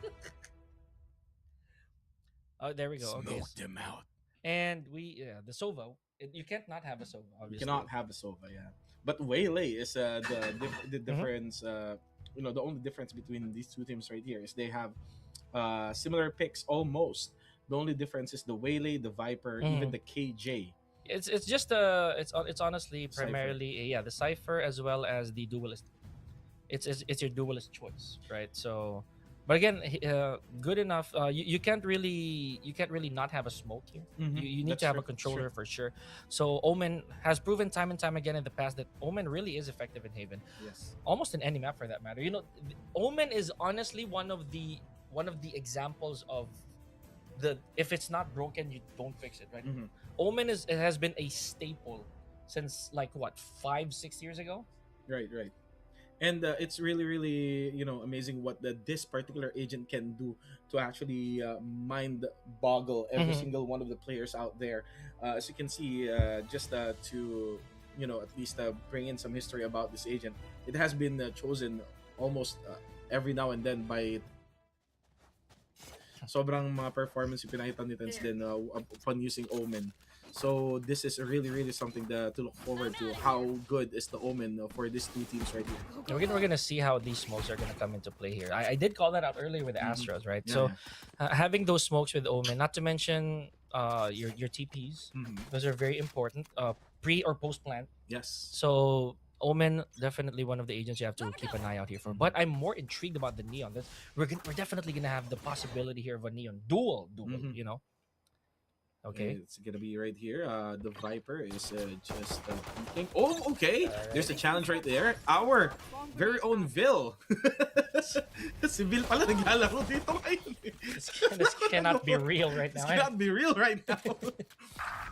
Oh, there we go.
Smoke them out.
And the Sova. You can't not have a Sova. Obviously.
You cannot have a Sova, yeah. But Waylay is the difference. You know, the only difference between these two teams right here is they have similar picks almost. The only difference is the Waylay, the Viper, even the KJ.
It's just it's honestly primarily the Cypher as well as the Duelist. It's your Duelist choice, right? So, but again, good enough. You can't really not have a smoke here. You need to have a controller for sure. So Omen has proven time and time again in the past that Omen really is effective in Haven.
Yes.
Almost in any map for that matter. You know, Omen is honestly one of the examples of if it's not broken, you don't fix it, right?
Mhm.
Omen it has been a staple since like what 5-6 years ago.
Right, right. And it's really, really, amazing what this particular agent can do to actually mind boggle every
Mhm.
single one of the players out there. As you can see, just to at least bring in some history about this agent, it has been chosen almost every now and then by sobrang mga performance yung pinakita ni Tens din upon using Omen. So this is really, really something to look forward to. How good is the Omen for these two teams right here?
And we're gonna see how these smokes are gonna come into play here. I did call that out earlier with the Astros, right?
Yeah,
So
yeah.
having those smokes with Omen, not to mention your TPs,
Mhm.
those are very important. Pre or post plant.
Yes.
So Omen definitely one of the agents you have to keep an eye out here for. But I'm more intrigued about the neon. We're definitely gonna have the possibility here of a neon duel,
Mhm.
you know. Okay.
It's gonna be right here. The Viper is just peeking. Oh, okay. There's a challenge right there. Our very own Vil. Si Vil pala naglalaro dito ngayon.
This cannot be real right
This
now.
cannot be real right now.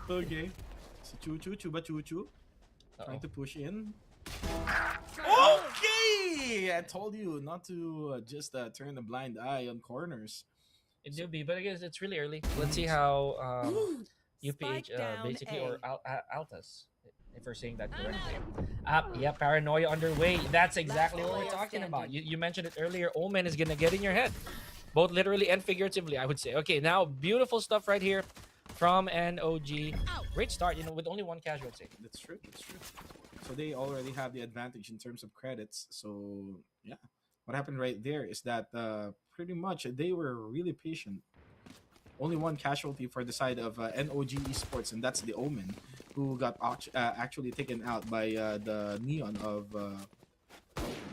Okay. Si Chuba Chuchu. Trying to push in. Okay! I told you not to just turn a blind eye on corners.
It do be, but I guess it's really early. Let's see how UPH
Spike down
basically
A.
or Altas, if we're saying that correctly. Yeah, paranoia underway. That's exactly what we're talking about. You mentioned it earlier. Omen is gonna get in your head, both literally and figuratively, I would say. Okay, now beautiful stuff right here from NOG. Great start, with only one casualty.
That's true. That's true. So they already have the advantage in terms of credits. So yeah, what happened right there is that pretty much they were really patient. Only one casualty for the side of NOG Esports, and that's the Omen, who got actually taken out by the Neon of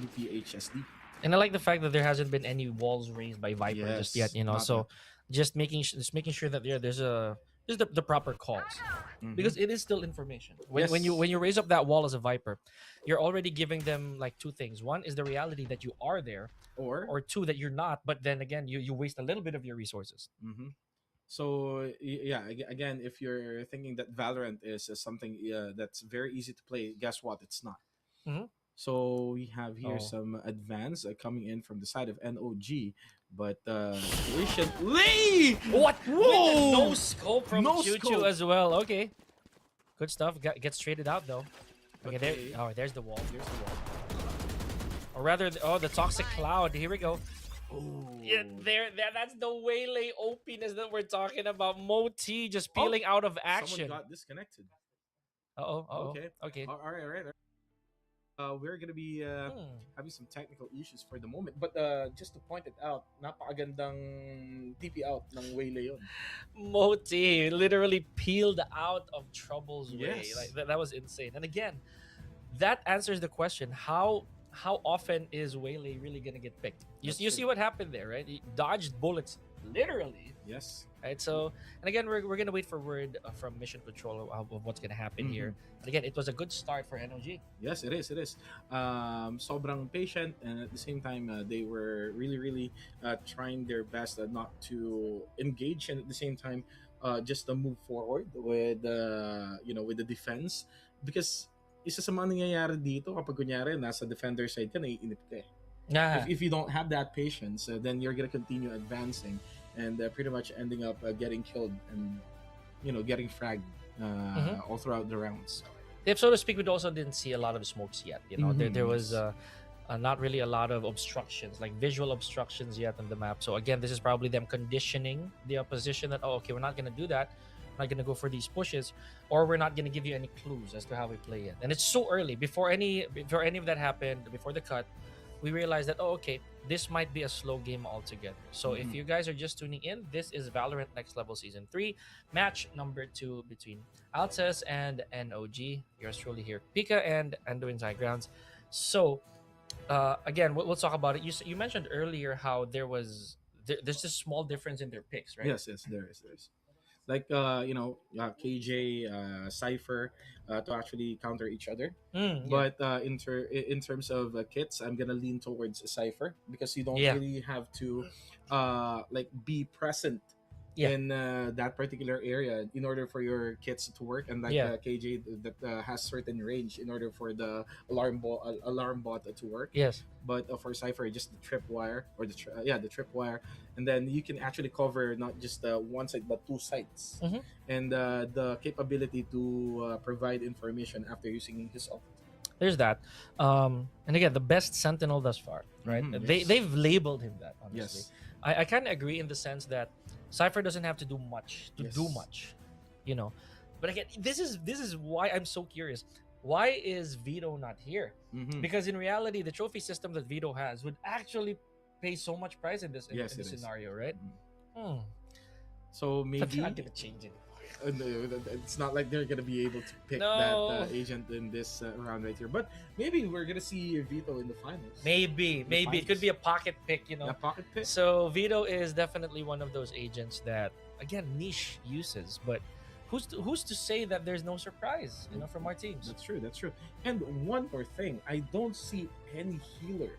UPHSD.
And I like the fact that there hasn't been any walls raised by Viper
Yes,
just yet,
not
So just making sure that there's the proper calls.
Mhm.
Because it is still information. When
Yes.
you raise up that wall as a Viper, you're already giving them like two things. One is the reality that you are there,
or
two that you're not. But then again, you waste a little bit of your resources.
Mhm. So yeah, again, if you're thinking that Valorant is something that's very easy to play, guess what? It's not.
Mhm.
So we have here
Oh.
some advance coming in from the side of NOG, but patiently.
What?
Whoa!
No scope from
No
Choo
scope.
as well. Okay, good stuff. Gets traded out though. Okay,
Okay.
there's the wall. There's the wall. Or rather, the toxic cloud. Here we go.
Oh.
Yeah, that's the waylay OPness that we're talking about. Moti just peeling out of action.
Someone got disconnected.
Uh-oh.
Okay. All right. We're gonna be having some technical issues for the moment, but just to point it out, napakagandang TP out ng Waylay yun.
Moti literally peeled out of Trouble's way.
Yes.
Like that was insane. And again, that answers the question: how often is Waylay really gonna get picked? You
That's
see
true.
what happened there, right? He dodged bullets literally.
Yes.
Right, so and again we're gonna wait for word from Mission Control of what's gonna happen here.
Mm-hmm.
And again, it was a good start for NOG.
Yes, it is. Sobrang patient, and at the same time, they were really trying their best not to engage, and at the same time, just to move forward with with the defense, because isa sa mga nangyayari dito kapag kunyari nasa defender side ka, naiinip ka eh. If you don't have that patience, then you're gonna continue advancing and pretty much ending up getting killed and getting fragged all throughout the rounds.
If so to speak, we also didn't see a lot of smokes yet.
Mhm,
There was not really a lot of obstructions, like visual obstructions yet on the map. So again, this is probably them conditioning the opposition that we're not gonna do that. We're not gonna go for these pushes, or we're not gonna give you any clues as to how we play it. And it's so early before any of that happened, before the cut. We realized that this might be a slow game altogether. So if you guys are just tuning in, this is Valorant Next Level Season 3, match number 2 between Altas and NOG. Yours truly here, Pika and Endo Inside Grounds. So again, we'll talk about it. You mentioned earlier how there's this small difference in their picks, right?
Yes, there is. Like KJ, Cypher to actually counter each other.
Yeah.
But in terms of kits, I'm gonna lean towards Cypher because you don't
Yeah.
really have to be present
Yeah.
in that particular area in order for your kits to work, and like
Yeah.
KJ that has certain range in order for the alarm bot to work.
Yes.
But for Cypher, just the tripwire or the tripwire, and then you can actually cover not just one side but two sides,
Mhm.
and the capability to provide information after using his ult.
There's that. And again, the best sentinel thus far, right?
Mhm, yes.
They've labeled him that, honestly.
Yes.
I kind of agree in the sense that Cypher doesn't have to do much to do
Yes.
much, you know. But again, this is why I'm so curious. Why is Vito not here?
Mhm.
Because in reality, the trophy system that Vito has would actually pay so much price in this
Yes,
in this
it is.
scenario, right?
Mhm.
Hmm.
So
But
maybe
not gonna change it.
no, it's not like they're gonna be able to pick
No.
that agent in this round right here. But maybe we're gonna see Vito in the finals.
Maybe it could be a pocket pick, you know.
A pocket pick.
So Vito is definitely one of those agents that, again, niche uses, but who's to say that there's no surprise, you know, from our teams?
That's true. That's true. And one more thing, I don't see any healer.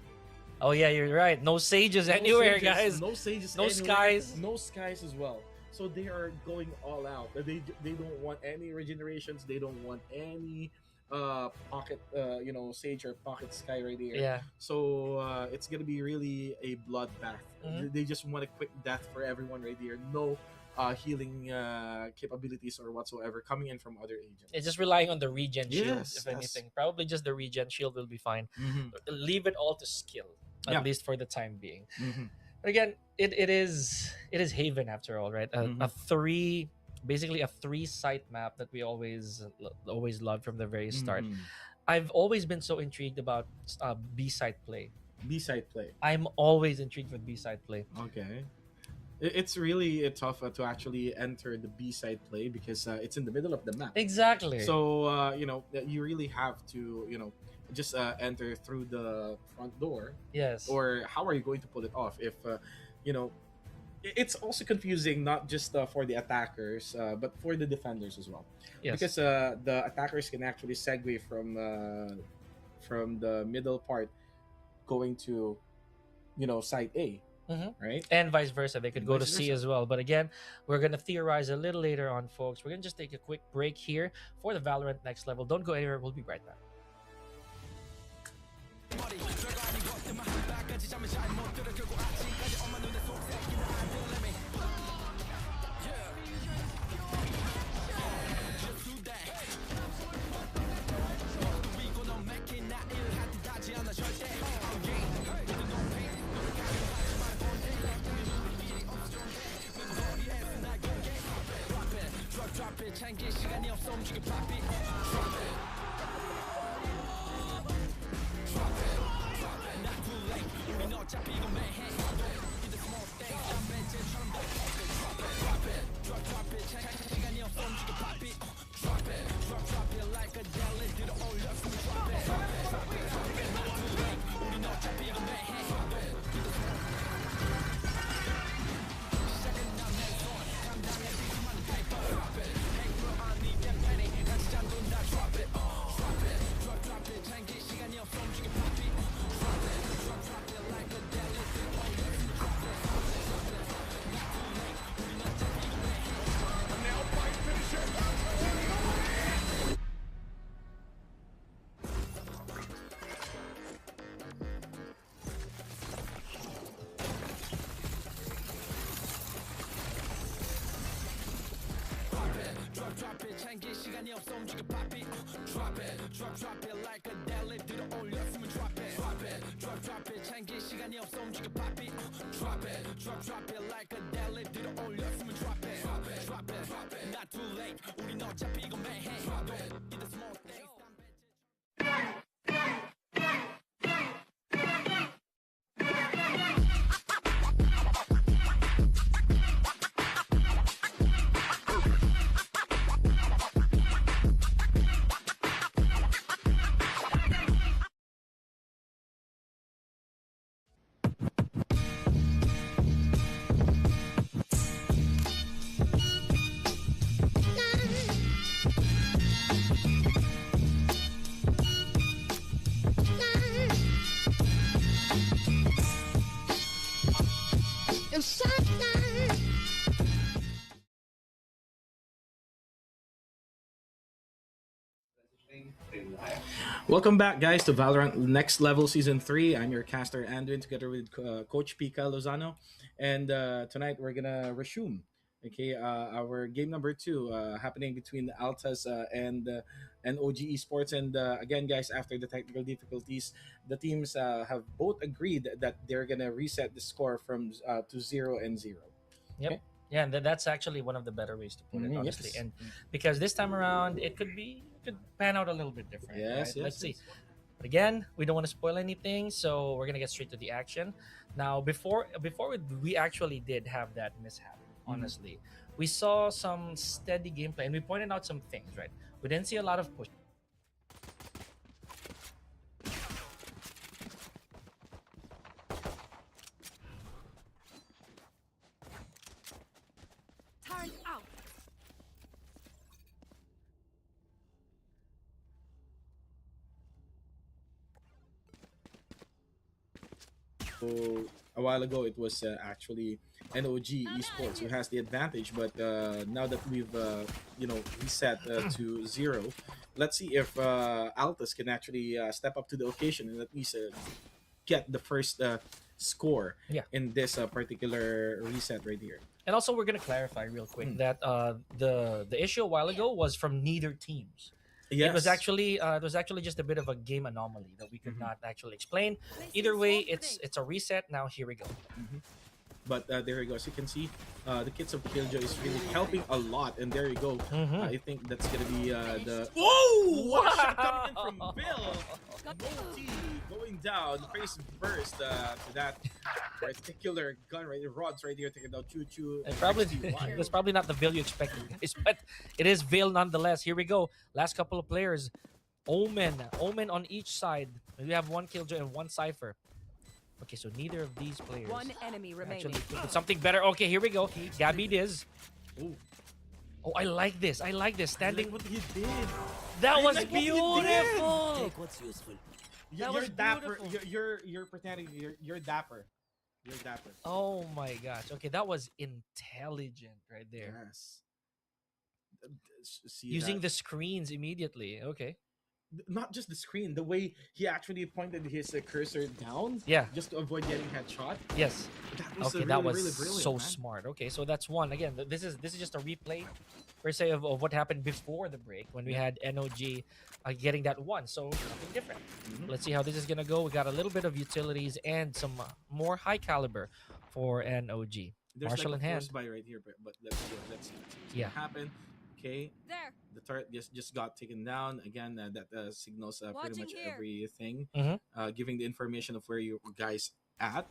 Oh yeah, you're right. No sages anywhere,
sages,
guys.
No sages.
No
anywhere.
skies.
No skies as well. So they are going all out. They don't want any regenerations. They don't want any pocket sage or pocket sky right here.
Yeah.
So it's gonna be really a bloodbath.
Mhm.
They just want a quick death for everyone right here. No healing capabilities or whatsoever coming in from other agents.
It's just relying on the regen shield,
Yes,
if
yes.
anything. Probably just the regen shield will be fine.
Mhm.
Leave it all to skill, at
Yeah.
least for the time being.
Mhm.
But again, it is Haven after all, right? A basically a 3-site map that we always loved from the very start.
Mhm.
I've always been so intrigued about B-side play.
B-side play.
I'm always intrigued with B-side play.
Okay. It's really tough to actually enter the B-side play because it's in the middle of the map.
Exactly.
So you really have to just enter through the front door.
yes.
Or how are you going to pull it off if it's also confusing not just for the attackers but for the defenders as well.
yes.
Because the attackers can actually segue from the middle part going to side A.
Mhm.
Right.
And vice versa, they could go to
Vice
C
versa.
as well. But again, we're gonna theorize a little later on, folks. We're gonna just take a quick break here for the Valorant Next Level. Don't go anywhere. We'll be right back.
Welcome back, guys, to Valorant Next Level Season 3. I'm your caster, Andwin, together with Coach Pika Lozano. And tonight we're going to resume, our game number 2 happening between Altas and OG Esports. And again, guys, after the technical difficulties, the teams have both agreed that they're going to reset the score from to 0-0.
Yep.
Okay?
Yeah, and that's actually one of the better ways to put it, honestly.
Yes.
And because this time around, it could pan out a little bit different.
Yes,
right? Let's
yes.
see. But again, we don't want to spoil anything, so we're gonna get straight to the action. Now, before we actually did have that mishap, honestly, we saw some steady gameplay, and we pointed out some things. Right, we didn't see a lot of push.
Turn out.
So a while ago, it was actually NOG Esports who has the advantage. But now that we've reset to 0, let's see if Altas can actually step up to the occasion and at least get the first score in this particular reset right here.
And also, we're gonna clarify real quick that the issue a while ago was from neither teams.
Yes.
It was actually just a bit of a game anomaly that we could not actually explain. Either way, it's a reset. Now here we go.
But there you go. As you can see, the kids of Killjoy is really helping a lot. And there you go. I think that's going to be the... Whoa! What a shot coming in from Bill! Multi going down face first to that particular gun right here. Rods right here taking down Choo.
And probably that's probably not the Veil you expected, guys, but it is Veil nonetheless. Here we go. Last couple of players. Omen on each side. We have one Killjoy and one Cypher. Okay, so neither of these players
One enemy remaining.
actually did something better. Okay, here we go. Gabby Diz. Oh, I like this. Standing.
What he did.
That was
like what he
beautiful.
Take what's useful.
That
You're
was
dapper.
beautiful.
You're pretending you're dapper. You're dapper.
Oh my gosh. Okay, that was intelligent right there.
Yes. See
Using
that?
the screens immediately. Okay.
Not just the screen, the way he actually pointed his cursor down, just to avoid getting headshot.
Yes.
That was
Okay,
really,
that was
really brilliant,
so
man.
smart. Okay, so that's one. Again, this is just a replay per se of what happened before the break when we had NOG getting that one. So nothing different. Let's see how this is gonna go. We got a little bit of utilities and some more high caliber for NOG.
There's
Marshall
like
in
a
hand.
force buy right here, but let's see what's
Yeah.
gonna happen. Okay,
There.
the turret just got taken down again. That signals pretty
Watching
much
here.
everything,
Mhm.
giving the information of where you guys at.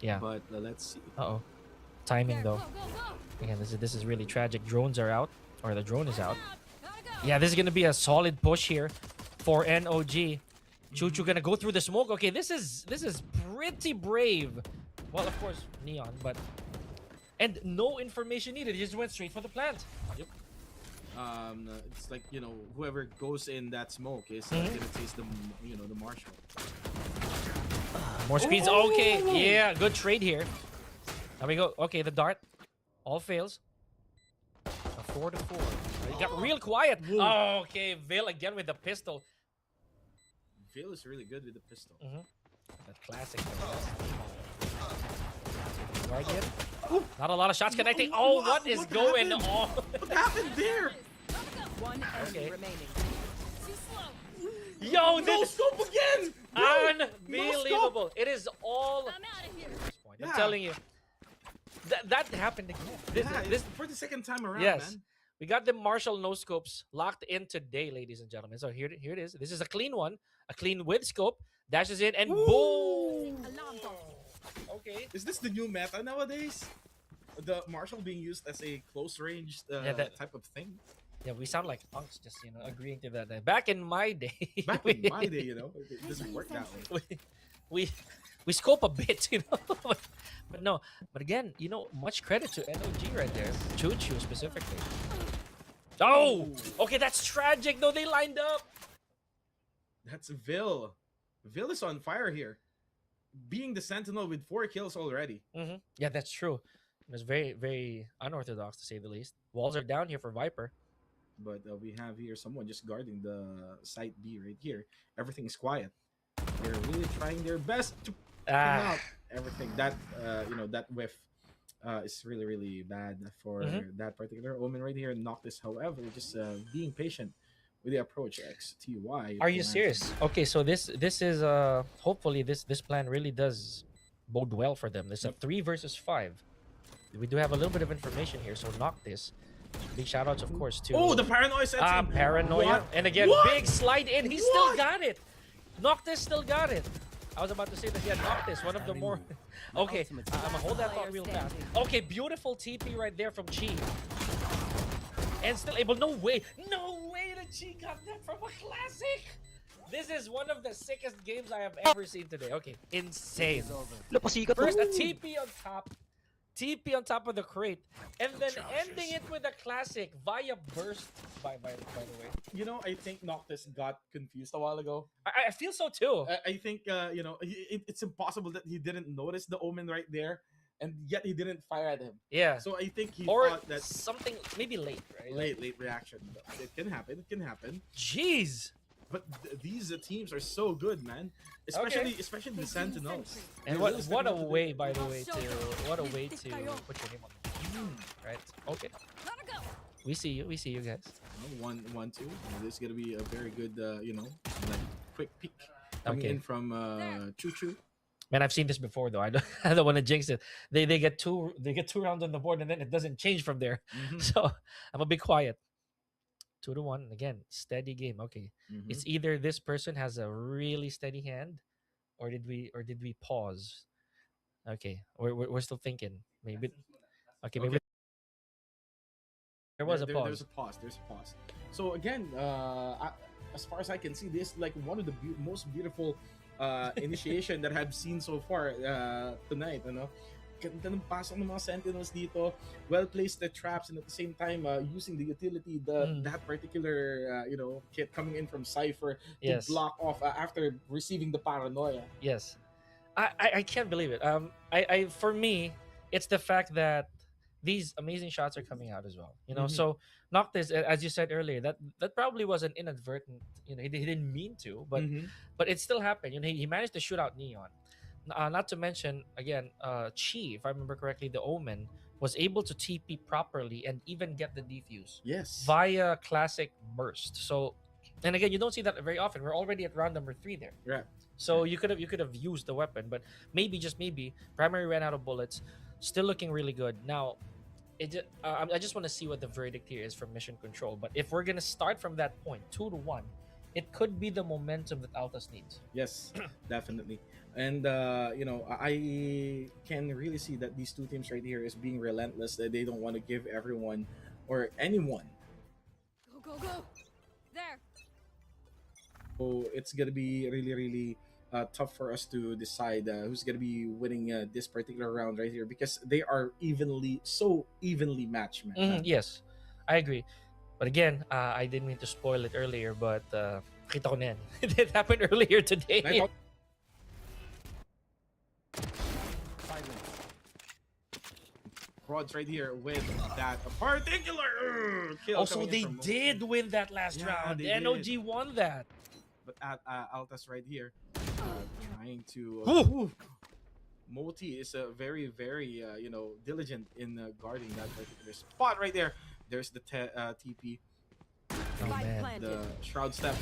Yeah.
But let's see.
Uh-oh. Timing
There.
though.
Go, go, go.
Again, this is really tragic. Drones are out, or the drone is out.
Gotta go.
Yeah, this is gonna be a solid push here for NOG. Choo gonna go through the smoke. Okay, this is pretty brave. Well, of course, Neon, but and no information needed. He just went straight for the plant.
Yep. It's like whoever goes in that smoke is
Mhm.
gonna taste the the Marshall.
More speeds.
Oh!
Okay, yeah, good trade here. There we go. Okay, the dart all fails. A 4-4. It got real quiet. Oh, okay, Veil again with the pistol.
Veil is really good with the pistol.
That classic. Guardian. Not a lot of shots connecting. Oh, what is going on?
What happened there?
One enemy
Okay.
remaining.
Yo,
No
this
scope again!
unbelievable. It is all
I'm out of here.
at this point. I'm
Yeah.
telling you. That happened again. This
For the second time around,
yes.
man.
We got the Marshall no scopes locked in today, ladies and gentlemen. So here it is. This is a clean one. A clean with scope. Dashes in and boom!
Alarm bell.
Okay.
Is this the new meta nowadays? The Marshall being used as a close range
that-
type of thing.
Yeah, we sound like punks just, agreeing to that. Back in my day.
Back in my day, it doesn't work that way.
we scope a bit, but no. But again, much credit to NOG right there. Choo specifically. Oh! Okay, that's tragic. No, they lined up.
That's Vil. Vil is on fire here. Being the Sentinel with 4 kills already.
Yeah, that's true. It was very, very unorthodox to say the least. Walls are down here for Viper.
But we have here someone just guarding the site B right here. Everything is quiet. They're really trying their best to come
Ah.
out. Everything that that whiff is really really bad for that particular Omen right here. Noctis, however, just being patient with the approach. XTY.
Are you
plans.
serious? Okay, so this is hopefully this plan really does bode well for them. It's a 3 versus 5. We do have a little bit of information here, so Noctis. Big shout outs, of course, to
Oh, the paranoia sets in.
Paranoia.
What?
And again,
What?
big slide in. He still got it. Noctis still got it. I was about to say that he had Noctis, one of the more. Okay, I'm gonna hold that thought real fast. Okay, beautiful TP right there from Chi. And still able. No way that Chi got that from a classic. This is one of the sickest games I have ever seen today. Okay, insane. First, a TP on top. TP on top of the crate, and then ending it with a classic via burst. By the way,
I think Noctis got confused a while ago.
I feel so too.
I think it's impossible that he didn't notice the Omen right there, and yet he didn't fire at him.
Yeah.
So I think he
Or
thought that
something maybe late, right?
late reaction. It can happen. It can happen.
Jeez.
But these teams are so good, man. Especially the Sentinels.
And
They're
what
really
what a
stepping up
way, by the way, to put your name on the right? Okay. We see you guys.
One, two. This is gonna be a very good, like quick peek coming
Okay.
in from Choo Choo.
Man, I've seen this before though. I don't I don't want to jinx it. They get two rounds on the board and then it doesn't change from there. So I'm a bit quiet. 2-1. Again, steady game. Okay. It's either this person has a really steady hand, or did we pause? Okay, we're still thinking. Maybe. Okay, maybe there was a pause.
There's a pause. So again, as far as I can see, this is like one of the most beautiful initiation that I've seen so far tonight. Ganda ng pasok ng mga Sentinels dito. Well placed the traps, and at the same time using the utility, that particular kit coming in from Cypher to block off after receiving the paranoia.
Yes, I can't believe it. I for me, it's the fact that these amazing shots are coming out as well. So Noctis, as you said earlier, that probably was an inadvertent. He didn't mean to, but it still happened. He managed to shoot out Neon. Not to mention, again, Chi, if I remember correctly, the Omen was able to TP properly and even get the defuse.
Yes.
Via classic burst. So, and again, you don't see that very often. We're already at round number 3 there.
Right.
So you could have used the weapon, but just maybe, Primary ran out of bullets. Still looking really good. Now, I just want to see what the verdict here is from Mission Control. But if we're gonna start from that point, 2-1, it could be the momentum that Altas needs.
Yes, definitely. And I can really see that these two teams right here is being relentless. That they don't want to give everyone or anyone.
Go. There.
So it's gonna be really really tough for us to decide who's gonna be winning this particular round right here, because they are so evenly matched, man.
Yes, I agree. But again, I didn't mean to spoil it earlier, but kita ko na yan. It happened earlier today.
Rods right here with that particular kill.
Also, they did win that last round.
They
NOG
did.
won that.
But at Altas right here, trying to. Moti is very, very, diligent in guarding that particular spot right there. There's the TP.
Oh, man.
The Shroud Step.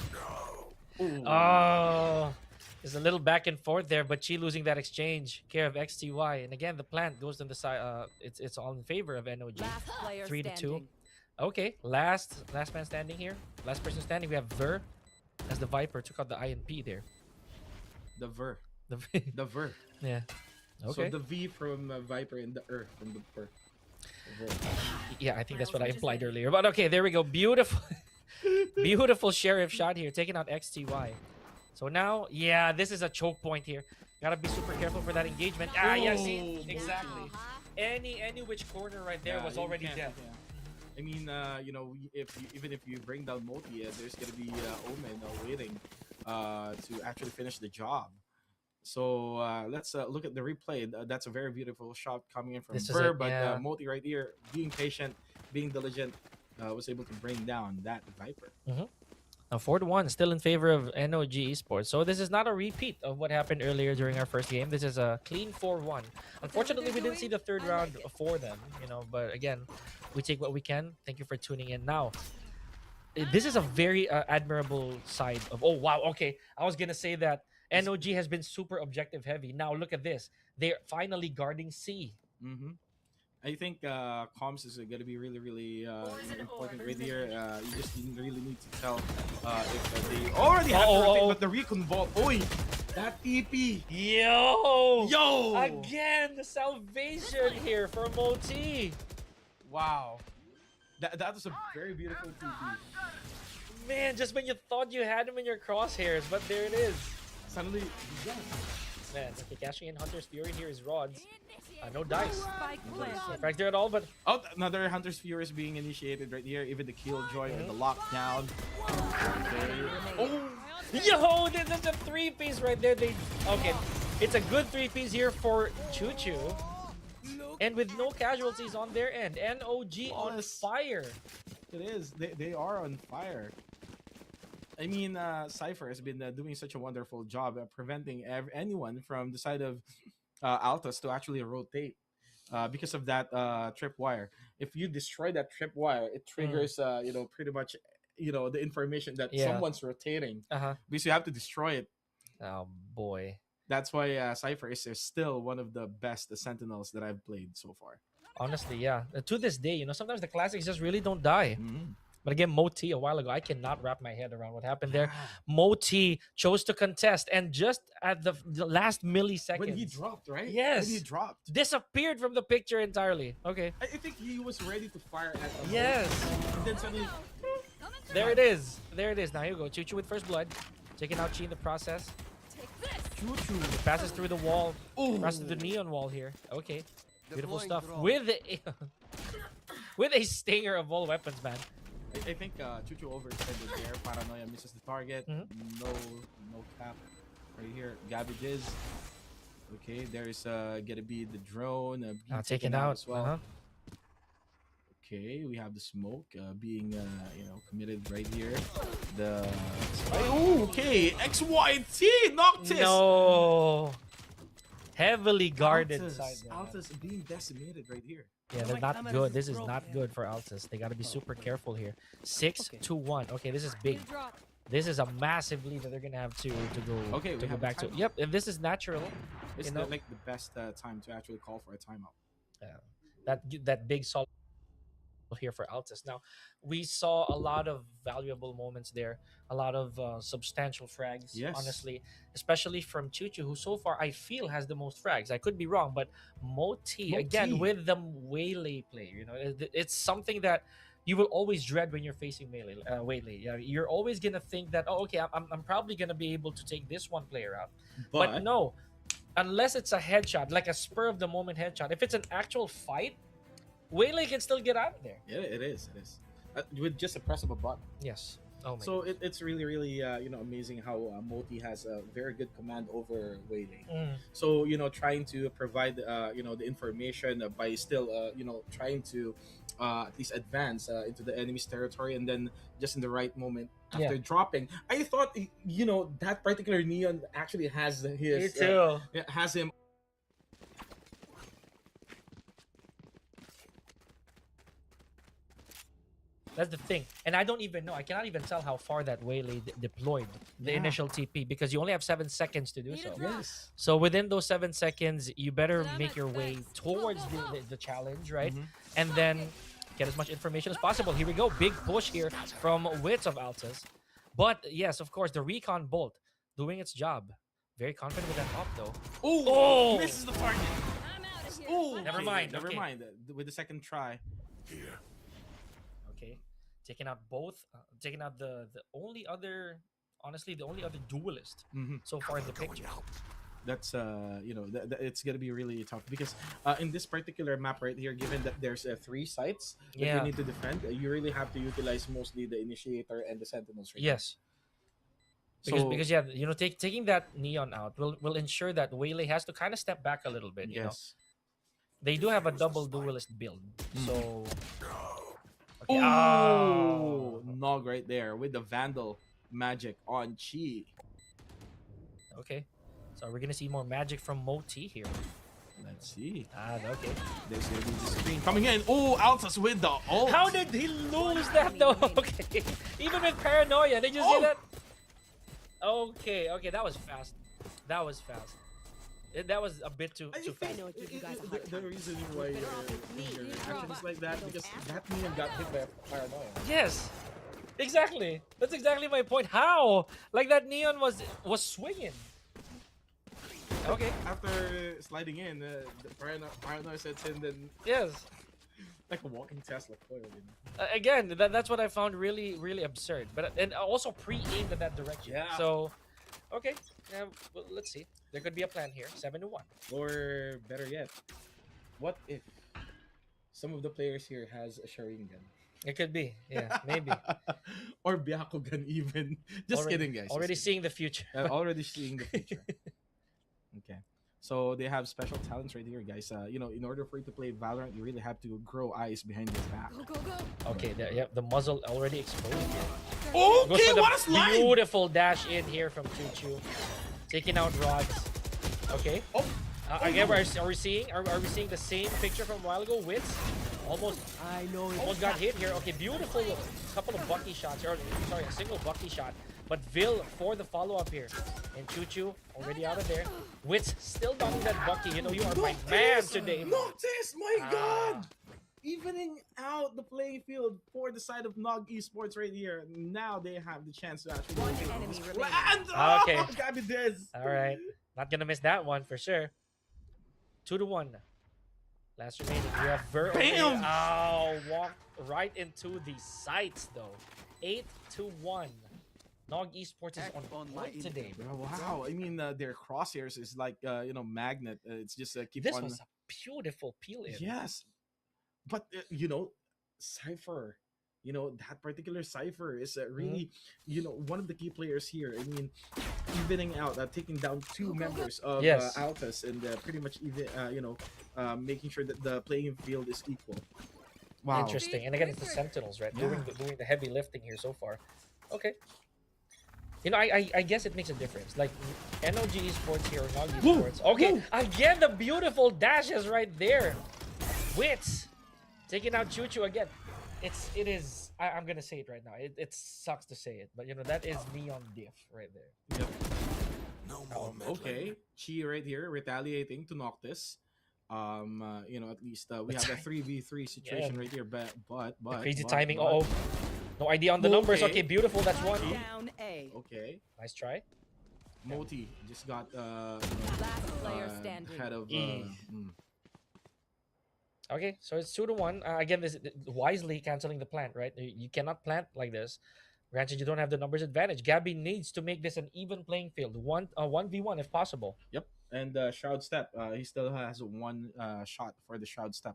Ooh.
Oh, there's a little back and forth there, but Chi losing that exchange. Care of XTY. And again, the plant goes on the side. It's all in favor of NOG.
Last player
3-2.
standing.
Okay, last man standing here. Last person standing. We have Ver as the Viper took out the INP there.
The Ver.
The
Ver.
Yeah. Okay.
So the V from Viper and the from the Ver.
Yeah, I think that's what I implied earlier. But okay, there we go. Beautiful. Beautiful Sheriff shot here, taking out XTY. So now, yeah, this is a choke point here. Gotta be super careful for that engagement. Yeah, see? Exactly. Any which corner right there was already dead.
Yeah. I mean, even if you bring down Moti, there's gonna be Omen waiting to actually finish the job. So let's look at the replay. That's a very beautiful shot coming in from Ver, but Moti right here being patient, being diligent, was able to bring down that Viper.
Now 4-1 still in favor of NOG Esports. So this is not a repeat of what happened earlier during our first game. This is a clean 4-1. Unfortunately, we didn't see the third round for them, you know, but again, we take what we can. Thank you for tuning in. Now, this is a very admirable side of, oh wow, okay. I was going to say that NOG has been super objective heavy. Now look at this. They're finally guarding C.
I think comms is going to be really, really important right here. You just really need to tell if they already have to rotate, but the recon vault. Oi, that TP.
Yo! Again, the salvation here for Moti.
Wow. That was a very beautiful TP.
Man, just when you thought you had him in your crosshairs, but there it is.
Suddenly, yeah.
Man, okay, cashing in Hunter's Fury here is Rods. No dice. No factor at all, but...
Oh, another Hunter's Fury is being initiated right here. Even the Killjoy and the lockdown.
Oh! Yo! This is a 3-piece right there. Okay, it's a good 3-piece here for Choo-Choo. And with no casualties on their end. NOG on fire.
It is. They are on fire. I mean, Cypher has been doing such a wonderful job at preventing anyone from the side of Altas to actually rotate because of that tripwire. If you destroy that tripwire, it triggers, you know, pretty much, you know, the information that someone's rotating because you have to destroy it.
Oh boy.
That's why Cypher is still one of the best Sentinels that I've played so far.
Honestly, yeah. To this day, you know, sometimes the classics just really don't die. But again, Moti a while ago, I cannot wrap my head around what happened there. Moti chose to contest, and just at the last milliseconds,
when he dropped, right?
Yes,
when he dropped,
disappeared from the picture entirely. Okay,
I think he was ready to fire at him.
Yes,
and then suddenly,
there it is. There it is. Now you go, Choo-Choo with first blood, taking out Chi in the process.
Choo-Choo
passes through the wall, passes through the neon wall here. Okay, beautiful stuff with a stinger of all weapons, man.
I think Choo-Choo overextended there. Paranoia misses the target. No cap right here. Gabbages. Okay, there's gonna be the drone
taken out
as well. Okay, we have the smoke being you know, committed right here. The okay, XYT Noctis.
No, heavily guarded side.
Altas being decimated right here.
Yeah, they're not good. This is not good for Altas. They got to be super careful here. 6-1. Okay, this is big. This is a massive lead that they're gonna have to go back to. Yep, and this is natural.
This is like the best time to actually call for a timeout.
Yeah, that big solid here for Altas. Now, we saw a lot of valuable moments there, a lot of substantial frags, honestly, especially from Choo-Choo, who so far I feel has the most frags. I could be wrong, but Moti again with the Waylay play, you know, it's something that you will always dread when you're facing Waylay. Yeah, you're always gonna think that, oh, okay, I'm probably gonna be able to take this one player out, but no, unless it's a headshot, like a spur of the moment headshot. If it's an actual fight, Waylay can still get out of there.
Yeah, it is. With just a press of a button.
Yes. Oh my
so it's really, really, you know, amazing how Moti has a very good command over Waylay. So, you know, trying to provide, you know, the information by still, you know, trying to at least advance into the enemy's territory, and then just in the right moment after dropping. I thought, you know, that particular Neon actually has his... has him...
That's the thing. And I don't even know. I cannot even tell how far that Waylay deployed the initial TP, because you only have 7 seconds to do so.
Yes.
So within those 7 seconds, you better make your way towards the challenge, right? And then get as much information as possible. Here we go. Big push here from Wits of Altas. But yes, of course, the Recon Bolt doing its job. Very confident with that up, though.
Oh! Misses the target.
Oh! Never mind.
Never mind. With the second try.
Here.
Okay, taking out both, taking out the only other, honestly, the only other duelist so far in the picture.
That's you know, it's gonna be really tough because in this particular map right here, given that there's 3 sites that you need to defend, you really have to utilize mostly the initiator and the sentinels. Right
yes. Because yeah, you know, taking that Neon out will ensure that Waylay has to kind of step back a little bit. You know, they do have a double duelist build, so. Okay.
Oh, Nog right there with the Vandal magic on Chi.
Okay. So we're gonna see more magic from Moti here.
Let's see.
Okay.
There's gonna be the screen coming in. Oh, Altas with the ult.
How did he lose that though? Okay. Even with paranoia, did you see that? Okay, that was fast. That was fast. That was a bit too fast.
The reason why your reaction is like that because that neon got hit by paranoia.
Yes. Exactly. That's exactly my point. How? Like that neon was swinging. Okay.
After sliding in, the paranoia sets in, then
Yes.
like a walking Tesla coil.
Again, that's what I found really, really absurd. But and also pre-aimed in that direction.
Yeah.
So, okay. Well, let's see. There could be a plan here. 7-1.
Or better yet, what if some of the players here has a Sharingan?
It could be. Yeah, maybe.
Or Byakugan even. Just kidding, guys.
Already seeing the future.
Already seeing the future. Okay. So they have special talents right here, guys. In order for you to play Valorant, you really have to grow eyes behind your back.
Go, go, go.
Okay, the muzzle already exposed here.
Okay,
Goes for the
what a slide!
beautiful dash in here from Choo-Choo. Taking out rods. Okay. Again, are we seeing the same picture from a while ago? Wits almost got hit here. Okay, beautiful couple of Bucky shots. Or sorry, a single Bucky shot. But Vil for the follow-up here. And Choo-Choo already out of there. Wits still downing that Bucky. You know, you are my man today.
Noctis, my God! Evening out the playing field for the side of Nog Esports right here. Now they have the chance to actually
One enemy remaining.
Okay.
Gabi this.
All right. Not going to miss that one for sure. 2-1. Last remaining. We have Ver.
Bam!
Oh, walked right into the sights though. 8-1. Nog Esports is on point today, bro.
Wow, I mean their crosshairs is like magnet. It's just keep
This
on.
was a beautiful peel in.
Yes, but Cypher. That particular Cypher is really one of the key players here. I mean, evening out, taking down two members of Altas and pretty much even making sure that the playing field is equal. Wow,
Interesting. And again, it's the Sentinels, right?
Yeah.
Doing the heavy lifting here so far. Okay. I guess it makes a difference. Like NOG Esports here, Nog Esports. Okay, again the beautiful dashes right there. Wits taking out Choo-Choo again. It is. I'm gonna say it right now. It sucks to say it, but that is neon diff right there.
Yep.
No more meddling.
Okay, Chi right here retaliating to Noctis. At least we have a 3v3 situation right here, but
Crazy timing. No idea on the numbers. Okay, beautiful. That's one.
Down A.
Okay,
Nice try.
Moti just got
Last player standing.
head of
Okay, so it's 2-1. Again, this wisely canceling the plant, right? You cannot plant like this. Granted, you don't have the numbers advantage. Gabby needs to make this an even playing field. 1v1 if possible.
Yep, and Shroud Step. He still has one shot for the Shroud Step.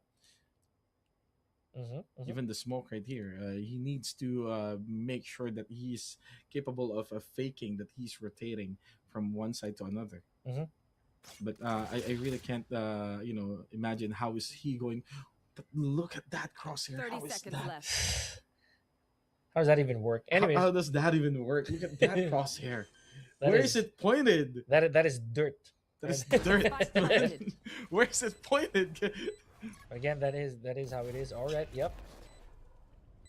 Even the smoke right here, he needs to make sure that he's capable of faking that he's rotating from one side to another. But I really can't imagine how is he going. But look at that crosshair.
30 seconds left.
How does that even work? Anyway,
how does that even work? Look at that crosshair.
That
Where is it pointed?
that is dirt.
That is dirt.
Planted.
Where is it pointed?
Again, that is how it is. All right. Yep.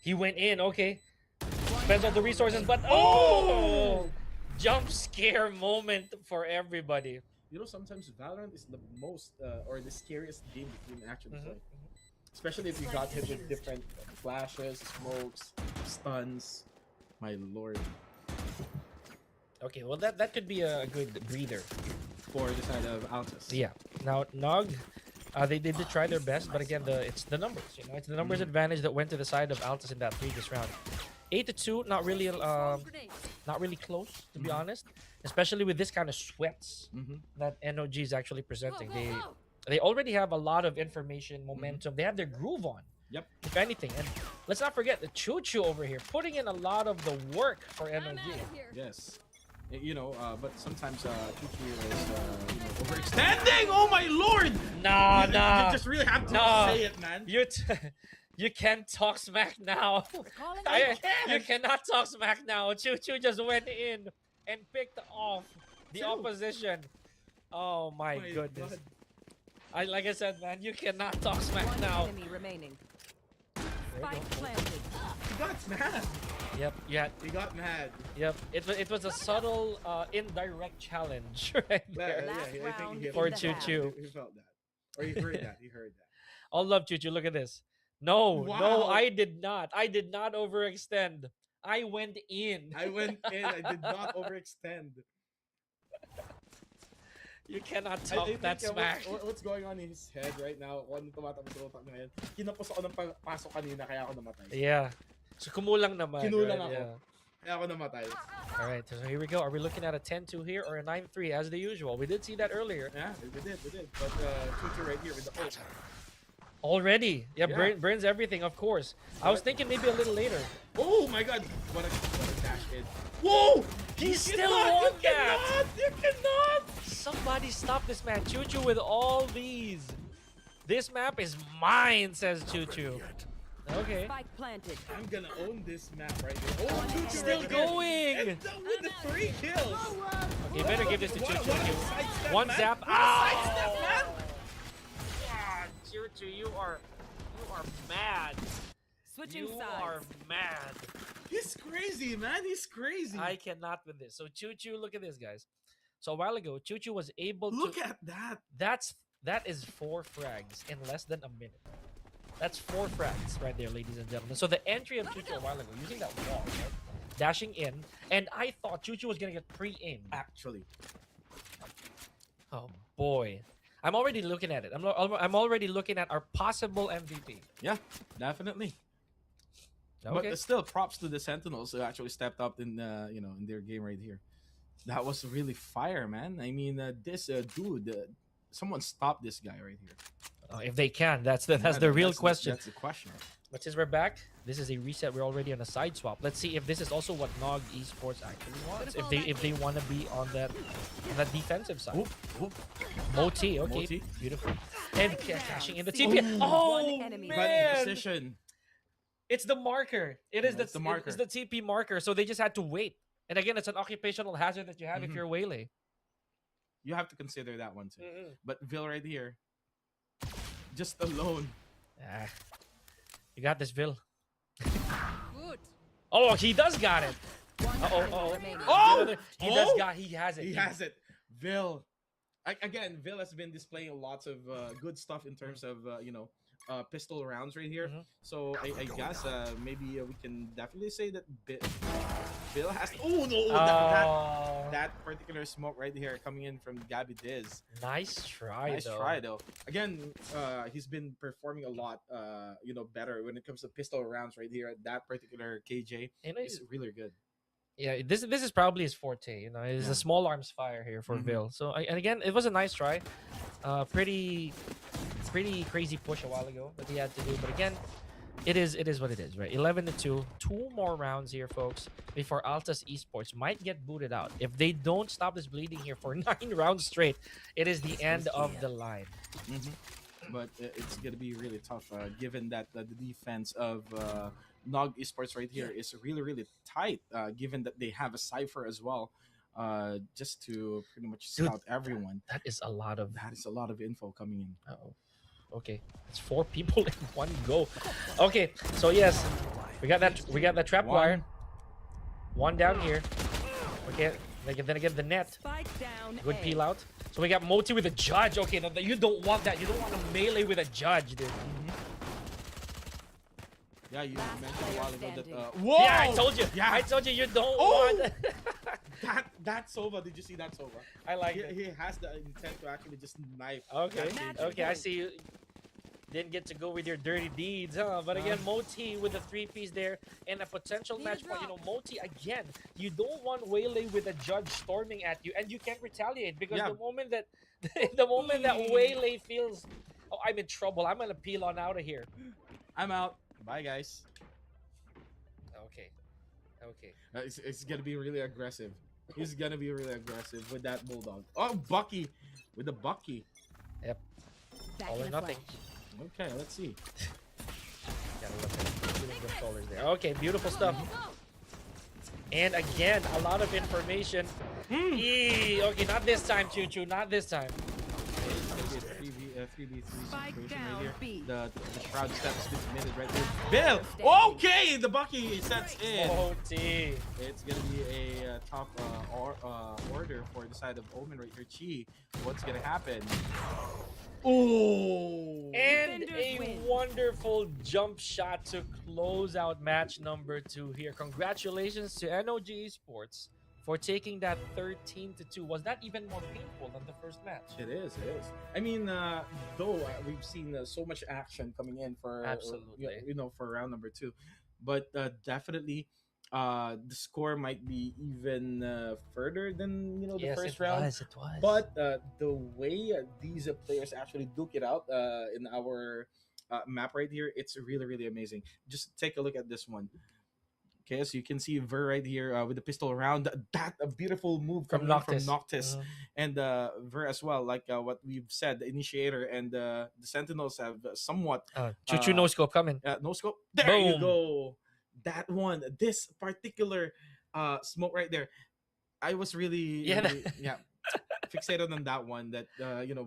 He went in. Okay. Depends on the resources, but jump scare moment for everybody.
Sometimes Valorant is the most or the scariest game you can actually play. Especially if you got hit with different flashes, smokes, stuns. My lord.
Okay, well that could be a good breather
For the side of Altas.
Yeah. Now Nog, they did try their best, but again, it's the numbers. It's the numbers advantage that went to the side of Altas in that previous round. 8-2, not really close to be honest. Especially with this kind of sweats that NOG is actually presenting. They already have a lot of information, momentum. They have their groove on.
Yep.
If anything, and let's not forget the Choo-Choo over here putting in a lot of the work for NOG.
Yes. But sometimes Choo-Choo is overextending. Oh my lord!
Nah.
You just really have to say it, man.
You can't talk smack now.
Recalling
You cannot talk smack now. Choo Choo just went in and picked off the opposition. Oh my goodness.
God.
Like I said, man, you cannot talk smack
one
now.
enemy remaining.
There you
Spike
go.
planted.
He got mad.
Yep, yeah,
He got mad.
yep. It was a subtle, indirect challenge right there.
Last
I think
round
he
in
For
the
Choo
half.
Choo.
He felt that. Or he heard that. He heard that.
All love, Choo Choo. Look at this. No, no,
Wow.
I did not. I did not overextend. I went in.
I went in. I did not overextend.
You cannot
I
talk
think,
that smack.
what's going on in his head right now? Kung ano tumatapos sa utak niya. Kinapos ako ng pasok kanina kaya ako namatay.
Yeah. So kumulang naman.
Kinulang
right?
ako.
Yeah.
Kaya ako namatay.
All right, so here we go. Are we looking at a 10-2 here or a 9-3 as the usual? We did see that earlier.
Yeah, we did. But Choo right here with the ult.
Already. Yeah,
Yeah.
burns everything, of course. I was thinking maybe a little later.
Oh my god! What a dash in. Whoa!
He still
cannot,
won
you
that!
Cannot, you cannot!
Somebody stop this man. Choo Choo with all these. This map is mine, says Choo Choo. Okay.
Spike planted.
I'm gonna own this map right here. Oh, Choo Choo
Still
right there.
going.
And with the 3 kills.
Okay, better give this to Choo Choo.
What a sidestep,
One
man.
zap.
What a sidestep, man.
Ah, Choo Choo, you are mad.
Switching
You
sides.
are mad.
He's crazy, man. He's crazy.
I cannot with this. So Choo Choo, look at this, guys. So a while ago, Choo Choo was able
Look
to.
at that.
That is 4 frags in less than a minute. That's 4 frags right there, ladies and gentlemen. So the entry of Choo Choo a while ago, using that wall, right? Dashing in, and I thought Choo Choo was gonna get pre-aimed.
Actually.
Oh boy, I'm already looking at it. I'm already looking at our possible MVP.
Yeah, definitely.
Okay.
But still, props to the Sentinels who actually stepped up in in their game right here. That was really fire, man. I mean, this dude, someone stop this guy right here.
If they can, that's the real question.
That's the question.
But since we're back, this is a reset. We're already on a side swap. Let's see if this is also what Nog Esports actually wants. If they want to be on that defensive side.
Oop, oop.
Moti, okay,
Moti.
beautiful. And cashing in the TP. Oh
One enemy.
But
man,
position.
it's the marker. It is
It's the marker.
It's the TP marker. So they just had to wait. And again, it's an occupational hazard that you have if you're Waylay.
You have to consider that one too.
Mm-mm.
But Vil right here, just alone.
Ah, you got this, Vil.
Good.
Oh, he does got it.
One
Uh-oh,
enemy
uh-oh.
remaining.
Oh!
He has it.
He has it. Vil. Again, Vil has been displaying lots of good stuff in terms of pistol rounds right here.
Mhm.
So I guess maybe we can definitely say that Vil has. Oh no!
Oh,
That particular smoke right here coming in from Gabby Diz.
nice try,
Nice
though.
try though. Again, he's been performing a lot, better when it comes to pistol rounds right here. That particular KJ
You know,
is really good.
yeah, this is probably his forte. You know, it's
Yeah.
a small arms fire here for
Mhm.
Vil. So and again, it was a nice try. Pretty crazy push a while ago that he had to do. But again, it is what it is, right? 11-2, 2 more rounds here, folks, before Altas Esports might get booted out. If they don't stop this bleeding here for 9 rounds straight, it is the end of the line.
But it's gonna be really tough, given that the defense of Nog Esports right here is really tight. Given that they have a cipher as well, just to pretty much scout everyone.
That is a lot of.
That is a lot of info coming in.
Uh-oh. Okay, it's 4 people in one go. Okay, so yes, we got that trap wire. One down here. Okay, then again the net.
Spike down.
Good
A.
peel out. So we got Moti with a judge. Okay, no, you don't want that. You don't want to melee with a judge, dude.
Yeah, you
Last
mentioned a
player
while ago that.
standing.
Whoa!
Yeah, I told you.
Yeah.
I told you you don't
Oh!
want.
That Sova. Did you see that Sova?
I like
He,
it.
he has the intent to actually just knife.
Okay,
that KJ.
okay, I see you. Didn't get to go with your dirty deeds, huh? But again, Moti with the 3-piece there and a potential
Need
match
a
point. You
drop.
know, Moti again. You don't want Waylay with a judge storming at you, and you can't retaliate because
Yeah.
the moment that Waylay feels, oh, I'm in trouble. I'm gonna peel on out of here.
I'm out. Bye, guys.
Okay, okay.
It's gonna be really aggressive. He's gonna be really aggressive with that bulldog. Oh, Bucky with the Bucky.
Back
All
in
or
a
nothing.
flash.
Okay, let's see.
Yeah, gotta look at doing controllers there. Okay, beautiful stuff. And again, a lot of information. Okay, not this time, Choo Choo. Not this time.
It's gonna be a 3v3
Spike
situation
down,
right here.
B.
The shroud step has been committed right there. Bill! Okay! The Bucky sets in.
OT.
It's gonna be a top order for the side of Omen right here. Chi, what's gonna happen? Oh!
And
Defenders
a
win.
wonderful jump shot to close out match number 2 here. Congratulations to NOG Esports for taking that 13-2. Was that even more painful than the first match?
It is. I mean, though we've seen so much action coming in for
Absolutely.
for round number 2, but definitely the score might be even further than the
Yes,
first
it
round.
was. It was.
But the way these players actually duke it out in our map right here, it's really, really amazing. Just take a look at this one. Okay, so you can see Ver right here with the pistol round. That a beautiful move
From
coming in
Noctis.
from Noctis. And Ver as well, like what we've said, the Initiator and the Sentinels have somewhat
Choo Choo no scope coming.
no scope. There you
Boom.
go. That one, this particular smoke right there, I was really,
Yeah.
really fixated on that one. That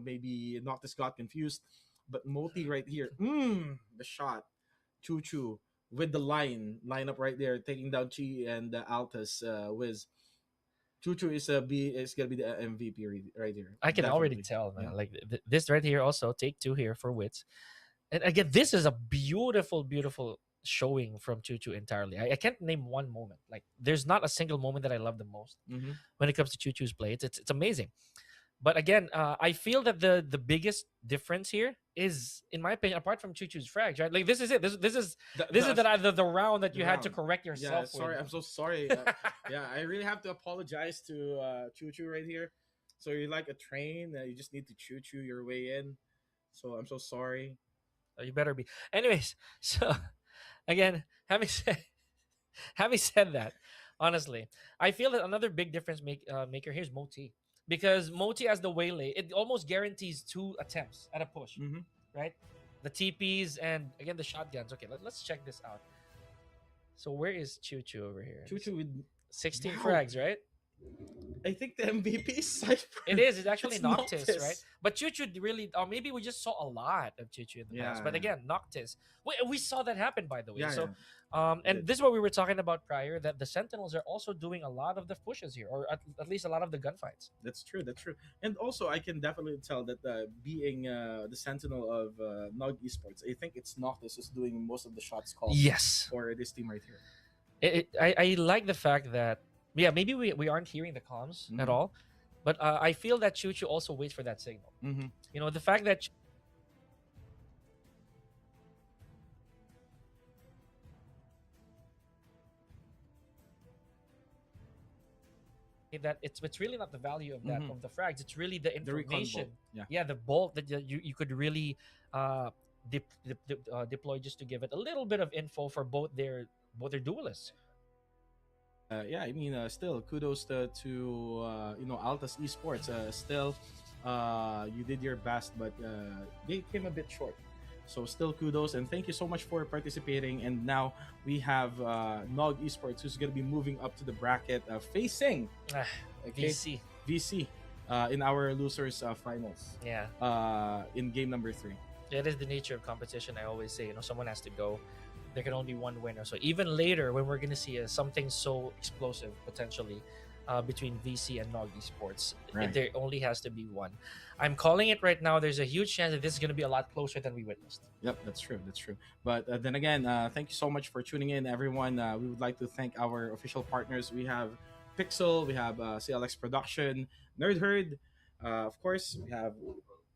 maybe Noctis got confused, but Moti right here, the shot, Choo Choo with the lineup right there, taking down Chi and Altas. Wiz, Choo Choo is gonna be the MVP right here.
I can already
Definitely.
tell, man.
Yeah.
Like this right here, also take 2 here for Wits. And again, this is a beautiful, beautiful showing from Choo Choo entirely. I can't name one moment. Like, there's not a single moment that I love the most
Mhm.
when it comes to Choo Choo's play. It's amazing. But again, I feel that the biggest difference here is, in my opinion, apart from Choo Choo's frags, right? Like, this is it. This is the round that you had to
round.
correct yourself.
Yeah, sorry,
with.
I'm so sorry. Yeah, I really have to apologize to Choo Choo right here. So you're like a train, you just need to choo choo your way in. So I'm so sorry.
You better be. Anyways, so again, having said that, honestly, I feel that another big difference maker here is Moti. Because Moti as the waylay, it almost guarantees 2 attempts at a push,
Mhm.
right? The TPs and again the shotguns. Okay, let's check this out. So where is Choo Choo over here?
Choo Choo with
16
Wow.
frags, right?
I think the MVP is Cypher.
It is. It's actually
It's
Noctis,
Noctis.
right? But Choo Choo really, or maybe we just saw a lot of Choo Choo in the past.
Yeah,
But
yeah.
again, Noctis. We saw that happen, by the way.
Yeah,
So,
yeah.
and this is what we were talking about prior, that the Sentinels are also doing a lot of the pushes here, or at least a lot of the gunfights.
That's true. And also, I can definitely tell that being the sentinel of Nog Esports, I think it's Noctis who's doing most of the shots called
Yes.
for this team right here.
I like the fact that, yeah, maybe we aren't hearing the comms at
Mhm.
all, but I feel that Choo Choo also waits for that signal.
Mm-hmm.
You know, the fact that it's really not the value of that
Mhm.
of the frags. It's really the
The recon
information.
bolt. Yeah.
Yeah, the bolt that you could really deploy just to give it a little bit of info for both their duelists.
Yeah, I mean, still kudos to Altas Esports. Still, you did your best, but they came a bit short. So still kudos and thank you so much for participating. And now we have Nog Esports, who's going to be moving up to the bracket, facing
VC.
VC in our losers finals.
Yeah.
In game number 3.
It is the nature of competition. I always say, someone has to go. There can only be one winner. So even later, when we're gonna see something so explosive potentially between VC and Nog Esports,
Right.
there only has to be one. I'm calling it right now. There's a huge chance that this is gonna be a lot closer than we witnessed.
Yep, that's true. But then again, thank you so much for tuning in, everyone. We would like to thank our official partners. We have Pixel, we have CLX Production, Nerd Herd, of course, we have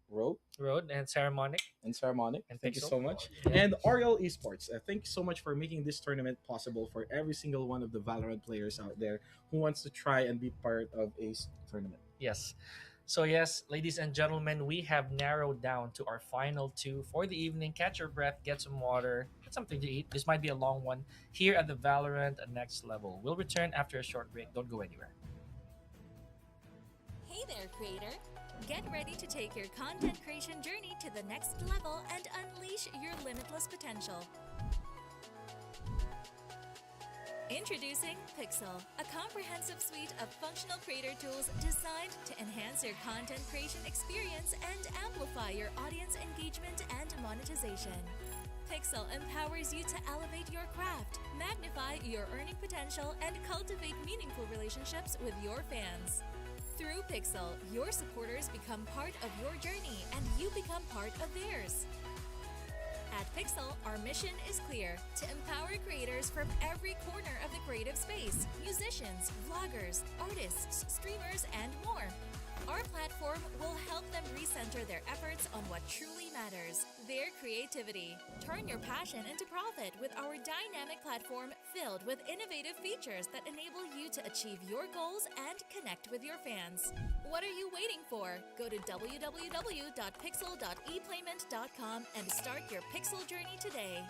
RØDE and Saramonic.
and Saramonic.
And
Thank you
Pixel.
so much.
Yeah.
And Aureole Esports. Thank you so much for making this tournament possible for every single one of the Valorant players out there who wants to try and be part of a tournament.
Yes. So yes, ladies and gentlemen, we have narrowed down to our final 2 for the evening. Catch your breath, get some water, get something to eat. This might be a long one here at the Valorant Next Level. We'll return after a short break. Don't go anywhere.
Hey there, creator! Get ready to take your content creation journey to the next level and unleash your limitless potential. Introducing Pixel, a comprehensive suite of functional creator tools designed to enhance your content creation experience and amplify your audience engagement and monetization. Pixel empowers you to elevate your craft, magnify your earning potential, and cultivate meaningful relationships with your fans. Through Pixel, your supporters become part of your journey and you become part of theirs. At Pixel, our mission is clear: to empower creators from every corner of the creative space, musicians, vloggers, artists, streamers, and more. Our platform will help them recenter their efforts on what truly matters, their creativity. Turn your passion into profit with our dynamic platform filled with innovative features that enable you to achieve your goals and connect with your fans. What are you waiting for? Go to www.pixel.eplayment.com and start your Pixel journey today.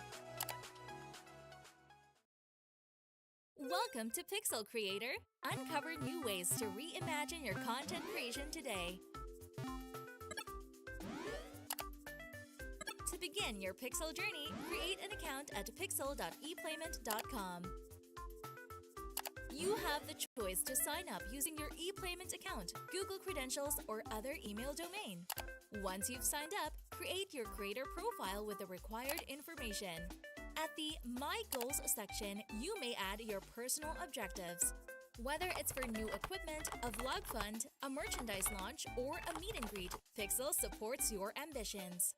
Welcome to Pixel Creator. Uncover new ways to reimagine your content creation today. To begin your Pixel journey, create an account at pixel.eplayment.com. You have the choice to sign up using your ePlayment account, Google credentials, or other email domain. Once you've signed up, create your creator profile with the required information. At the My Goals section, you may add your personal objectives. Whether it's for new equipment, a vlog fund, a merchandise launch, or a meet and greet, Pixel supports your ambitions.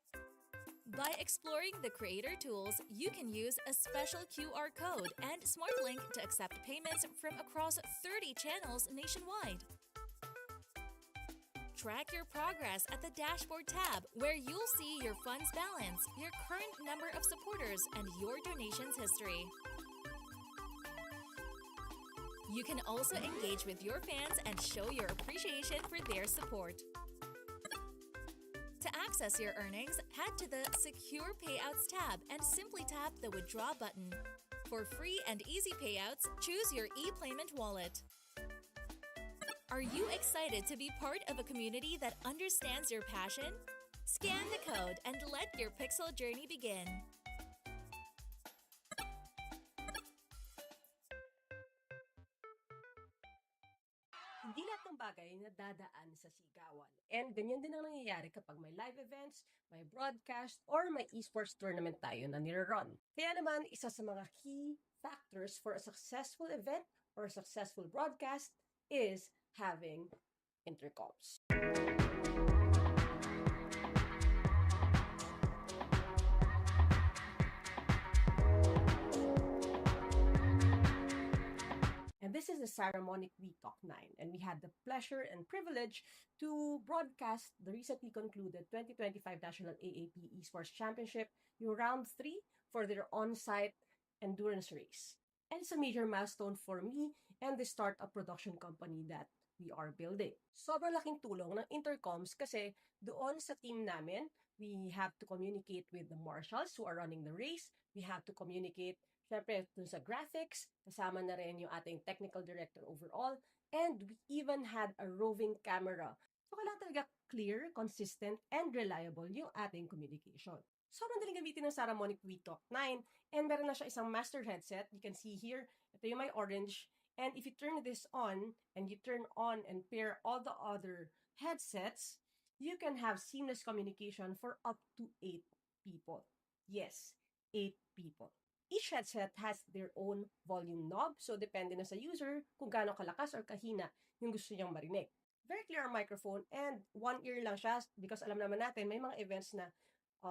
By exploring the creator tools, you can use a special QR code and smart link to accept payments from across 30 channels nationwide. Track your progress at the Dashboard tab, where you'll see your funds balance, your current number of supporters, and your donations history. You can also engage with your fans and show your appreciation for their support. To access your earnings, head to the Secure Payouts tab and simply tap the Withdraw button. For free and easy payouts, choose your ePlayment wallet. Are you excited to be part of a community that understands your passion? Scan the code and let your Pixel journey begin.
Hindi lahat ng bagay nadadaan sa sigawan. And ganyan din ang nangyayari kapag may live events, may broadcast, or may esports tournament tayo na nire-run. Kaya naman, isa sa mga key factors for a successful event or a successful broadcast is having intercoms. And this is the Saramonic Week Talk 9, and we had the pleasure and privilege to broadcast the recently concluded 2025 National AAP Esports Championship, yung Round 3 for their on-site endurance race. And it's a major milestone for me and the startup production company that we are building. Sobrang laking tulong ng intercoms kasi doon sa team namin, we have to communicate with the marshals who are running the race. We have to communicate, syempre, dun sa graphics. Kasama na rin yung ating technical director overall. And we even had a roving camera. So, kailangan talaga clear, consistent, and reliable yung ating communication. Sobrang daling gamitin ng Saramonic Week Talk 9. And meron na siya isang master headset. You can see here, ito yung may orange. And if you turn this on, and you turn on and pair all the other headsets, you can have seamless communication for up to 8 people. Yes, 8 people. Each headset has their own volume knob, so depende na sa user kung gaano kalakas or kahina yung gusto niyang marinig. Very clear ang microphone, and one ear lang siya because alam naman natin may mga events na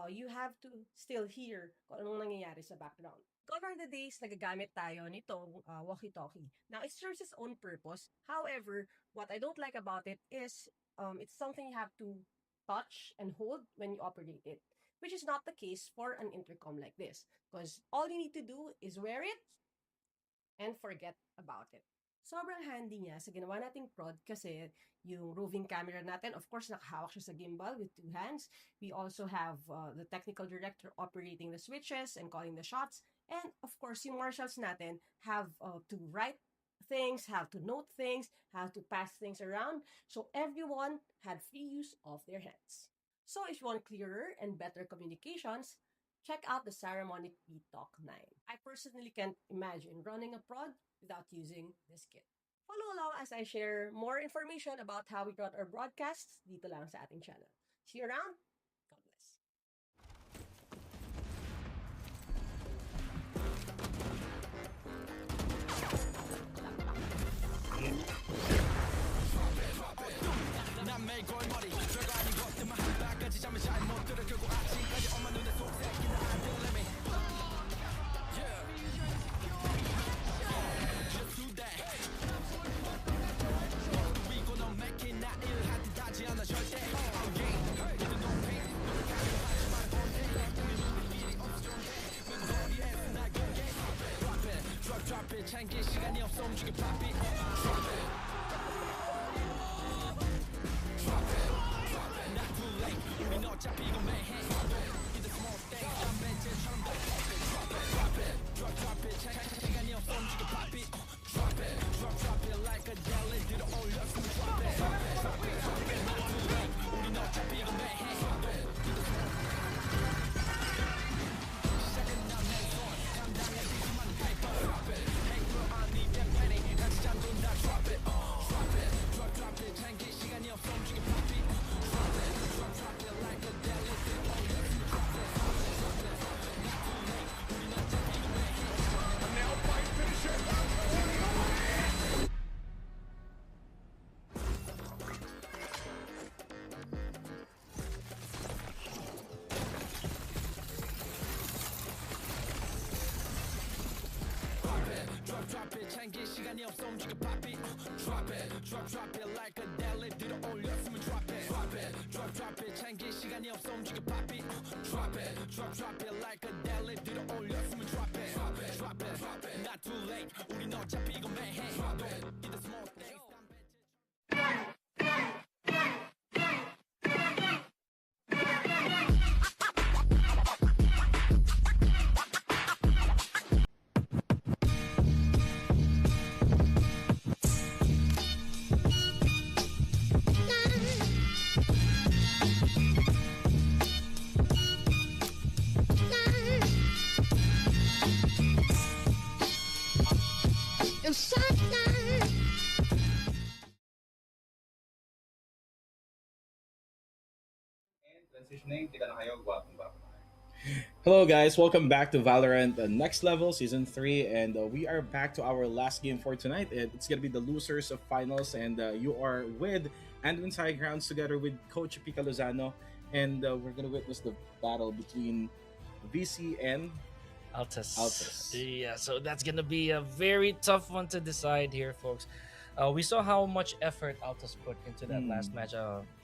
you have to still hear kung anong nangyayari sa background. Gone are the days nagagamit tayo nitong walkie-talkie. Now, it serves its own purpose. However, what I don't like about it is it's something you have to touch and hold when you operate it, which is not the case for an intercom like this. Because all you need to do is wear it and forget about it. Sobrang handy niya sa ginawa nating prod kasi yung roving camera natin, of course, nakahawak siya sa gimbal with 2 hands. We also have the technical director operating the switches and calling the shots. And of course, yung marshals natin have to write things, have to note things, have to pass things around. So everyone had free use of their hands. So if you want clearer and better communications, check out the Saramonic Talk 9. I personally can't imagine running a prod without using this kit. Follow along as I share more information about how we run our broadcasts dito lang sa ating channel. See you around. God bless.
난 매일 골머리 별거 아닌 것들만 하다까지 잠을 잘 못 들어 결국 아침까지 엄마 눈에 속삭이 나한테 let me yeah just do that 그리고 넌 make it 나 일할 듯 하지 않아 절대 I'm game 너도 no pain 너를 가져가지 마 content 때문에 눈이 일이 없어 좋은데 왜 머리에서 날 공개 drop it drop it 챙길 시간이 없어 움직여 pop it drop it not too late 우린 어차피 이거 매해 In the small things 난 매제처럼 더 drop it drop it 시간이 없어 움직여 pop it drop it like a jelly 들어올려 숨을 drop it not too late 우린 어차피 이거 매해 In the small 시작은 난 맨손 감당해지지만 paper paper I need that penny 같이 잠든 다 drop it drop it 챙길 시간이 없어 움직여 pop it drop it like a jelly 들어올려 숨을 drop it not too late 우린 어차피 이거 매해 And now fight finish it drop it 챙길 시간이 없어 움직여 pop it drop it like a jelly 들어올려 숨을 drop it drop it 챙길 시간이 없어 움직여 pop it drop it like a jelly 들어올려 숨을 drop it not too late 우린 어차피 이거 매해 In the small things
Transitioning, tika na kayo, gwapong-gwapo na kayo.
Hello guys, welcome back to Valorant Next Level Season 3, and we are back to our last game for tonight. It's gonna be the losers of finals, and you are with Anduin's High Grounds together with Coach Pica Lozano, and we're gonna witness the battle between VC and
Altas.
Altas.
Yeah, so that's gonna be a very tough one to decide here, folks. We saw how much effort Altas put into that last match.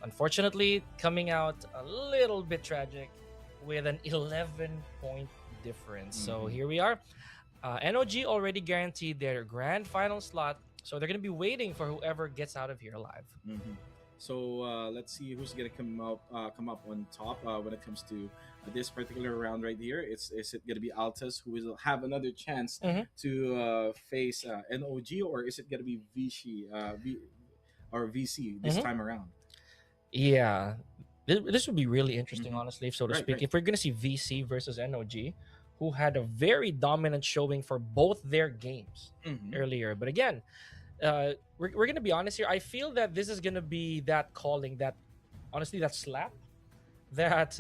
Unfortunately, coming out a little bit tragic with an 11-point difference. So here we are. NOG already guaranteed their grand final slot, so they're gonna be waiting for whoever gets out of here alive.
So let's see who's gonna come up on top when it comes to this particular round right here. Is it gonna be Altas who will have another chance to face NOG, or is it gonna be Vicini or VC this time around?
Yeah, this would be really interesting, honestly, so to
Right,
speak.
right.
If we're gonna see VC versus NOG, who had a very dominant showing for both their games earlier, but again, we're gonna be honest here. I feel that this is gonna be that calling, that honestly, that slap that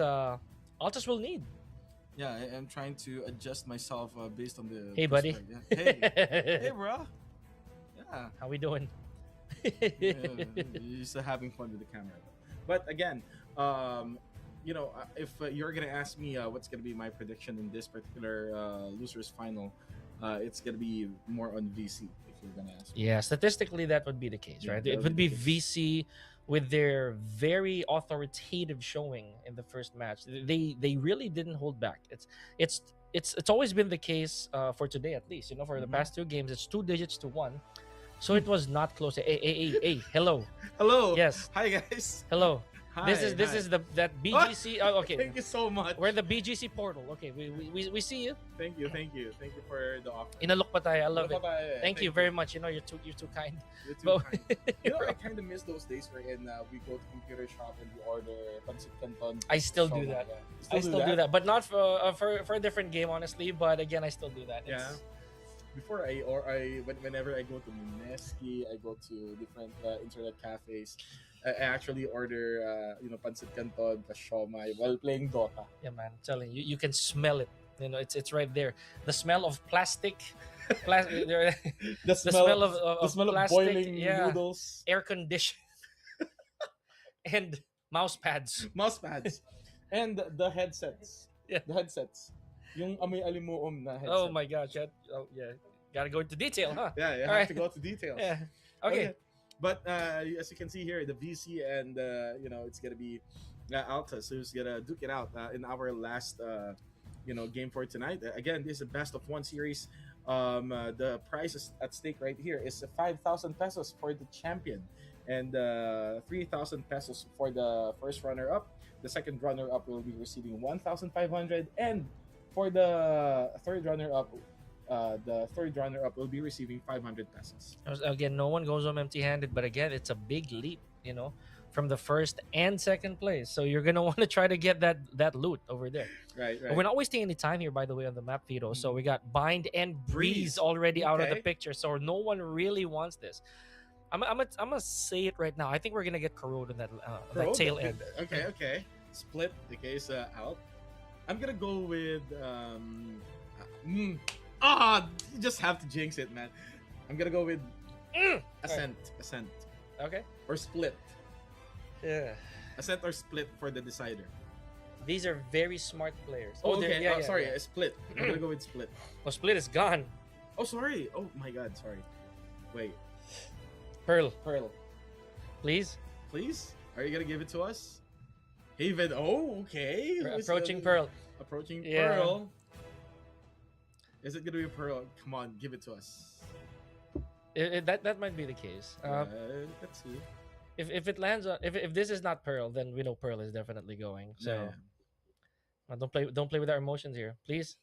Altas will need.
Yeah, I'm trying to adjust myself based on the.
Hey, buddy.
perspective. Yeah. Hey, bro. Yeah.
How we doing?
You're just having fun with the camera. But again, if you're gonna ask me what's gonna be my prediction in this particular losers final, it's gonna be more on VC. If you're gonna ask me.
Yeah, statistically, that would be the case,
Yeah,
right?
that
It
would
would
be
be
the case.
VC with their very authoritative showing in the first match. They really didn't hold back. It's always been the case for today, at least. For the past two games, it's 2 digits to 1, so it was not close. Hey, hello.
Hello.
Yes.
Hi guys.
Hello.
Hi,
This is that BGC. Oh, okay.
Thank you so much.
We're the BGC portal. Okay, we see you.
Thank you for the offer.
Inalok pa tayo. I love it.
Bye-bye.
Thank you very much. You know, you're too kind.
You're too
But-
kind. You know, I kind of miss those days wherein we go to computer shop and we order pancit canton.
I still do
Shoma,
that.
yeah.
I still do that, but not for a different game, honestly. But again, I still do that.
Yeah. Before whenever I go to Mineski, I go to different internet cafes. I actually order pancit canton, siomai while playing Dota.
Yeah, man. I'm telling you, you can smell it. You know, it's right there. The smell of plastic,
The
smell of
the smell of
plastic,
boiling
yeah.
noodles,
air condition, and mouse pads.
mouse pads, and the headsets.
Yeah.
The headsets. Yung amoy alimuom na headset.
Oh my gosh! Yeah. Gotta go into detail, huh?
Yeah, you have
Alright.
to go to details.
Yeah. Okay.
But as you can see here, the VC and it's gonna be Altas who's gonna duke it out in our last game for tonight. Again, this is a best of one series. The price is at stake right here is 5,000 pesos for the champion and 3,000 pesos for the first runner up. The second runner up will be receiving 1,500, and for the third runner up. The third runner-up will be receiving 500 pesos.
Again, no one goes home empty-handed, but again, it's a big leap, from the first and second place. So you're gonna want to try to get that loot over there.
Right.
We're not wasting any time here, by the way, on the map, Vito. So we got Bind and Breeze already out of the
Okay.
picture. So no one really wants this. I'm gonna say it right now. I think we're gonna get corroded on that
Bro,
tail end.
Okay. Split. Okay, is out. I'm gonna go with you just have to jinx it, man. I'm gonna go with Ascent.
Okay.
Or Split.
Yeah.
Ascent or Split for the decider.
These are very smart players.
Okay.
yeah,
sorry,
yeah.
Split. I'm gonna go with Split.
Oh, Split is gone.
Oh, sorry. Oh my God, sorry. Wait,
Pearl,
Pearl,
please.
please. Are you gonna give it to us? Haven. Oh, okay.
We're
Who's,
approaching Pearl.
Approaching
Yeah.
Pearl. Is it gonna be Pearl? Come on, give it to us.
That might be the case.
Let's see.
If it lands on if this is not Pearl, then we know Pearl is definitely going. So don't play with our emotions here, please.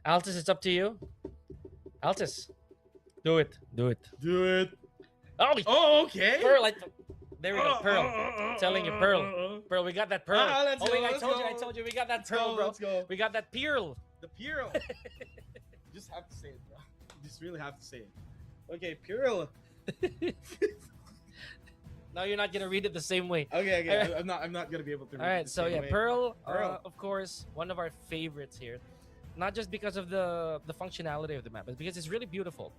Altas, it's up to you. Altas, do it.
Do it.
Oh,
Oh, okay.
Pearl! There we go, Pearl. Telling you, Pearl. Pearl, we got that Pearl.
Let's go,
wait,
let's
I
go.
told you, we got that
Let's
Pearl,
go,
bro.
let's go.
We got that Pearl.
The Pearl. You just have to say it, bro. You just really have to say it. Okay, Pearl.
Now you're not gonna read it the same way.
Okay.
Alright.
I'm not gonna be able to read
All right,
it the
so
same
yeah,
way.
Pearl,
Pearl.
of course, one of our favorites here. Not just because of the functionality of the map, but because it's really beautiful.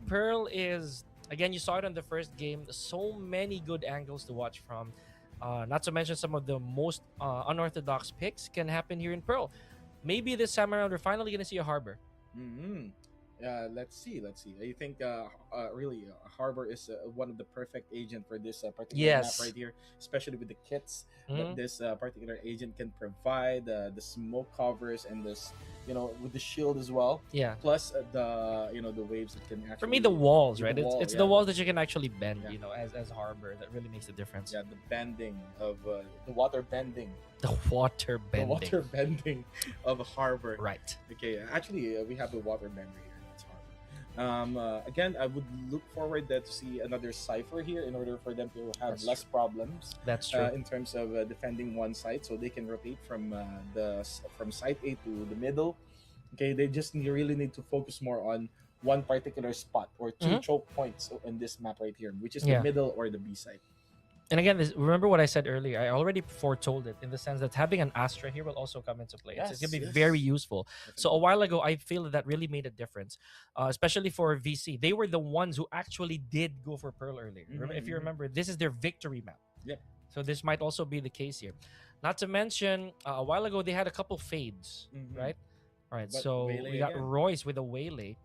Pearl is, again, you saw it on the first game. So many good angles to watch from. Not to mention some of the most unorthodox picks can happen here in Pearl. Maybe this time around we're finally gonna see a harbor.
Mm-hmm. Let's see. I think really Harbor is one of the perfect agent for this particular
Yes.
map right here, especially with the kits
Mhm.
that this particular agent can provide, the smoke covers and this, with the shield as well.
Yeah.
Plus the waves that can actually.
For me, the walls,
the
right?
wall,
It's
yeah.
the walls that you can actually bend,
Yeah.
as harbor. That really makes a difference.
Yeah, the bending of the water bending.
The water bending.
The water bending of Harbor.
Right.
Okay, actually, we have the water bender here. That's Harbor. Again, I would look forward to see another cipher here in order for them to have
That's
less problems
That's true.
in terms of defending one side, so they can rotate from side A to the middle. Okay, they just really need to focus more on one particular spot or two
Mhm.
choke points in this map right here, which is
Yeah.
the middle or the B side.
And again, remember what I said earlier. I already foretold it in the sense that having an Astra here will also come into play. It's going to be
Yes,
very
yes.
useful. So a while ago, I feel that really made a difference, especially for VC. They were the ones who actually did go for Pearl earlier. If you
Mhm.
remember, this is their victory map.
Yep.
So this might also be the case here. Not to mention, a while ago, they had a couple fades,
Mhm.
right? All right,
But
so
Waylay
we got
again.
Royce with a Waylay.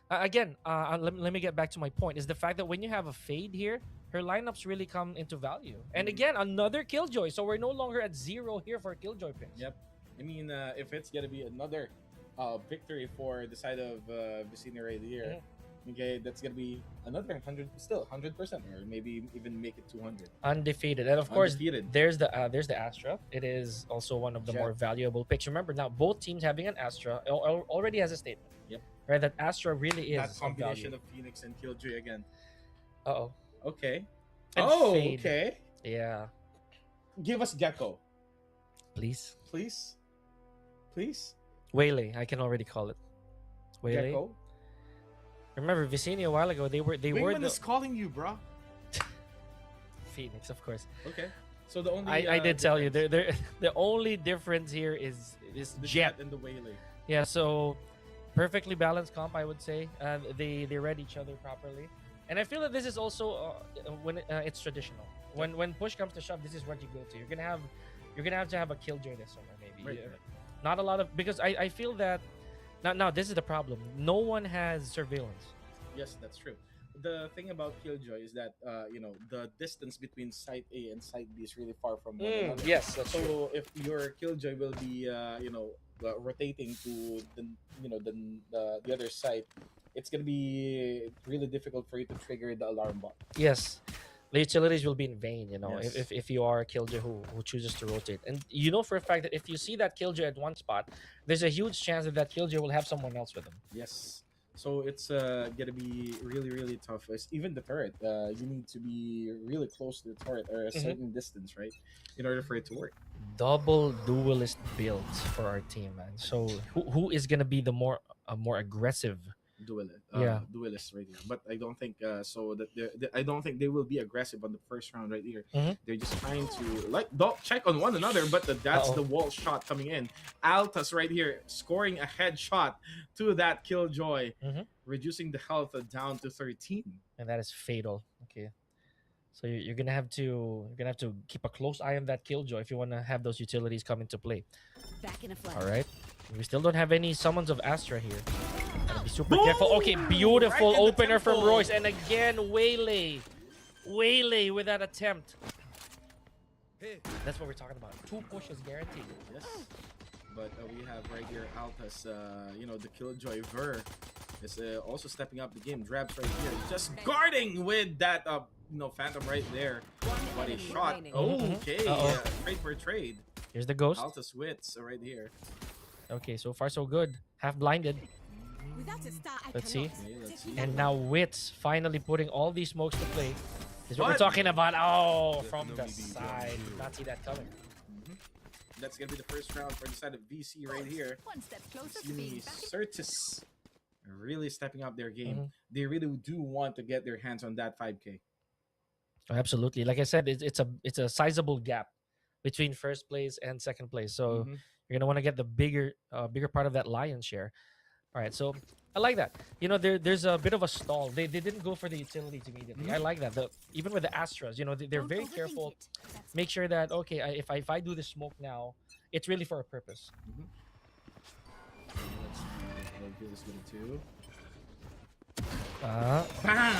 Again, let me get back to my point. Is the fact that when you have a fade here, her lineups really come into value. And
Mhm.
again, another Killjoy. So we're no longer at 0 here for Killjoy picks.
Yep. I mean, if it's gonna be another victory for the side of Vicini right here,
Mhm.
Okay, that's gonna be another 100%, or maybe even make it 200.
Undefeated, and of course,
Undefeated.
there's the Astra. It is also one of the
Jet.
more valuable picks. Remember now, both teams having an Astra already has a statement.
Yep.
Right, that Astra really is
That combination
of
of Phoenix and Killjoy again.
value.
Okay.
And Fade.
Okay.
Yeah,
Give us Gecko,
please.
please. Please.
Waylay, I can already call it. Waylay.
Gecko.
Remember Vicini a while ago? They were
Wingman
the
is calling you, bro.
Phoenix, of course.
Okay. So the only
I did tell you
difference-
the only difference here is
the
Jet.
Jet and the Waylay.
Yeah, so perfectly balanced comp, I would say. They read each other properly, and I feel that this is also when it's traditional. When push comes to shove, this is what you go to. You're gonna have to have a Killjoy this summer, maybe.
Right.
Not a lot of, because I feel that now this is the problem. No one has surveillance.
Yes, that's true. The thing about Killjoy is that the distance between site A and site B is really far from one another.
Yes, that's true.
So if your Killjoy will be rotating to the other site, it's gonna be really difficult for you to trigger the alarm bot.
Yes, the utilities will be in vain,
Yes.
if you are a Killjoy who chooses to rotate. And you know for a fact that if you see that Killjoy at one spot, there's a huge chance that Killjoy will have someone else with him.
Yes. So it's gonna be really, really tough. Even the turret, you need to be really close to the turret or a certain distance, right, in order for it to work.
Double duelist builds for our team, man. So who is gonna be the more aggressive?
Duelist right here. But I don't think so that I don't think they will be aggressive on the first round right here. They're just trying to don't check on one another, but that's the wall shot coming in. Altas right here scoring a headshot to that Killjoy, reducing the health down to 13.
And that is fatal. Okay, so you're gonna have to keep a close eye on that Killjoy if you want to have those utilities come into play.
Back in a flash.
All right, we still don't have any summons of Astra here. Gotta be super careful. Okay, beautiful
Right in the
opener from
temple.
Royce, and again Waylay with that attempt. That's what we're talking about. 2 pushes guaranteed.
Yes. But we have right here Altas, the Killjoy Ver is also stepping up the game. Drabs right here, just guarding with that Phantom right there. What a shot. Okay, trade for trade.
Here's the ghost.
Altas wits right here.
Okay, so far so good. Half blinded.
Without a star, I
Let's see.
cannot.
Okay, let's see.
And now Wits finally putting all these smokes to play. This is what we're
But-
talking about. Oh, from the
Definitely be
side.
going
Did not see that coming.
That's gonna be the first round for the side of VC right here.
One step closer to
Vicini,
being back in
Certus really stepping up their game. They really do want to get their hands on that 5K.
Oh, absolutely. Like I said, it's a sizable gap between first place and second place. So you're gonna want to get the bigger part of that lion's share. All right, so I like that. There's a bit of a stall. They didn't go for the utilities immediately. I like that. Even with the Astras, they're
Don't
very
overthink
careful.
it. That's
Make sure that if I do the smoke now, it's really for a purpose.
Let's see how good this gonna do.
Uh,
Bang!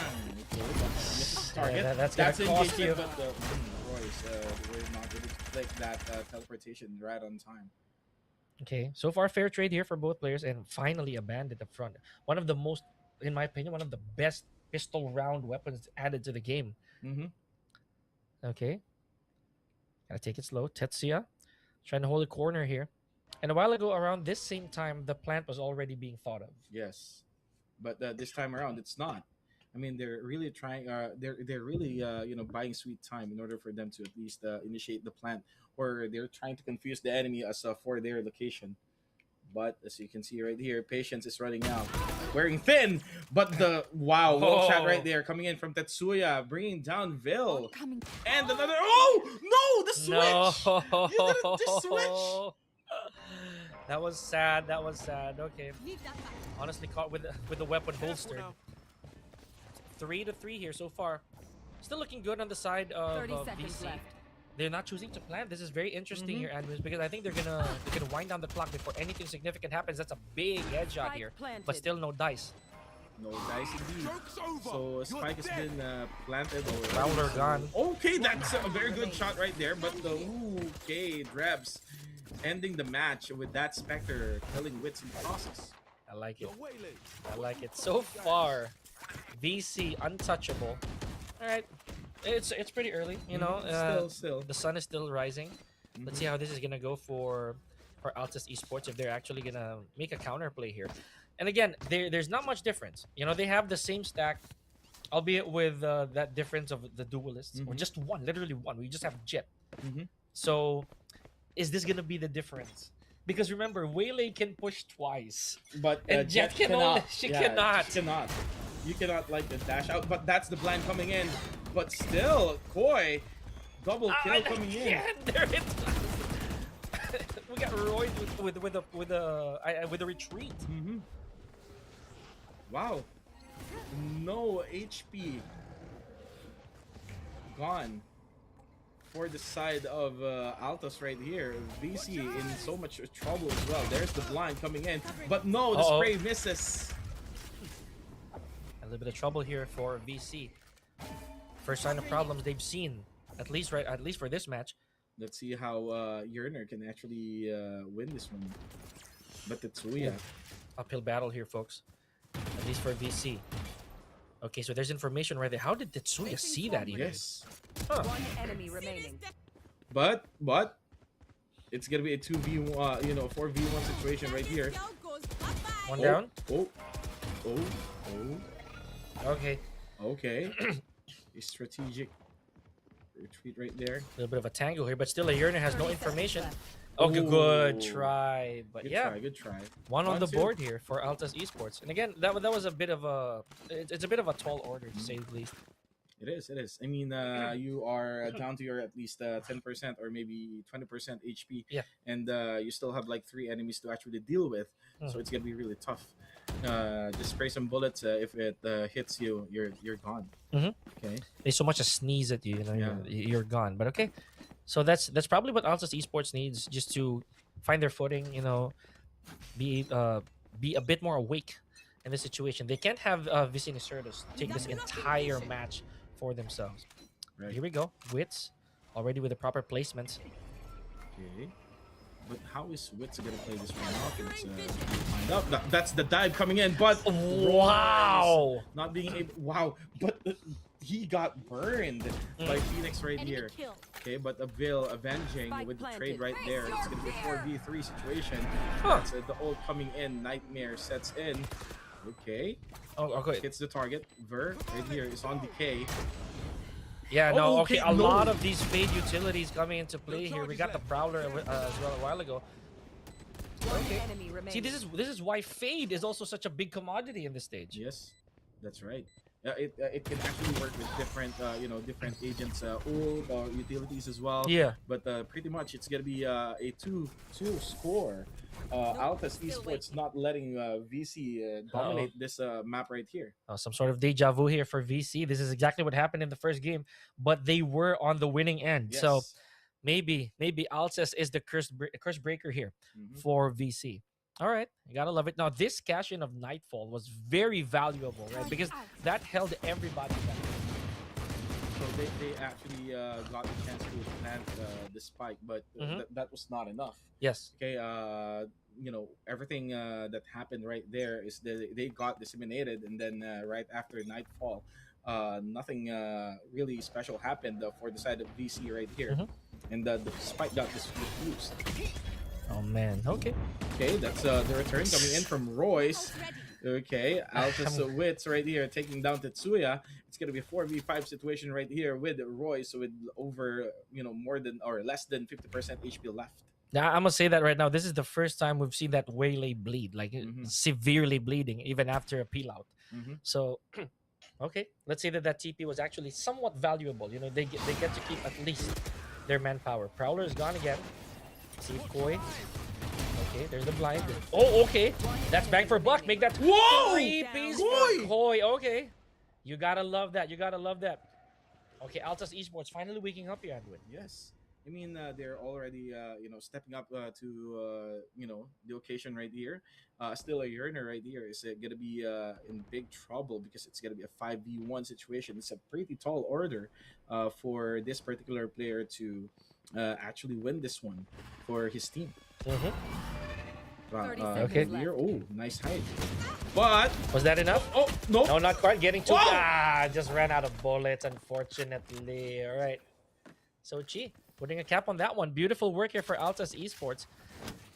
Okay, that's target.
that's gonna cost you.
But Royce, we're not able to click that teleportation right on time.
Okay, so far fair trade here for both players, and finally a bandit up front. One of the most, in my opinion, one of the best pistol round weapons added to the game. Okay, gotta take it slow. Tetsuya trying to hold a corner here, and a while ago, around this same time, the plant was already being thought of.
Yes, but this time around, it's not. I mean, they're really trying. They're really buying sweet time in order for them to at least initiate the plant, or they're trying to confuse the enemy as for their location. But as you can see right here, patience is running out. Wearing thin, but the wall shot right there coming in from Tetsuya, bringing down Vil,
coming.
and another. Oh no, the switch!
No,
You didn't just switch.
That was sad. That was sad. Okay,
Leave that back.
honestly caught with the weapon holstered. 3-3 here so far. Still looking good on the side of
30 seconds
VC.
left.
They're not choosing to plant. This is very interesting here, Admins, because I think they're gonna wind down the clock before anything significant happens. That's a big headshot
Spike
here,
planted.
but still no dice.
No dice indeed. So Spike has been planted.
Prowler gone.
Okay, that's a very good shot right there. But okay, Drebs ending the match with that Spectre killing Wits in the process.
I like it. I like it. So far, VC untouchable. All right, it's pretty early, you know.
Still.
The sun is still rising. Let's see how this is gonna go for Altas Esports if they're actually gonna make a counterplay here. And again, there's not much difference. You know, they have the same stack, albeit with that difference of the duelists, or just one, literally one. We just have Jet. So, is this gonna be the difference? Because remember, Waylay can push twice,
but
and Jet cannot. She cannot.
You cannot like the dash out, but that's the blind coming in. But still, Koi, double kill coming in.
There it is. We got Roy with a retreat.
Wow, no HP gone for the side of Altas right here. VC in so much trouble as well. There's the blind coming in, but no, the spray misses.
A little bit of trouble here for VC. First sign of problems they've seen, at least for this match.
Let's see how Yerner can actually win this one. But Tetsuya.
Uphill battle here, folks. At least for VC. Okay, so there's information right there. How did Tetsuya see that even?
Yes.
One enemy remaining.
But it's gonna be a 2v1, 4v1 situation right here.
One down.
Oh.
Okay.
A strategic retreat right there.
A little bit of a tango here, but still a Yerner has no information. Okay, good try. But
Good try.
One on the board here for Altas Esports. And again, that was a bit of a it's a bit of a tall order to say the least.
It is. I mean, you are down to your at least 10% or maybe 20% HP.
Yeah.
And you still have like 3 enemies to actually deal with. So it's gonna be really tough. Just spray some bullets. If it hits you, you're gone. Okay.
They so much as sneeze at you, you're gone. But okay. So that's probably what Altas Esports needs, just to find their footing, be a bit more awake in this situation. They can't have Vicini Certus take this entire match for themselves.
Right.
Here we go. Wits already with the proper placements.
Okay. But how is Wits gonna play this one off? Find out. That's the dive coming in, but
wow,
not being able. Wow, but he got burned by Phoenix right here. Okay, but Avil avenging with the trade right there. It's gonna be a 4v3 situation. That's the ult coming in. Nightmare sets in. Okay.
Oh, okay.
Hits the target. Ver right here is on decay.
Yeah, no, okay, a lot of these Fade utilities coming into play here. We got the Prowler as well a while ago. Okay. See, this is why Fade is also such a big commodity in this stage.
Yes, that's right. It can actually work with different different agents ult or utilities as well.
Yeah.
But pretty much it's gonna be a 2-2 score. Altas Esports not letting VC dominate this map right here.
Some sort of deja vu here for VC. This is exactly what happened in the first game, but they were on the winning end.
Yes.
So maybe Altas is the curse breaker here for VC. All right, you gotta love it. Now this cash in of Nightfall was very valuable, right? Because that held everybody back.
So they actually got the chance to plant the spike, but that was not enough.
Yes.
Okay. Everything that happened right there is that they got disseminated, and then right after Nightfall, nothing really special happened for the side of VC right here, and the spike got diffused.
Oh man. Okay.
Okay, that's the return coming in from Royce. Okay, Altas Wits right here taking down Tetsuya. It's gonna be a 4v5 situation right here with Royce with over more than or less than 50% HP left.
Now I'm gonna say that right now. This is the first time we've seen that Waylay bleed, like severely bleeding, even after a peel out. So, okay, let's say that TP was actually somewhat valuable. They get to keep at least their manpower. Prowler is gone again. See Koi. Okay, there's the blind. Oh, okay. That's bang for buck. Make that 3-piece for Koi. Okay. You gotta love that. Okay, Altas Esports finally waking up here, Edwin.
Yes. I mean, they're already, stepping up to, the occasion right here. Still a Yerner right here is going to be in big trouble because it's going to be a 5v1 situation. It's a pretty tall order for this particular player to actually win this one for his team.
Okay.
Here. Oh, nice height. But
Was that enough?
oh no.
No, not quite. Getting too.
Whoa!
Just ran out of bullets, unfortunately. All right. So Chi, putting a cap on that one. Beautiful work here for Altas Esports.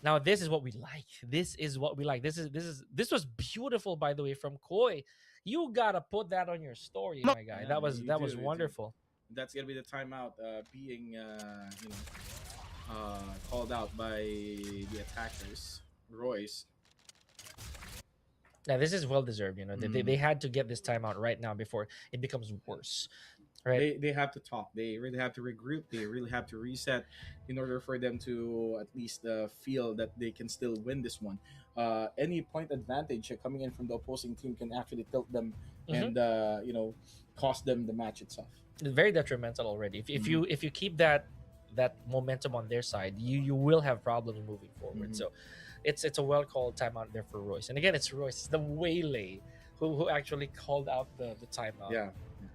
Now this is what we like. This is what we like. This was beautiful, by the way, from Koi. You gotta put that on your story, my guy.
Yeah,
That was wonderful.
That's gonna be the timeout being called out by the attackers. Royce.
Yeah, this is well deserved. You know, they had to get this timeout right now before it becomes worse. Right?
They have to talk. They really have to regroup. They really have to reset in order for them to at least feel that they can still win this one. Any point advantage coming in from the opposing team can actually tilt them and cost them the match itself.
Very detrimental already. If you keep that momentum on their side, you will have problems moving forward. So it's a well called timeout there for Royce. And again, it's Royce, the Waylay, who actually called out the timeout.
Yeah,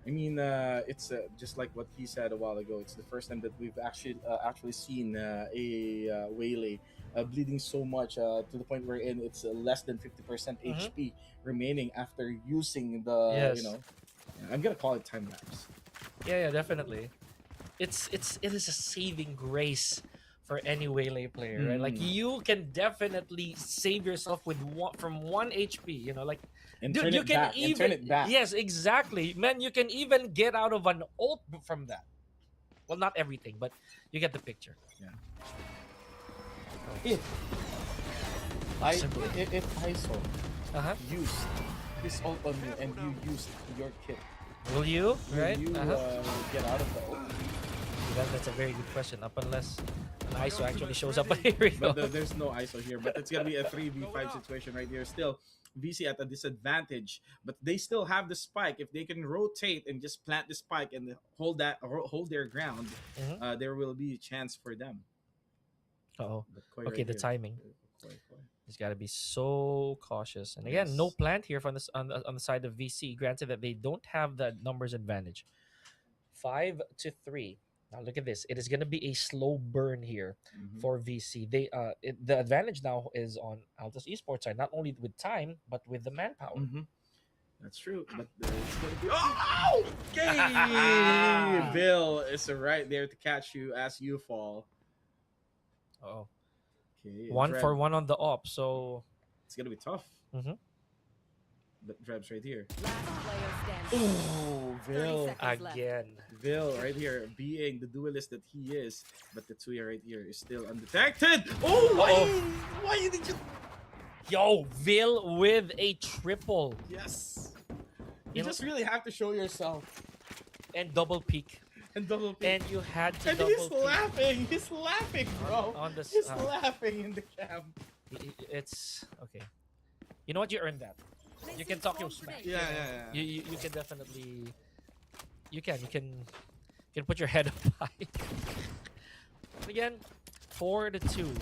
I mean, it's just like what he said a while ago. It's the first time that we've actually seen a Waylay bleeding so much to the point wherein it's less than 50% HP remaining after using the I'm gonna call it time lapse.
Yeah, definitely. It is a saving grace for any Waylay player, right? Like you can definitely save yourself with from 1 HP. You know, like
And
dude,
turn
you
it
can
back, and
even
turn it back.
yes, exactly, man. You can even get out of an ult from that. Well, not everything, but you get the picture.
Yeah.
If
I saw
use
this ult on you and you used your kit,
will you?
will
Right?
you get out of the ult?
That's a very good question. Up unless an ISO actually shows up. Here we go.
But there's no ISO here. But it's gonna be a 3v5 situation right here. Still, VC at a disadvantage, but they still have the spike. If they can rotate and just plant the spike and hold their ground, there will be a chance for them.
Oh,
Koi
okay.
right
The
here.
timing.
Koi.
He's got to be so cautious. And again, no plant here from this on the side of VC. Granted that they don't have the numbers advantage. 5-3. Now look at this. It is going to be a slow burn here for VC. They the advantage now is on Altas Esports side, not only with time but with the manpower.
That's true. But it's gonna be okay. Bill is right there to catch you as you fall.
Oh,
Okay.
one for one on the op. So
It's gonna be tough. But Dreb's right here.
Last player standing.
Oh,
30
Bill.
seconds left.
again.
Bill right here, being the duelist that he is, but the Tetsuya right here is still undetected. Oh, why did you?
Yo, Vil with a triple
Yes.
You
You
know-
just really have to show yourself
and double peak.
and double peek.
And you had to
And
double
he's
peek.
laughing. He's laughing, bro.
On the
He's laughing in the cam.
It's okay. You know what? You earned that. You can talk your smack.
Yeah.
You can definitely. You can put your head up high. Again, 4-2.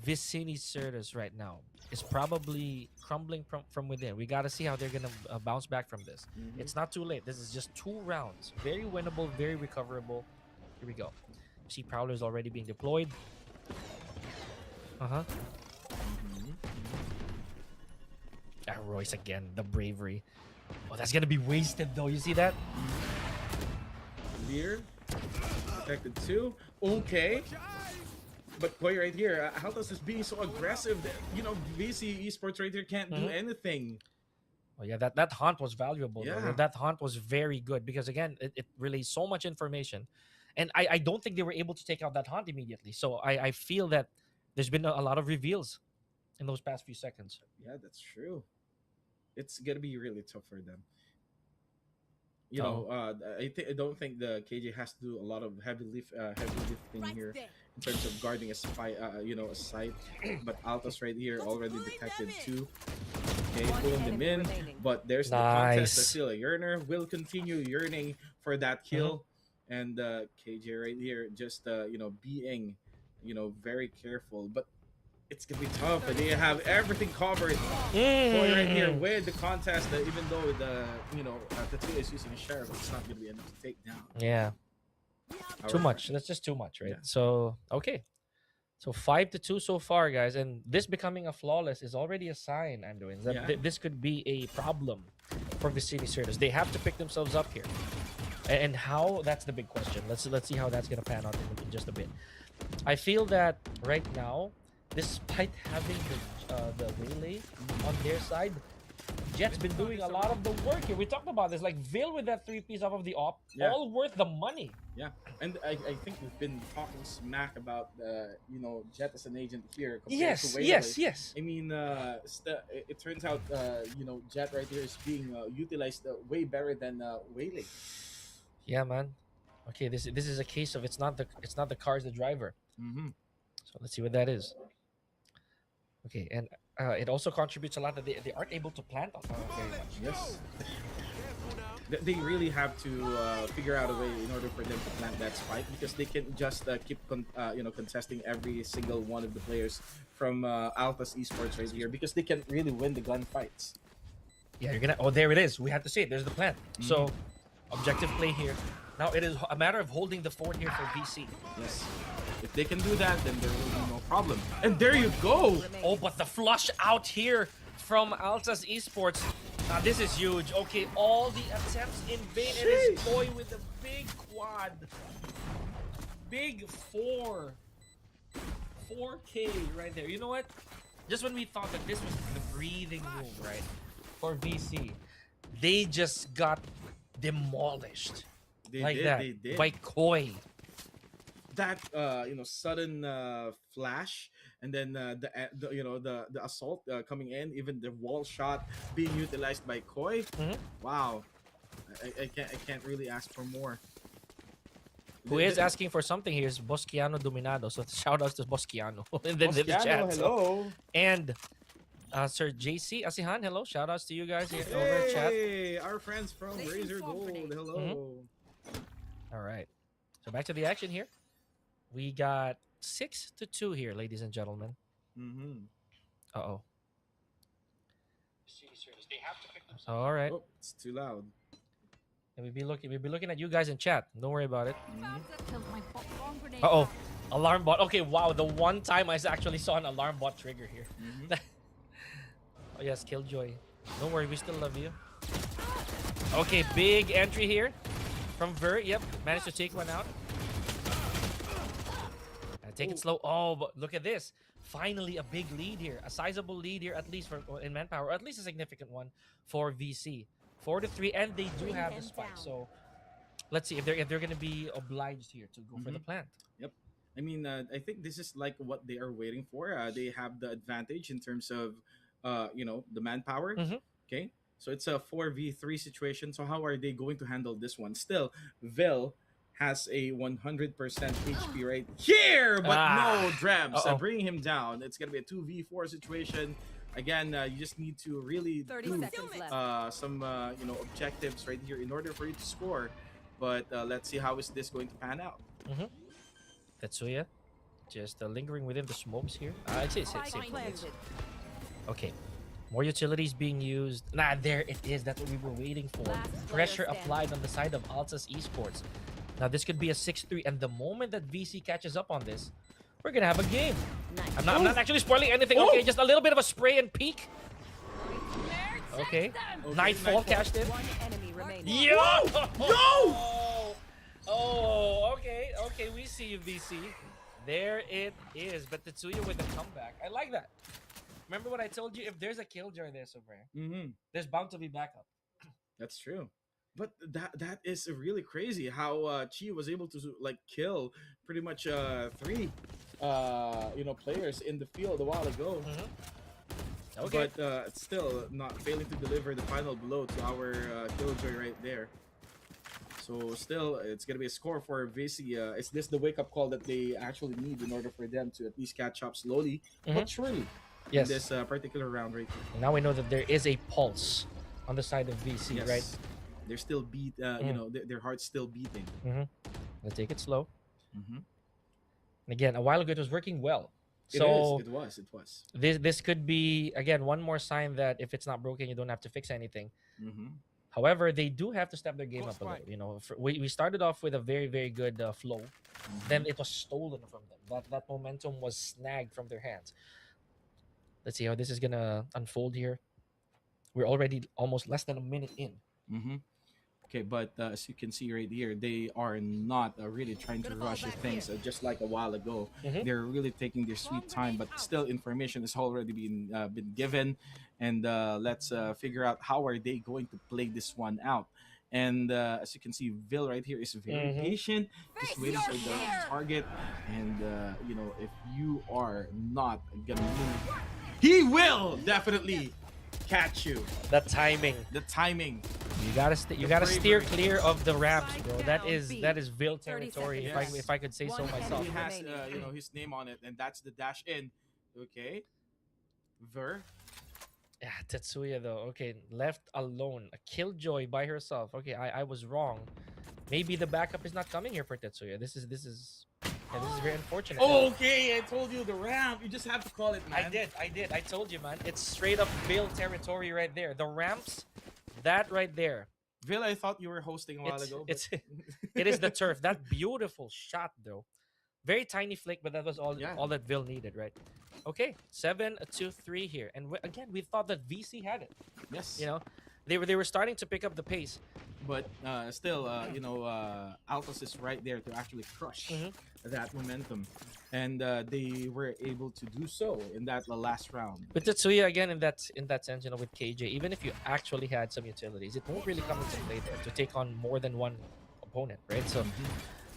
Vicini Certus right now is probably crumbling from within. We got to see how they're gonna bounce back from this. It's not too late. This is just 2 rounds. Very winnable, very recoverable. Here we go. See Prowlers already being deployed. Royce again, the bravery. Oh, that's gonna be wasted though. You see that?
Lear. Protected 2. Okay. But Koi right here, Altas is being so aggressive that, VC Esports right here can't do anything.
Oh yeah, that haunt was valuable.
Yeah.
Though. That haunt was very good because again, it relays so much information, and I don't think they were able to take out that haunt immediately. So I feel that there's been a lot of reveals in those past few seconds.
Yeah, that's true. It's gonna be really tough for them. I don't think the KJ has to do a lot of heavy lifting
Right
here
there.
in terms of guarding a site. But Altas right here already detected 2. Okay,
One
pulling them
enemy
in.
remaining.
But there's the
Nice.
contest. Still a yearner will continue yearning for that kill. And KJ right here just being very careful. But it's gonna be tough. And they have everything covered. Koi right here with the contest. Even though the Tetsuya is using a sheriff, it's not gonna be enough to take down.
Yeah, too
our
much. That's just too much, right?
Yeah.
So okay, So 5-2 so far, guys, and this becoming a flawless is already a sign, Anduin, that this could be a problem for Vicini Certus. They have to pick themselves up here, and how? That's the big question. Let's see how that's gonna pan out in just a bit. I feel that right now, despite having the Waylay on their side, Jet's been doing a lot of the work here. We talked about this, like Vil with that 3-piece off of the op, all worth the money.
Yeah, and I think we've been talking smack about Jet as an agent here. Compared to Waylay.
Yes.
I mean, it turns out Jet right here is being utilized way better than Waylay.
Yeah, man. Okay, this is a case of it's not the car, it's the driver. So let's see what that is. Okay, and it also contributes a lot that they aren't able to plant very much.
Yes. They really have to figure out a way in order for them to plant that spike, because they can just keep contesting every single one of the players from Altas Esports right here, because they can really win the gunfights.
Yeah, you're gonna. Oh, there it is. We have to say it. There's the plant. So, objective play here. Now it is a matter of holding the fort here for VC.
Yes. If they can do that, then there will be no problem. And there you go!
Oh, but the flush out here from Altas Esports. Now this is huge. Okay, all the attempts in vain. It is Boy with a big quad. Big 4K right there. You know what? Just when we thought that this was the breathing room, right, for VC, they just got demolished. They did. By Koi.
That sudden flash, and then the assault coming in, even the wall shot being utilized by Koi. Wow, I can't really ask for more.
Who is asking for something here is Bosquiano Dominado, so shout outs to Bosquiano in the chat.
Hello.
And Sir JC Asihan, hello, shout outs to you guys here over chat.
Hey, our friends from Razor Gold, hello.
All right, so back to the action here. We got 6-2 here, ladies and gentlemen. Uh-oh. All right.
Oh, it's too loud.
And we'll be looking at you guys in chat. Don't worry about it. Uh-oh. Alarm bot. Okay, wow. The one time I actually saw an alarm bot trigger here. Oh, yes, Killjoy. Don't worry, we still love you. Okay, big entry here from Ver. Yep, managed to take one out. Take it slow. Oh, but look at this. Finally, a big lead here. A sizable lead here, at least in manpower, or at least a significant one for VC. 4-3, and they do have the spike. So let's see if they're going to be obliged here to go for the plant.
Yep. I mean, I think this is like what they are waiting for. They have the advantage in terms of, the manpower. Okay. So it's a 4v3 situation. So how are they going to handle this one? Still, Vil has a 100% HP right here, but no Drebs. Bringing him down. It's gonna be a 2v4 situation. Again, you just need to really do some objectives right here in order for you to score. But let's see how is this going to pan out.
Tetsuya just lingering within the smokes here. I'd say safe. Okay. More utilities being used. Nah, there it is. That's what we were waiting for. Pressure applied on the side of Altas Esports. Now, this could be a 6-3, and the moment that VC catches up on this, we're going to have a game. I'm not actually spoiling anything. Okay, just a little bit of a spray and peek. Okay. Nightfall cashed in.
One enemy remaining.
Yo! Oh, okay. Okay, we see you, VC. There it is. But Tetsuya with the comeback. I like that. Remember what I told you? If there's a killjoy there somewhere, there's bound to be backup.
That's true. But that is really crazy how Chi was able to kill pretty much 3 players in the field a while ago.
Okay.
But it's still not failing to deliver the final blow to our Killjoy right there. So still, it's gonna be a score for VC. Is this the wake-up call that they actually need in order for them to at least catch up slowly but surely in this particular round right here?
Now we know that there is a pulse on the side of VC, right?
They're still their heart's still beating.
Let's take it slow. And again, a while ago it was working well. So
it was.
This could be again one more sign that if it's not broken, you don't have to fix anything. However, they do have to step their game up a little. You know, we started off with a very, very good flow. Then it was stolen from them. That momentum was snagged from their hands. Let's see how this is gonna unfold here. We're already almost less than a minute in.
Okay, but as you can see right here, they are not really trying to rush things just like a while ago. They're really taking their sweet time, but still information has already been given. And let's figure out how are they going to play this one out. And as you can see, Vil right here is very patient, just waiting for the target. And you know, if you are not gonna move, he will definitely catch you.
The timing. You gotta steer clear of the ramps, bro. That is Vil territory. If I could say so myself.
He has you know, his name on it, and that's the dash in. Okay, Ver.
Yeah, Tetsuya though. Okay, left alone. A killjoy by herself. Okay, I was wrong. Maybe the backup is not coming here for Tetsuya. This is very unfortunate.
Okay, I told you the ramp. You just have to call it, man.
I did. I told you, man. It's straight up Vil territory right there. The ramps, that right there.
Vil, I thought you were hosting a while ago.
It is the turf. That beautiful shot though. Very tiny flick, but that was all that Vil needed, right? Okay, 7-2-3 here, and again we thought that VC had it.
Yes,
you know, they were starting to pick up the pace,
but still, you know, Altas is right there to actually crush that momentum, and they were able to do so in that last round.
But Tetsuya again in that sense, you know, with KJ, even if you actually had some utilities, it won't really come into play there to take on more than one opponent, right? So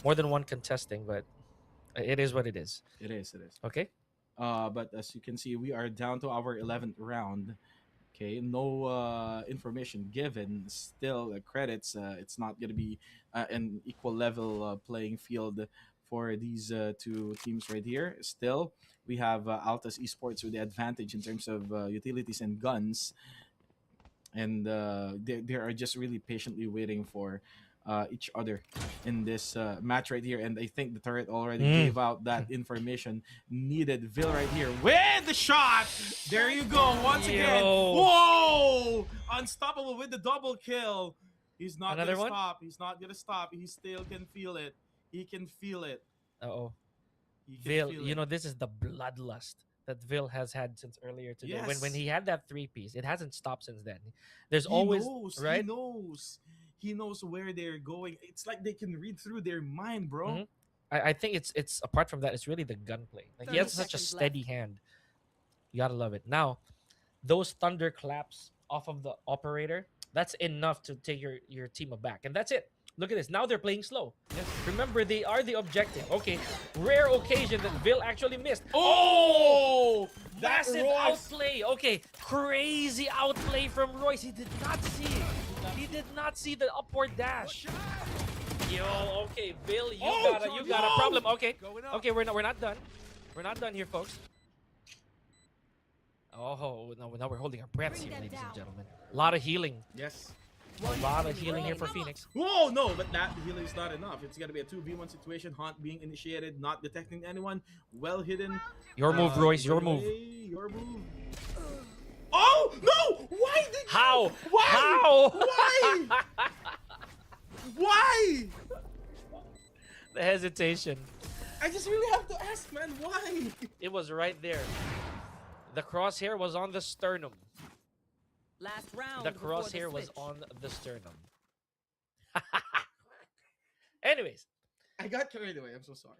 more than one contesting, but it is what it is.
It is.
Okay.
But as you can see, we are down to our 11th round. Okay, no information given. Still, credits. It's not going to be an equal level playing field for these two teams right here. Still, we have Altas Esports with the advantage in terms of utilities and guns. And they are just really patiently waiting for each other in this match right here, and I think the turret already gave out that information needed. Vil right here with the shot. There you go. Once again. Whoa! Unstoppable with the double kill. He's not gonna stop. He's not gonna stop. He still can feel it. He can feel it.
Vil, you know, this is the bloodlust that Vil has had since earlier today.
Yes.
When he had that 3-piece, it hasn't stopped since then. There's always right.
He knows where they're going. It's like they can read through their mind, bro.
I think it's apart from that, it's really the gunplay. Like he has such a steady hand. You gotta love it. Now, those thunder claps off of the operator, that's enough to take your team aback. And that's it. Look at this. Now they're playing slow.
Yes.
Remember, they are the objective. Okay, rare occasion that Vil actually missed.
Oh!
Massive outplay. Okay, crazy outplay from Royce. He did not see it. He did not see the upward dash. Yo, okay, Vil, you got a problem. Okay, we're not done. We're not done here, folks. Oh, now we're holding our breaths here, ladies and gentlemen. A lot of healing.
Yes.
A lot of healing here for Phoenix.
Whoa, no, but that healing is not enough. It's gonna be a 2v1 situation. Hunt being initiated, not detecting anyone. Well hidden.
Your move, Royce. Your move.
Your move. Oh no! Why did
How?
Why?
How?
Why? Why?
The hesitation.
I just really have to ask, man. Why?
It was right there. The crosshair was on the sternum.
Last round.
The crosshair was on the sternum. Anyways,
I got carried away. I'm so sorry.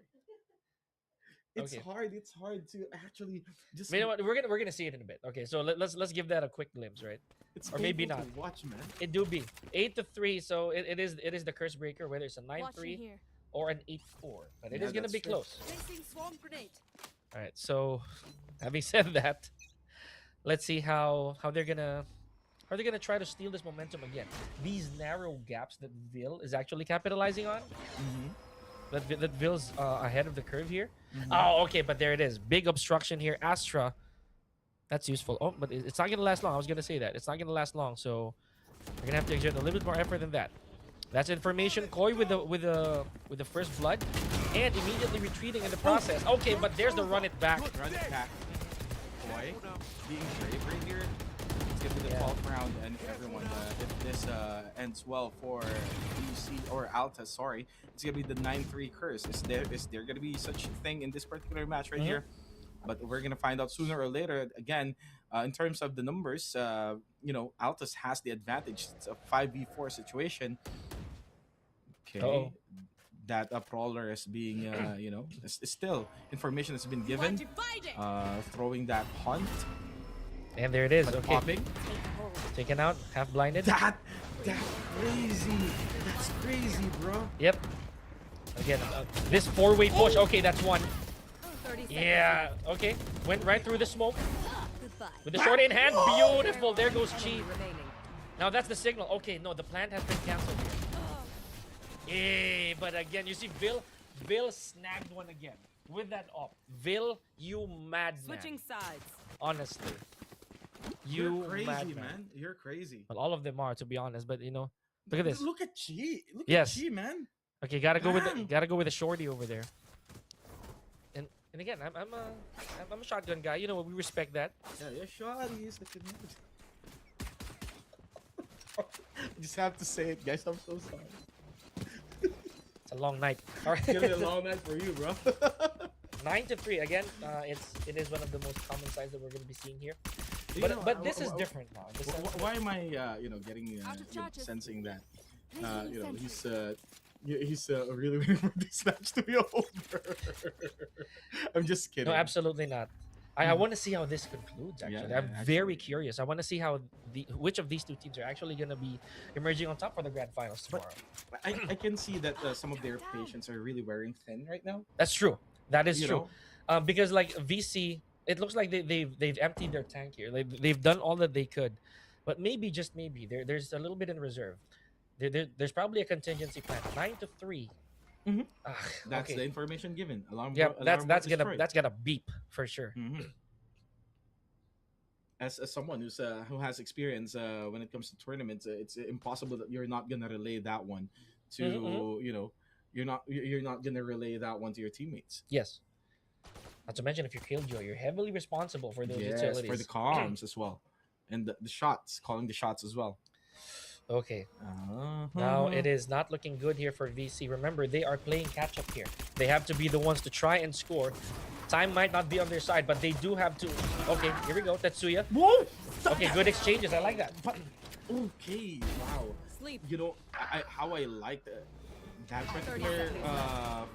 It's
okay.
hard. It's hard to actually just.
You know what? We're gonna see it in a bit. Okay, so let's give that a quick glimpse, right?
It's
or maybe not.
To watch, man.
It do be 8-3, so it is the curse breaker, whether it's a 9-3 or an 8-4, but it is gonna be close. All right. So, having said that, let's see how they're gonna try to steal this momentum again. These narrow gaps that Vil is actually capitalizing on. That Vil's ahead of the curve here. Oh, okay, but there it is. Big obstruction here. Astra. That's useful. Oh, but it's not going to last long. I was going to say that. It's not going to last long, so we're going to have to exert a little bit more effort than that. That's information. Koi with the first blood and immediately retreating in the process. Okay, but there's the run it back.
Run it back. Koi being brave right here. gonna be the 12th round, and everyone, if this ends well for VC or Altas, sorry, it's gonna be the 9-3 curse. Is there gonna be such a thing in this particular match right here? But we're gonna find out sooner or later. Again, in terms of the numbers, Altas has the advantage. It's a 5v4 situation. Okay. That a brawler is being, still information has been given. Throwing that hunt.
And there it is.
But
Okay.
Popping.
Taken out. Half blinded.
That's crazy. That's crazy, bro.
Yep. Again, this 4-way push. Okay, that's one.
30 seconds.
Yeah. Okay. Went right through the smoke.
Goodbye.
With the short in hand. Beautiful. There goes Chi.
Remaining.
Now that's the signal. Okay, no, the plant has been cancelled here. But again, you see Vil snagged one again with that op. Vil, you madman.
Switching sides.
Honestly.
You're crazy,
madman.
man. You're crazy.
Well, all of them are, to be honest, but look at this.
Look at Chi. Look
Yes.
at Chi, man.
Okay, gotta go with the shorty over there. And again, I'm a shotgun guy. You know, we respect that.
Yeah, shorty is such a news. I just have to say it, guys. I'm so sorry.
It's a long night. All right.
It's gonna be a long night for you, bro.
9-3 again. It is one of the most common sides that we're gonna be seeing here. But this is different now.
Why am I getting sensing that he's really waiting for this match to be over. I'm just kidding.
No, absolutely not. I want to see how this concludes. Actually, I'm very curious. I want to see how which of these two teams are actually going to be emerging on top for the grand finals tomorrow.
But I can see that some of their patients are really wearing thin right now.
That's true. That is true. Because like VC, it looks like they've emptied their tank here. They've done all that they could, but maybe, just maybe, there's a little bit in reserve. There's probably a contingency plan. 9-3.
That's the information given.
That's gonna beep for sure.
As someone who has experience when it comes to tournaments, it's impossible that you're not gonna relay that one to you're not gonna relay that one to your teammates.
Yes. Not to mention, if you're Killjoy, you're heavily responsible for those utilities.
For the comms as well, and the shots, calling the shots as well.
Okay. Now it is not looking good here for VC. Remember, they are playing catch up here. They have to be the ones to try and score. Time might not be on their side, but they do have to. Okay, here we go. Tetsuya.
Whoa!
Okay, good exchanges. I like that.
But okay, wow.
Sleep.
How I like that particular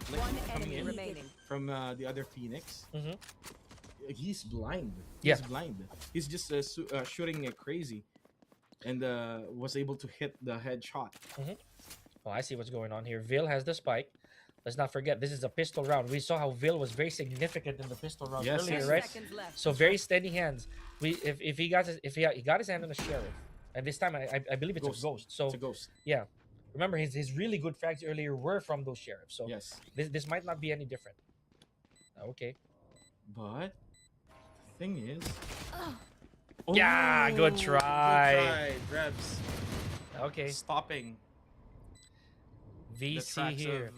flick coming in from the other Phoenix. He's blind. He's blind. He's just shooting crazy. And was able to hit the headshot.
Oh, I see what's going on here. Vil has the spike. Let's not forget, this is a pistol round. We saw how Vil was very significant in the pistol round earlier, right? So very steady hands. If he got his hand on a sheriff, and this time I believe it's a ghost. So
it's a ghost.
Yeah, remember his really good frags earlier were from those sheriffs. So
yes,
this might not be any different. Okay,
but the thing is.
Yeah, good try.
Good try, Rebs.
Okay.
Stopping.
VC here.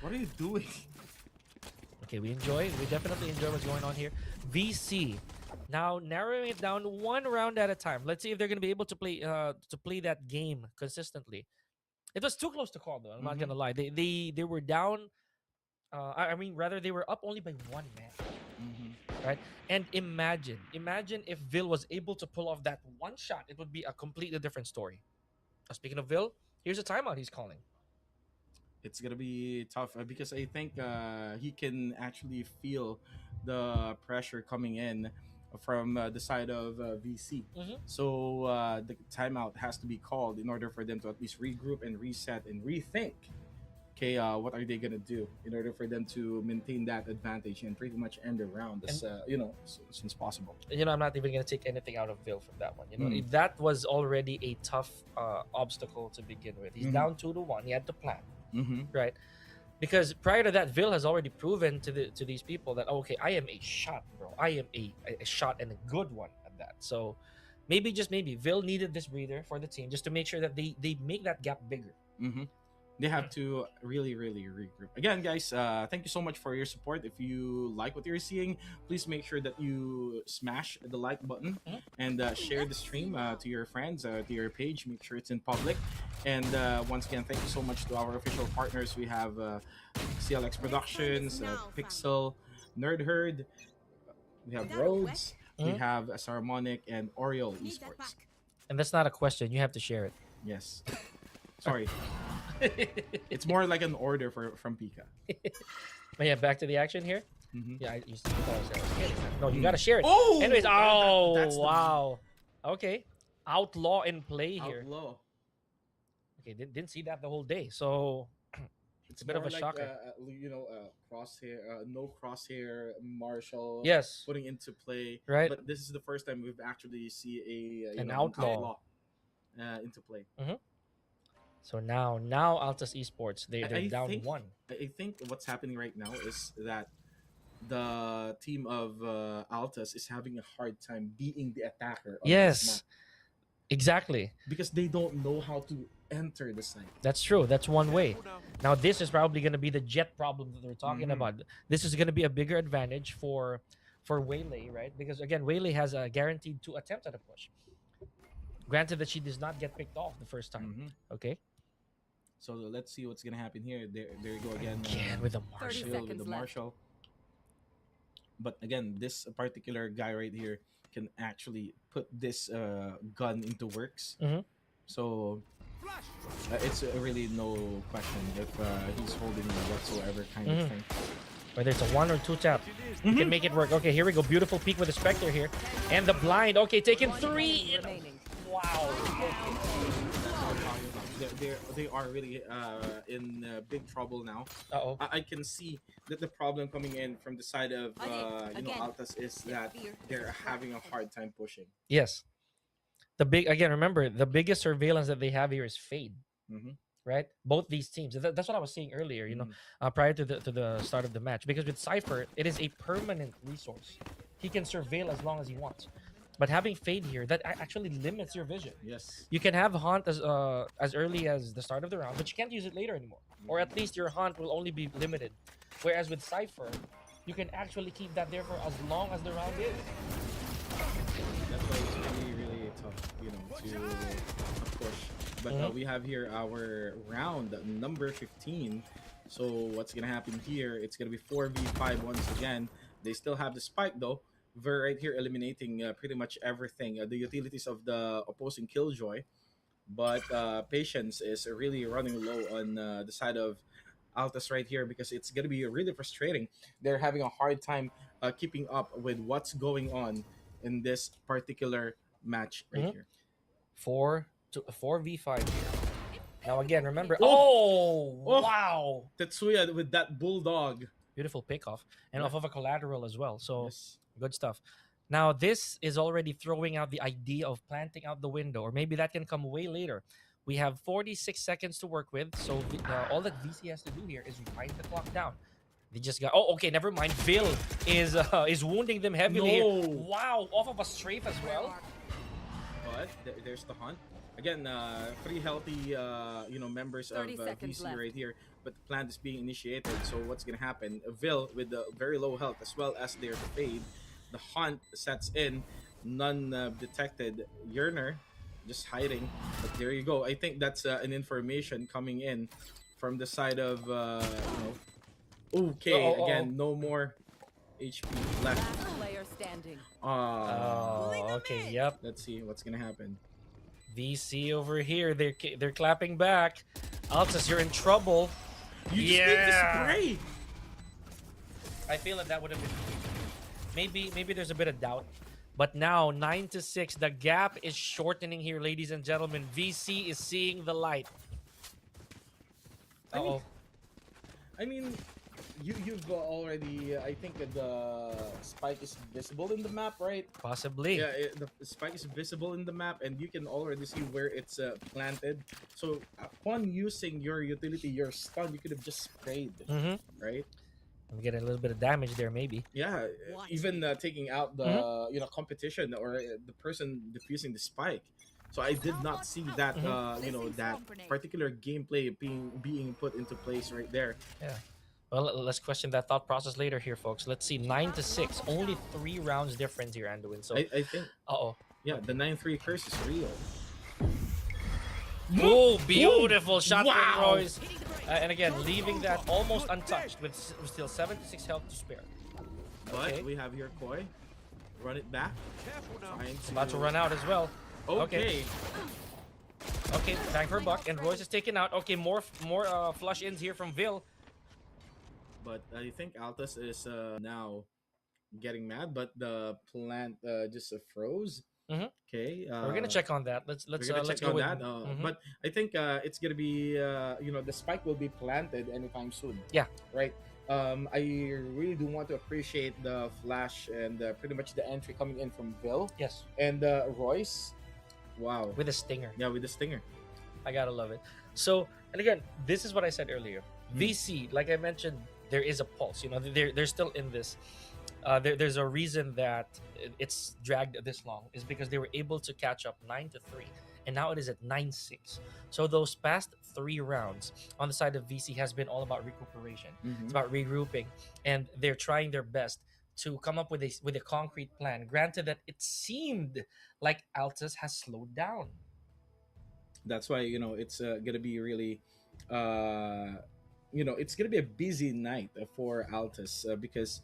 What are you doing?
Okay, we definitely enjoy what's going on here. VC. Now narrowing it down one round at a time. Let's see if they're going to be able to play that game consistently. It was too close to call, though. I'm not going to lie. They were down. Rather they were up only by one man. Right? And imagine if Vil was able to pull off that one shot, it would be a completely different story. Speaking of Vil, here's a timeout he's calling.
It's gonna be tough because I think he can actually feel the pressure coming in from the side of VC. So the timeout has to be called in order for them to at least regroup and reset and rethink. Okay, what are they gonna do in order for them to maintain that advantage and pretty much end the round as soon as possible?
I'm not even gonna take anything out of Vil from that one. That was already a tough obstacle to begin with. He's down 2-1. He had to plan, right? Because prior to that, Vil has already proven to these people that I am a shot, bro. I am a shot and a good one at that. So maybe just maybe Vil needed this breather for the team just to make sure that they make that gap bigger.
they have to really regroup. Again, guys, thank you so much for your support. If you like what you're seeing, please make sure that you smash the like button and share the stream to your friends, to your page. Make sure it's in public. And once again, thank you so much to our official partners. We have CLX Productions, Pixel, Nerd Herd, we have Rhodes, we have Saramonic, and Aureole Esports.
And that's not a question. You have to share it.
Yes. Sorry. It's more like an order from Pika.
But yeah, back to the action here. Yeah, you thought I was kidding. No, you gotta share it.
Oh!
Anyways,
That's
wow. Okay. Outlaw in play here.
Outlaw.
Okay, didn't see that the whole day. So it's a bit of a
like,
shocker.
Crosshair, no crosshair, Marshall.
Yes.
Putting into play.
Right.
But this is the first time we've actually see
An outlaw.
Into play.
So now Altas Esports, they're down one.
I think what's happening right now is that the team of Altas is having a hard time being the attacker. On this map.
Exactly.
Because they don't know how to enter the site.
That's true. That's one way. Now this is probably going to be the jet problem that they're talking about. This is going to be a bigger advantage for Waylay, right? Because again, Waylay has a guaranteed 2 attempts at a push. Granted that she does not get picked off the first time. Okay.
So let's see what's gonna happen here. There you go again.
With the
30
Marshall.
seconds left.
Marshall. But again, this particular guy right here can actually put this gun into works. So it's really no question if he's holding whatsoever kind of thing.
Whether it's a 1 or 2 tap, you can make it work. Okay, here we go. Beautiful peek with the Spectre here. And the blind. Okay, taking 3. Wow.
They are really in big trouble now. I can see that the problem coming in from the side of Altas is that they're having a hard time pushing.
Yes. Remember, the biggest surveillance that they have here is Fade. Right? Both these teams. That's what I was saying earlier, prior to the start of the match. Because with Cypher, it is a permanent resource. He can surveil as long as he wants. But having Fade here, that actually limits your vision.
Yes.
You can have Haunt as early as the start of the round, but you can't use it later anymore. Or at least your Haunt will only be limited. Whereas with Cypher, you can actually keep that there for as long as the round is.
That's why it's really tough, to push. But we have here our round number 15. So what's gonna happen here? It's gonna be 4v5 once again. They still have the spike though. We're right here eliminating pretty much everything, the utilities of the opposing Killjoy, but Patience is really running low on the side of Altas right here because it's going to be really frustrating. They're having a hard time keeping up with what's going on in this particular match right here.
4v5 here. Now again, remember, wow!
Tetsuya with that bulldog.
Beautiful pickoff and off of a collateral as well. So good stuff. Now this is already throwing out the idea of planting out the window, or maybe that can come way later. We have 46 seconds to work with, so all that VC has to do here is wind the clock down. They just got. Oh, okay, never mind. Vil is wounding them heavily.
No.
Wow, off of a strafe as well.
But there's the Hunt. Again, 3 healthy, members of VC right here. But the plant is being initiated. So what's gonna happen? Vil with the very low health as well as their Fade. The Hunt sets in. None detected. Yearner just hiding. But there you go. I think that's an information coming in from the side of Okay, again, no more HP left.
Player standing.
Okay, yep.
Let's see what's gonna happen.
VC over here, they're clapping back. Altas, you're in trouble.
You just need to spray.
I feel that would have been maybe there's a bit of doubt. But now 9-6, the gap is shortening here, ladies and gentlemen. VC is seeing the light.
I mean, you've already. I think the spike is visible in the map, right?
Possibly.
Yeah, the spike is visible in the map, and you can already see where it's planted. So upon using your utility, your stun, you could have just sprayed, right?
I'm getting a little bit of damage there, maybe.
Yeah, even taking out the competition or the person defusing the spike. So I did not see that that particular gameplay being put into place right there.
Yeah. Well, let's question that thought process later here, folks. Let's see. 9-6. Only 3 rounds difference here, Anduin. So,
I think
okay.
the 9-3 curse is real.
Oh, beautiful shot
Wow.
from Royce. And again, leaving that almost untouched with still 76 health to spare.
But
Okay.
we have here Koi. Run it back.
About to run out as well.
Okay.
Okay, bang for a buck, and Royce is taken out. Okay, more flush ins here from Vil.
But I think Altas is now getting mad, but the plant just froze.
Mhm.
Okay.
We're gonna check on that. Let's
We're gonna
let's
check
go
on
with
that.
Mhm.
But I think it's gonna be the spike will be planted anytime soon.
Yeah.
Right. I really do want to appreciate the flash and pretty much the entry coming in from Vil
Yes,
and Royce. Wow.
with a stinger.
Yeah, with the stinger.
I gotta love it. So, and again, this is what I said earlier. VC, like I mentioned, there is a pulse. You know, they're still in this. There's a reason that it's dragged this long is because they were able to catch up 9-3, and now it is at 9-6. So those past 3 rounds on the side of VC has been all about recuperation. It's about regrouping, and they're trying their best to come up with a concrete plan. Granted that it seemed like Altas has slowed down.
That's why it's gonna be really it's gonna be a busy night for Altus because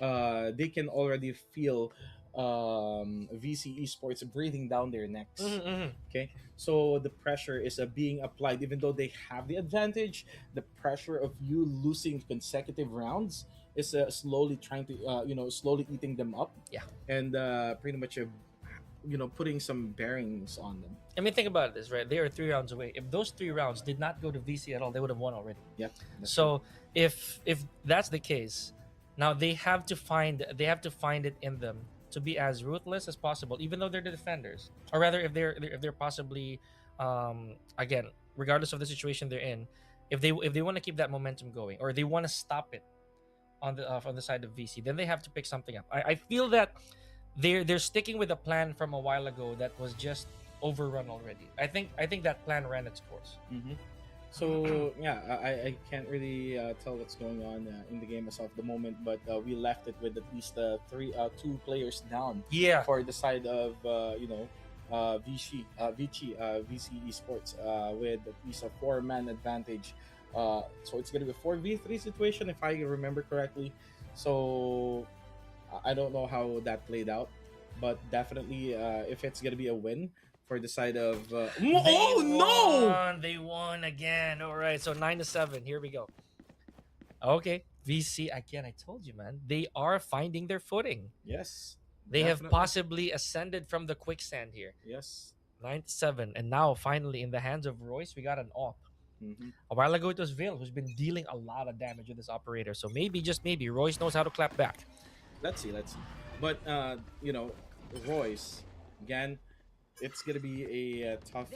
they can already feel VC Esports breathing down their necks. Okay, so the pressure is being applied, even though they have the advantage. The pressure of you losing consecutive rounds is slowly trying to slowly eating them up.
Yeah.
And pretty much putting some bearings on them.
I mean, think about this, right? They are 3 rounds away. If those 3 rounds did not go to VC at all, they would have won already.
Yeah.
So if that's the case, now they have to find it in them to be as ruthless as possible, even though they're the defenders, or rather, if they're possibly, again, regardless of the situation they're in, if they want to keep that momentum going, or they want to stop it on the side of VC, then they have to pick something up. I feel that they're sticking with a plan from a while ago that was just overrun already. I think that plan ran its course.
So yeah, I can't really tell what's going on in the game as of the moment, but we left it with at least 2 players down.
Yeah.
For the side of VC Esports with at least a 4-man advantage. So it's gonna be a 4v3 situation if I remember correctly. So I don't know how that played out, but definitely if it's gonna be a win for the side of
they won again. All right, so 9-7. Here we go. Okay, VC again. I told you, man, they are finding their footing.
Yes,
They have
definitely.
possibly ascended from the quicksand here.
Yes.
9-7, and now finally in the hands of Royce, we got an op. A while ago it was Vil who's been dealing a lot of damage with this operator. So maybe, just maybe, Royce knows how to clap back.
Let's see. But Royce again, it's gonna be a tough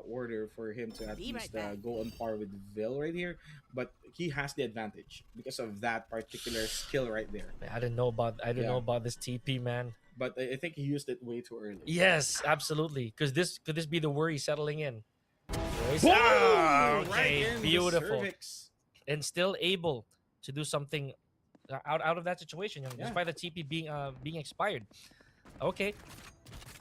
order for him to at least go on par with Vil right here. But he has the advantage because of that particular skill right there.
I didn't know about this TP, man.
But I think he used it way too early.
Yes, absolutely. Because could this be the worry settling in? Royce,
Boom!
okay,
Right in the
beautiful,
cervix.
and still able to do something out of that situation, despite the TP being expired. Okay,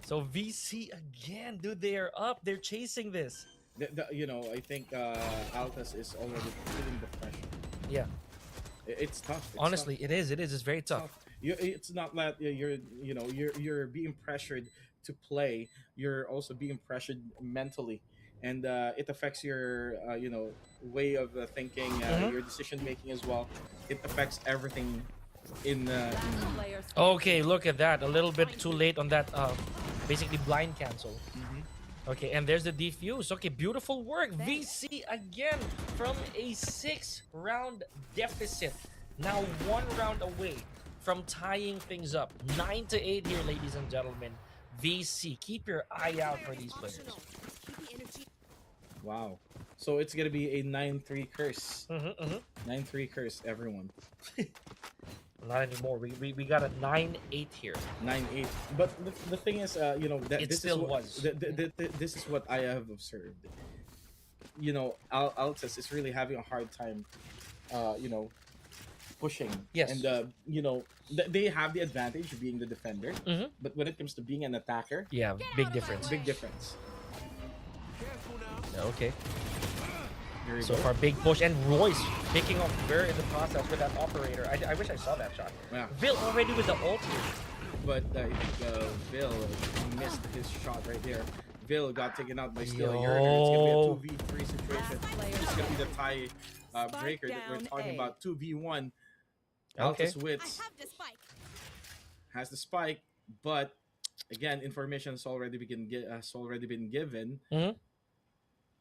so VC again, dude, they are up. They're chasing this.
I think Altas is already feeling the pressure.
Yeah,
it's tough.
honestly, it is. It's very tough.
It's not that you're being pressured to play. You're also being pressured mentally, and it affects your way of thinking, your decision making as well. It affects everything in
Okay, look at that. A little bit too late on that. Basically blind cancel. Okay, and there's the defuse. Okay, beautiful work. VC again from a 6-round deficit. Now 1 round away from tying things up. 9-8 here, ladies and gentlemen. VC, keep your eye out for these players.
Wow. So it's gonna be a 9-3 curse. 9-3 curse, everyone.
Not anymore. We got a 9-8 here.
9-8. But the thing is, you know, that
It
this
still
is what,
was.
this is what I have observed. You know, Altas is really having a hard time, you know, pushing.
Yes.
And you know, they have the advantage of being the defender.
Mhm.
But when it comes to being an attacker,
Yeah, big difference.
big difference.
Okay.
Here we
So
go.
far, big push, and Royce picking up very in the process with that operator. I wish I saw that shot.
Yeah.
Vil already with the ult here.
But I think Vil missed his shot right there. Vil got taken out by still a Yerner. It's gonna be a 2v3 situation. It's gonna be the tie breaker that we're talking about. 2v1.
Okay.
Altas Wits has the spike, but again, information has already been given.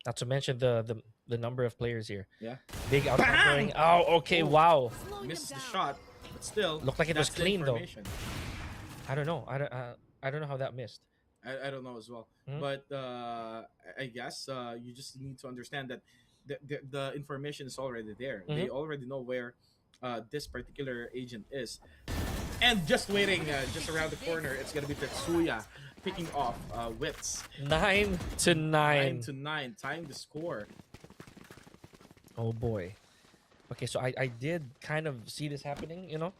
Not to mention the number of players here.
Yeah.
Big outnumbering. Oh, okay.
Oh.
Wow.
Missed the shot, but still
Looked like it was
that's the
clean, though.
information.
I don't know. I don't know how that missed.
I don't know as well. But I guess you just need to understand that the information is already there. They already know where this particular agent is. And just waiting, just around the corner, it's going to be Tetsuya picking off Wits.
9 to 9.
9 to 9, tying the score.
Oh boy. Okay, so I did kind of see this happening, you know.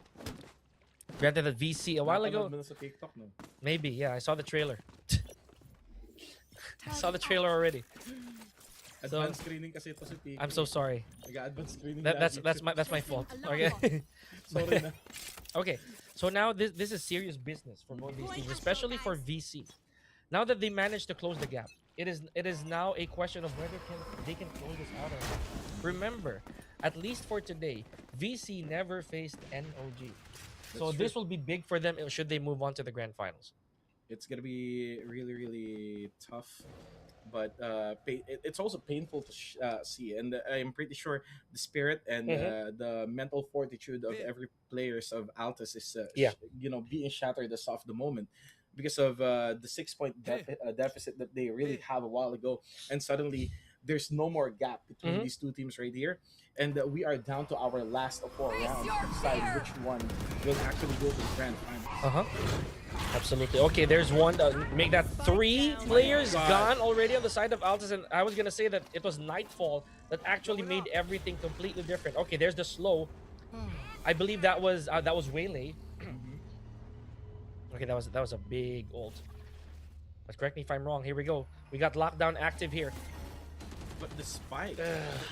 Granted that VC a while ago.
Napanood mo na sa TikTok, no?
Maybe, yeah, I saw the trailer. I saw the trailer already.
Advanced screening kasi ito si PK.
I'm so sorry.
Nag-advanced screening
That's my fault. Okay.
Sorry na.
Okay. So now this is serious business for both these teams, especially for VC. Now that they managed to close the gap, it is now a question of whether they can close this out or not. Remember, at least for today, VC never faced NOG. So this will be big for them should they move on to the grand finals.
It's gonna be really, really tough, but it's also painful to see. And I'm pretty sure the spirit and the mental fortitude of every players of Altas is, you know, being shattered as of the moment because of the 6-point deficit that they really have a while ago, and suddenly there's no more gap between these two teams right here, and we are down to our last of 4 rounds to decide which one will actually go to the grand finals.
Absolutely. Okay, there's one. Make that 3 players gone already on the side of Altas, and I was gonna say that it was Nightfall that actually made everything completely different. Okay, there's the slow. I believe that was Waylay. Okay, that was a big ult. But correct me if I'm wrong. Here we go. We got lockdown active here.
But the spike,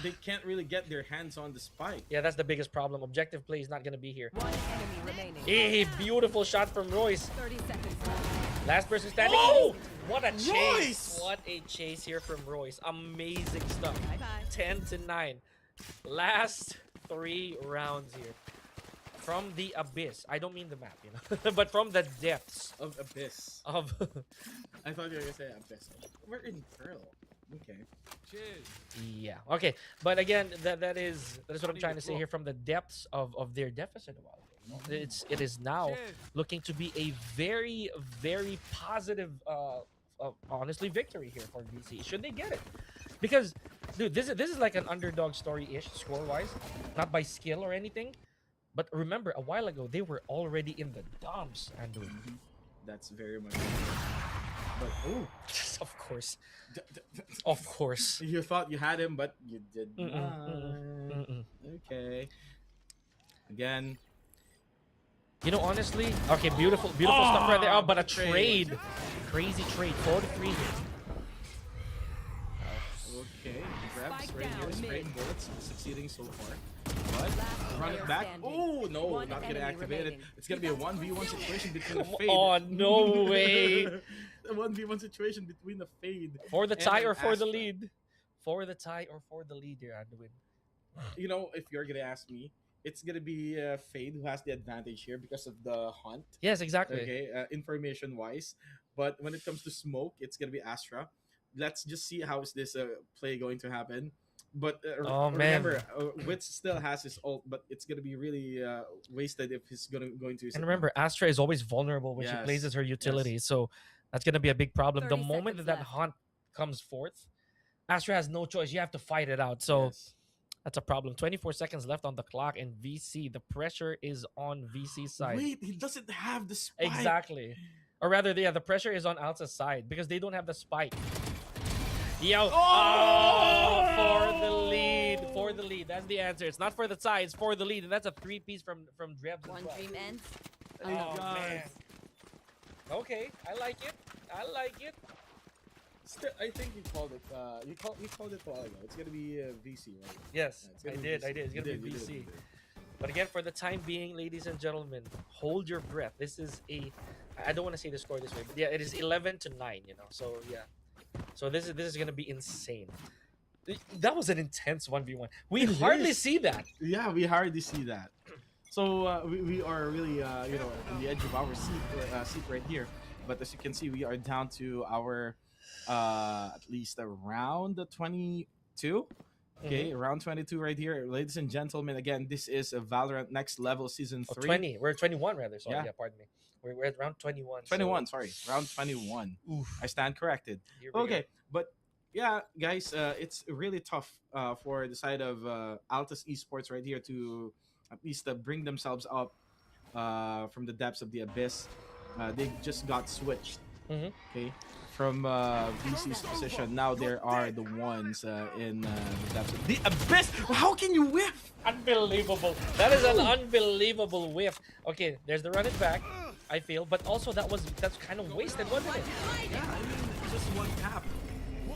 they can't really get their hands on the spike.
Yeah, that's the biggest problem. Objective play is not gonna be here.
One enemy remaining.
Hey, beautiful shot from Royce.
30 seconds left.
Last person standing.
Oh!
What a chase!
Royce!
What a chase here from Royce. Amazing stuff.
Bye-bye.
10 to 9. Last 3 rounds here. From the abyss. I don't mean the map, you know, but from the depths
Of Abyss.
of.
I thought you were gonna say Abyss. We're in Pearl. Okay.
Yeah. Okay. But again, that is what I'm trying to say here. From the depths of their deficit a while ago. It is now looking to be a very, very positive honestly victory here for VC. Should they get it? Because dude, this is like an underdog story-ish score-wise, not by skill or anything. But remember, a while ago they were already in the dumps, Andrew.
That's very much. But oh,
Of course. Of course.
you thought you had him, but you did not. Okay. Again.
You know, honestly, okay, beautiful stuff right there. Oh, but a
trade.
trade. Crazy trade. 4-3 here.
Okay. Grabs
Spike
right here.
down,
Spraying
mid.
bullets. Succeeding so far. But run it back. Oh no,
One
not gonna
enemy
activate it.
remaining.
It's gonna be a 1v1 situation between the fade.
Oh, no way.
A 1v1 situation between the fade.
For the
and
tie
an
or for the
Astra.
lead? For the tie or for the lead here, Andwin.
You know, if you're gonna ask me, it's gonna be Fade who has the advantage here because of the hunt.
Yes, exactly.
Okay, information wise. But when it comes to smoke, it's gonna be Astra. Let's just see how is this play going to happen. But
Oh, man.
remember, Wits still has his ult, but it's gonna be really wasted if he's going to use
And
it.
remember, Astra is always vulnerable when she
Yes,
plays as her utility,
yes.
so that's gonna be a big problem. The
30
moment
seconds
that
left.
hunt comes forth, Astra has no choice. You have to fight it out. So
Yes.
That's a problem. 24 seconds left on the clock, and VC, the pressure is on VC's side.
Wait, he doesn't have the spike.
Exactly. Or rather, yeah, the pressure is on Alta's side because they don't have the spike. Yo! For the lead. For the lead. That's the answer. It's not for the tie, it's for the lead. And that's a 3-piece from Drebs as
One
well.
dream ends.
Oh, man. Okay, I like it. I like it.
Still, I think you called it. You called it a while ago. It's gonna be VC, right?
Yes,
Yeah,
I
it's
did.
gonna be
It's
VC.
gonna be
You did,
VC.
you did.
But again, for the time being, ladies and gentlemen, hold your breath. This is I don't want to say the score this way, but yeah, it is 11-9. You know, so yeah, so this is gonna be insane. That was an intense 1v1. We
It
hardly
is.
see that.
Yeah, we hardly see that. So we are really on the edge of our seat right here. But as you can see, we are down to our at least around the 22. Okay, around 22 right here, ladies and gentlemen. Again, this is a Valorant Next Level Season 3.
20. We're at 21 rather. Sorry,
Yeah.
yeah, pardon me. We're at round 21.
21, sorry, round 21.
Oof.
I stand corrected.
Here we
Okay, but yeah, guys, it's really tough for the side of Altas Esports right here to at least bring themselves up from the depths of the abyss. They just got switched, okay, from VC's position. Now there are the ones in the depths of the abyss. How can you whiff?
Unbelievable. That is an unbelievable whiff. Okay, there's the run it back, I feel, but also that's kind of wasted, wasn't it?
Yeah, I mean, just one tap.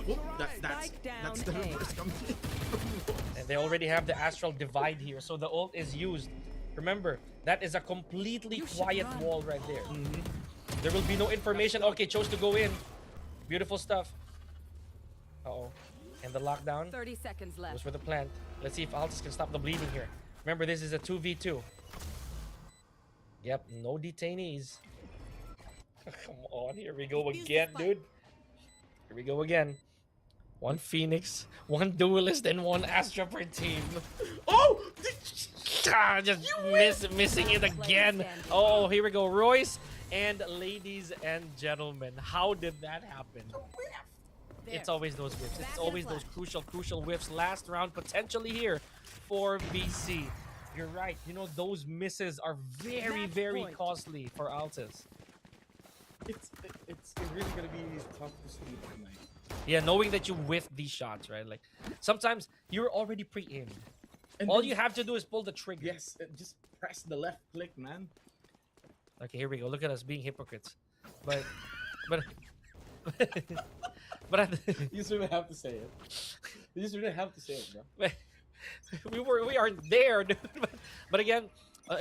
Whoop, that's the reverse coming in.
And they already have the astral divide here, so the ult is used. Remember, that is a completely quiet wall right there. There will be no information. Okay, chose to go in. Beautiful stuff. Uh-oh. And the lockdown
30 seconds left.
was for the plant. Let's see if Altas can stop the bleeding here. Remember, this is a 2v2. Yep, no detainees. Come on, here we go again, dude. Here we go again. One Phoenix, one Duelist, and one Astra per team.
Oh!
Just missing it again. Oh, here we go. Royce and ladies and gentlemen, how did that happen? It's always those whiffs. It's always those crucial whiffs. Last round potentially here for VC. You're right. You know, those misses are very costly for Altas.
It's really gonna be tough to sleep at night.
Yeah, knowing that you whiff these shots, right? Like, sometimes you're already pre-aimed.
And
All
then-
you have to do is pull the trigger.
Yes, just press the left click, man.
Okay, here we go. Look at us being hypocrites. But but
You just really have to say it. You just really have to say it, bro.
we are there, dude. But again,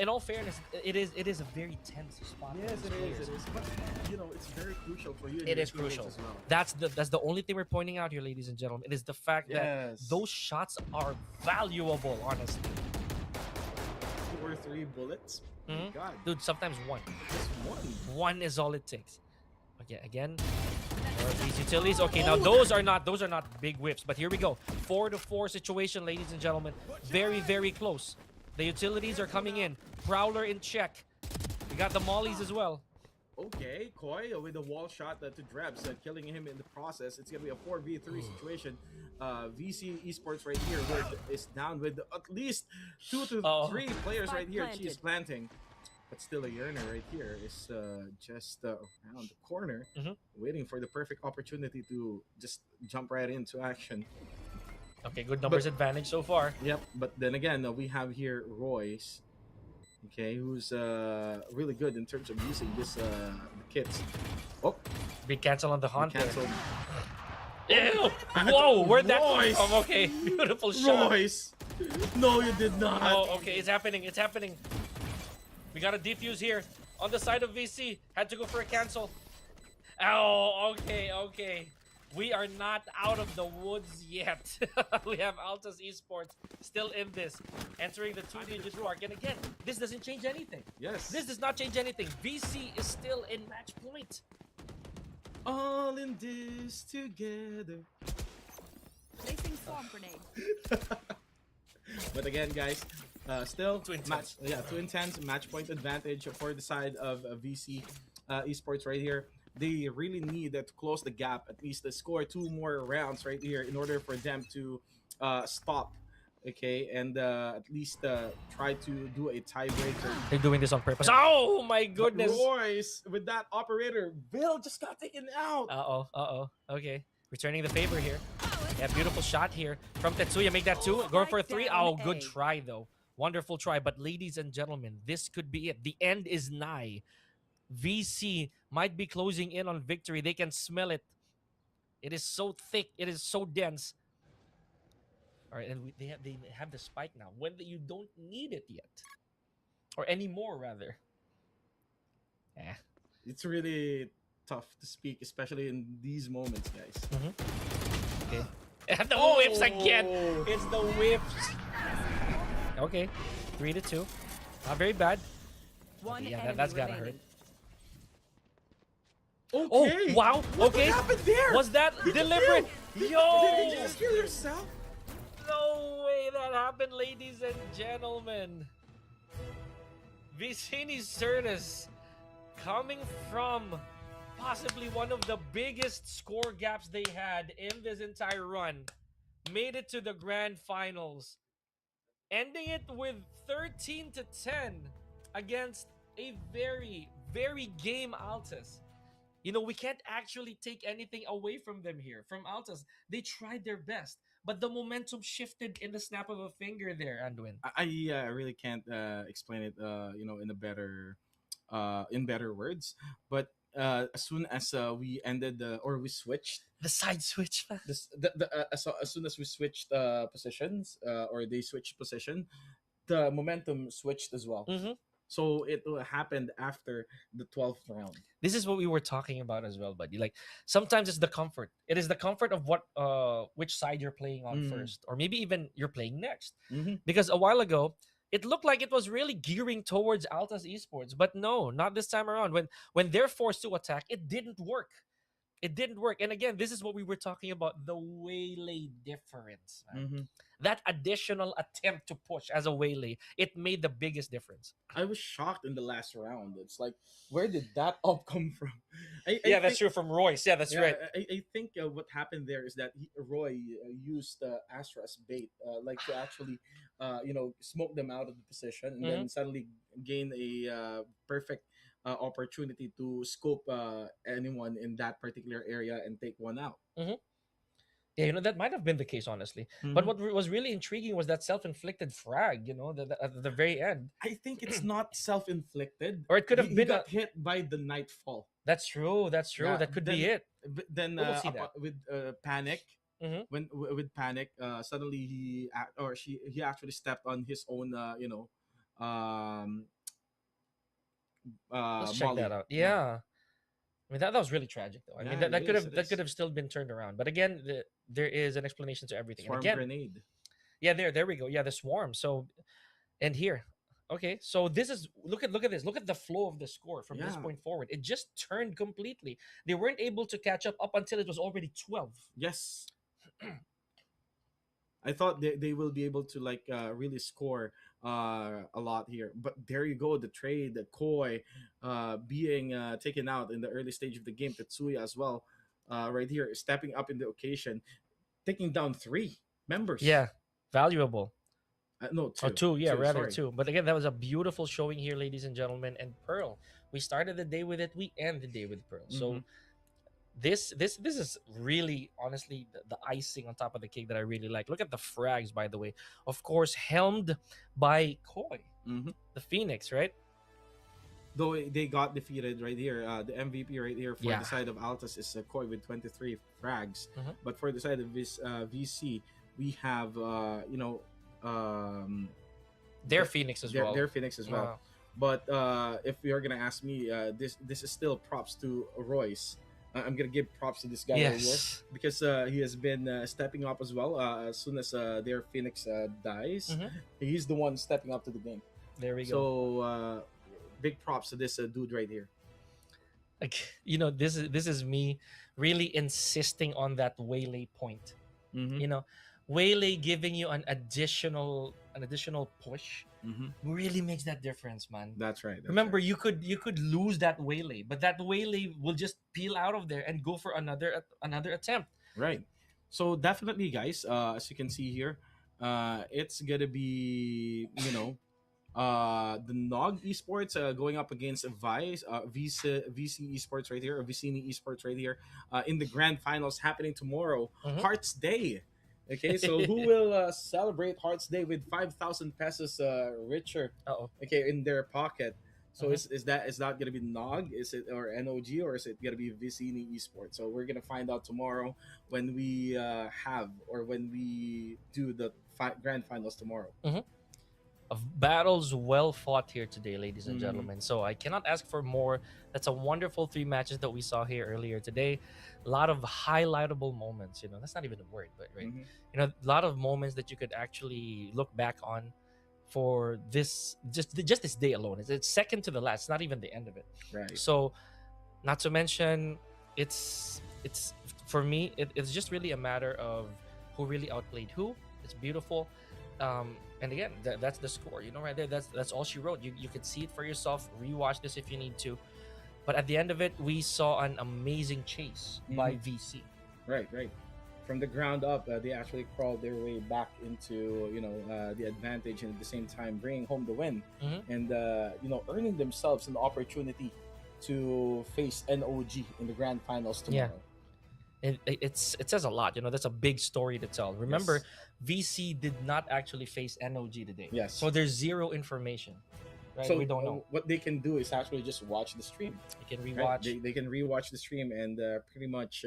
in all fairness, it is a very tense spot.
Yes,
for
it
these
is.
players.
But you know, it's very crucial for you. and
It
your
is
teammates
crucial.
as well.
That's the only thing we're pointing out here, ladies and gentlemen. It is the fact that
Yes.
those shots are valuable, honestly.
2 or 3 bullets. Oh my God,
Dude, sometimes one.
just one.
One is all it takes. Okay, again. These utilities. Okay, now those are not big whips, but here we go. 4-4 situation, ladies and gentlemen. Very close. The utilities are coming in. Prowler in check. We got the mollies as well.
Okay, Koi with a wall shot to Drebs, killing him in the process. It's gonna be a 4v3 situation. VC Esports right here is down with at least 2 to 3 players right here. She's planting. But still a yearner right here is just around the corner, waiting for the perfect opportunity to just jump right into action.
Okay, good numbers advantage so far.
Yep, but then again, we have here Royce, okay, who's really good in terms of using this kits. Oh,
Big cancel on the hunt there.
canceled.
Ew! Whoa, where'd that come
Royce!
from? Okay, beautiful shot.
Royce! No, you did not.
Oh, okay, it's happening. It's happening. We got a defuse here on the side of VC. Had to go for a cancel. Oh, okay. We are not out of the woods yet. We have Altas Esports still in this, entering the 2-digit mark. And again, this doesn't change anything.
Yes.
This does not change anything. VC is still in match point.
All in this together.
Placing swarm grenade.
But again, guys, still
Too intense.
too intense. Match point advantage for the side of VC Esports right here. They really need to close the gap, at least to score 2 more rounds right here in order for them to stop Okay, and at least try to do a tiebreaker.
They're doing this on purpose. Oh my
But
goodness.
Royce with that operator, Bill just got taken out.
Okay. Returning the favor here. Yeah, beautiful shot here from Tetsuya. Make that 2. Going for a 3. Oh, good try though. Wonderful try. But ladies and gentlemen, this could be it. The end is nigh. VC might be closing in on victory. They can smell it. It is so thick. It is so dense. All right, and they have the spike now when you don't need it yet, or anymore rather.
It's really tough to speak, especially in these moments, guys.
Okay. And the whips again. It's the whips. Okay, 3-2. Not very bad.
One
Yeah,
enemy
that's gotta hurt.
remaining.
Okay.
Oh, wow.
What
Okay.
happened there?
Was that
Did you
deliberate?
kill-
Yo!
Did you just kill yourself?
No way that happened, ladies and gentlemen. Vicini Certus coming from possibly one of the biggest score gaps they had in this entire run, made it to the grand finals, ending it with 13-10 against a very, very game Altas. You know, we can't actually take anything away from them here, from Altas. They tried their best, but the momentum shifted in the snap of a finger there, Anduin.
I really can't explain it, in better words. But as soon as we ended or we switched
The side switch.
as soon as we switched positions or they switched position, the momentum switched as well. So it happened after the 12th round.
This is what we were talking about as well, buddy. Like sometimes it's the comfort. It is the comfort of which side you're playing on first, or maybe even you're playing next. Because a while ago, it looked like it was really gearing towards Altas Esports, but no, not this time around. When they're forced to attack, it didn't work. It didn't work. And again, this is what we were talking about, the waylay difference. Man. That additional attempt to push as a waylay, it made the biggest difference.
I was shocked in the last round. It's like, where did that up come from?
That's true, from Royce. Yeah, that's right.
I think what happened there is that Roy used Astra as bait, like to actually, smoke them out of the position and then suddenly gain a perfect opportunity to scope anyone in that particular area and take one out.
Yeah, that might have been the case, honestly. But what was really intriguing was that self-inflicted frag, at the very end.
I think it's not self-inflicted.
Or it could have been
got hit by the nightfall.
That's true. Yeah, that could be it.
Then
we'll see that.
with panic, with panic, suddenly he actually stepped on his own,
Let's check that out. Yeah. I mean, that was really tragic, though. I mean, that could have still been turned around. But again, there is an explanation to everything.
Swarm
and again,
grenade.
Yeah, there we go. Yeah, the swarm. So, and here, okay. So this is look at this. Look at the flow of the score from this point forward. It just turned completely. They weren't able to catch up until it was already 12.
Yes. I thought they will be able to really score a lot here, but there you go, the trade, the Koi being taken out in the early stage of the game. Tetsuya as well, right here, stepping up in the occasion, taking down 3 members.
Yeah, valuable.
No, 2.
Oh, 2, yeah, rather
sorry.
2. But again, that was a beautiful showing here, ladies and gentlemen. And Pearl, we started the day with it, we end the day with Pearl. So this is really, honestly, the icing on top of the cake that I really like. Look at the frags, by the way. Of course, helmed by Koi, the Phoenix, right?
Though they got defeated right here. The MVP right here for the side of Altas is Koi with 23 frags. But for the side of this VC, we have
their Phoenix as well.
Their Phoenix as well. But if you're gonna ask me, this is still props to Royce. I'm gonna give props to this guy right here because he has been stepping up as well. As soon as their Phoenix dies, he's the one stepping up to the game.
There we go.
So big props to this dude right here.
Like, this is me really insisting on that waylay point. Waylay giving you an additional push really makes that difference, man.
That's right.
Remember, you could lose that waylay, but that waylay will just peel out of there and go for another attempt.
Right. So definitely, guys, as you can see here, It's gonna be, the Nog Esports going up against VC Esports right here, or Vicini Esports right here, in the grand finals happening tomorrow,
Mhm.
Hearts Day. Okay, so who will celebrate Hearts Day with 5,000 pesos richer,
Uh-oh.
okay, in their pocket? So
Mhm.
is that gonna be Nog? Is it, or NOG, or is it gonna be Vicini Esports? So we're gonna find out tomorrow when we when we do the grand finals tomorrow.
Of battles well fought here today, ladies and
Mhm.
gentlemen. So I cannot ask for more. That's a wonderful three matches that we saw here earlier today. A lot of highlightable moments. That's not even a word, but right.
Mhm.
A lot of moments that you could actually look back on for this just this day alone. It's second to the last. It's not even the end of it.
Right.
So, not to mention, it's for me. It's just really a matter of who really outplayed who. It's beautiful. And again, that's the score, right there. That's all she wrote. You could see it for yourself. Rewatch this if you need to. But at the end of it, we saw an amazing chase by VC.
Right, right. From the ground up, they actually crawled their way back into the advantage, and at the same time bringing home the win, and earning themselves an opportunity to face NOG in the grand finals
Yeah.
tomorrow.
It says a lot. That's a big story to tell. Remember,
Yes.
VC did not actually face NOG today.
Yes.
So there's zero information. Right?
So
We don't know.
what they can do is actually just watch the stream.
You can
Right?
rewatch.
They can rewatch the stream and pretty much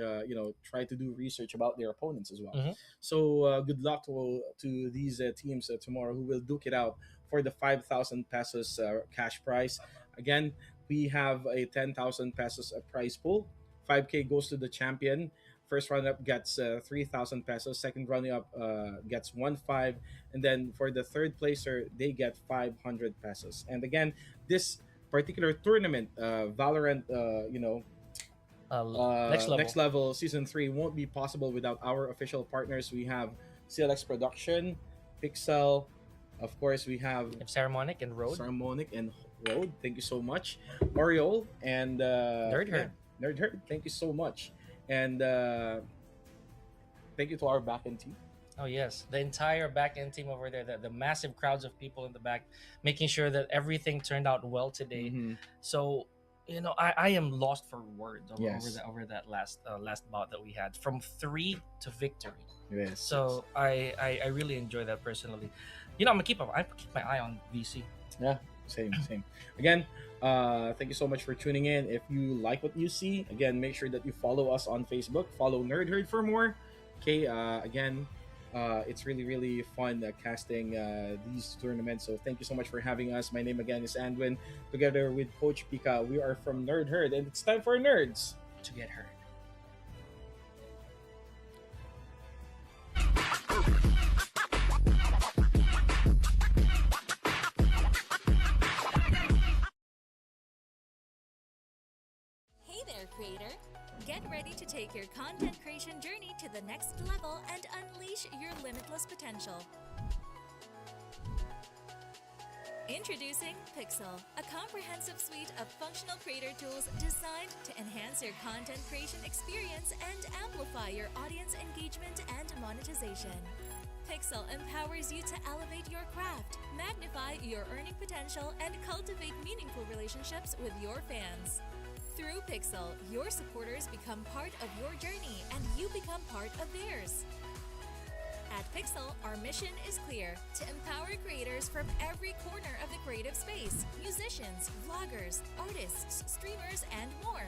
try to do research about their opponents as well.
Mhm.
So good luck to these teams tomorrow who will duke it out for the 5,000 pesos cash prize. Again, we have a 10,000 pesos prize pool. 5K goes to the champion. First runner up gets 3,000 pesos. Second runner up gets 1.5, and then for the third placer they get 500 pesos. And again, this particular tournament, Valorant,
Next level.
season 3 won't be possible without our official partners. We have CLX Production, Pixel, of course we have
Saramonic and RØDE.
Saramonic and RØDE. Thank you so much. Aureole and
Nerd
Herd. Thank you so much. And thank you to our backend team.
Oh yes, the entire back end team over there, the massive crowds of people in the back, making sure that everything turned out well today. So, I am lost for words over that last bout that we had, from 3 to victory.
Yes.
So I really enjoy that personally. I'm gonna keep my eye on VC.
Yeah, same. Again, thank you so much for tuning in. If you like what you see, again, make sure that you follow us on Facebook. Follow Nerd Herd for more. Okay, again, it's really, really fun casting these tournaments. So thank you so much for having us. My name again is Andwin, together with Coach Pika. We are from Nerd Herd, and it's time for nerds
To get heard.
Hey there, creator! Get ready to take your content creation journey to the next level and unleash your limitless potential. Introducing Pixel, a comprehensive suite of functional creator tools designed to enhance your content creation experience and amplify your audience engagement and monetization. Pixel empowers you to elevate your craft, magnify your earning potential, and cultivate meaningful relationships with your fans. Through Pixel, your supporters become part of your journey and you become part of theirs. At Pixel, our mission is clear: to empower creators from every corner of the creative space, musicians, vloggers, artists, streamers, and more.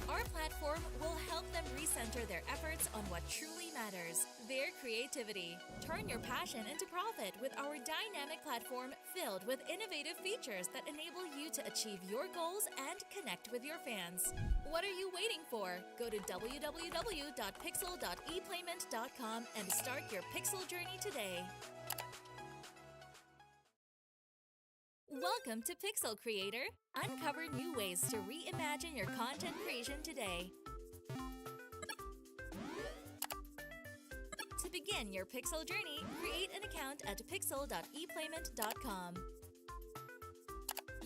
Our platform will help them recenter their efforts on what truly matters, their creativity. Turn your passion into profit with our dynamic platform filled with innovative features that enable you to achieve your goals and connect with your fans. What are you waiting for? Go to www.pixel.eplayment.com and start your Pixel journey today. Welcome to Pixel Creator. Uncover new ways to reimagine your content creation today. To begin your Pixel journey, create an account at pixel.eplayment.com.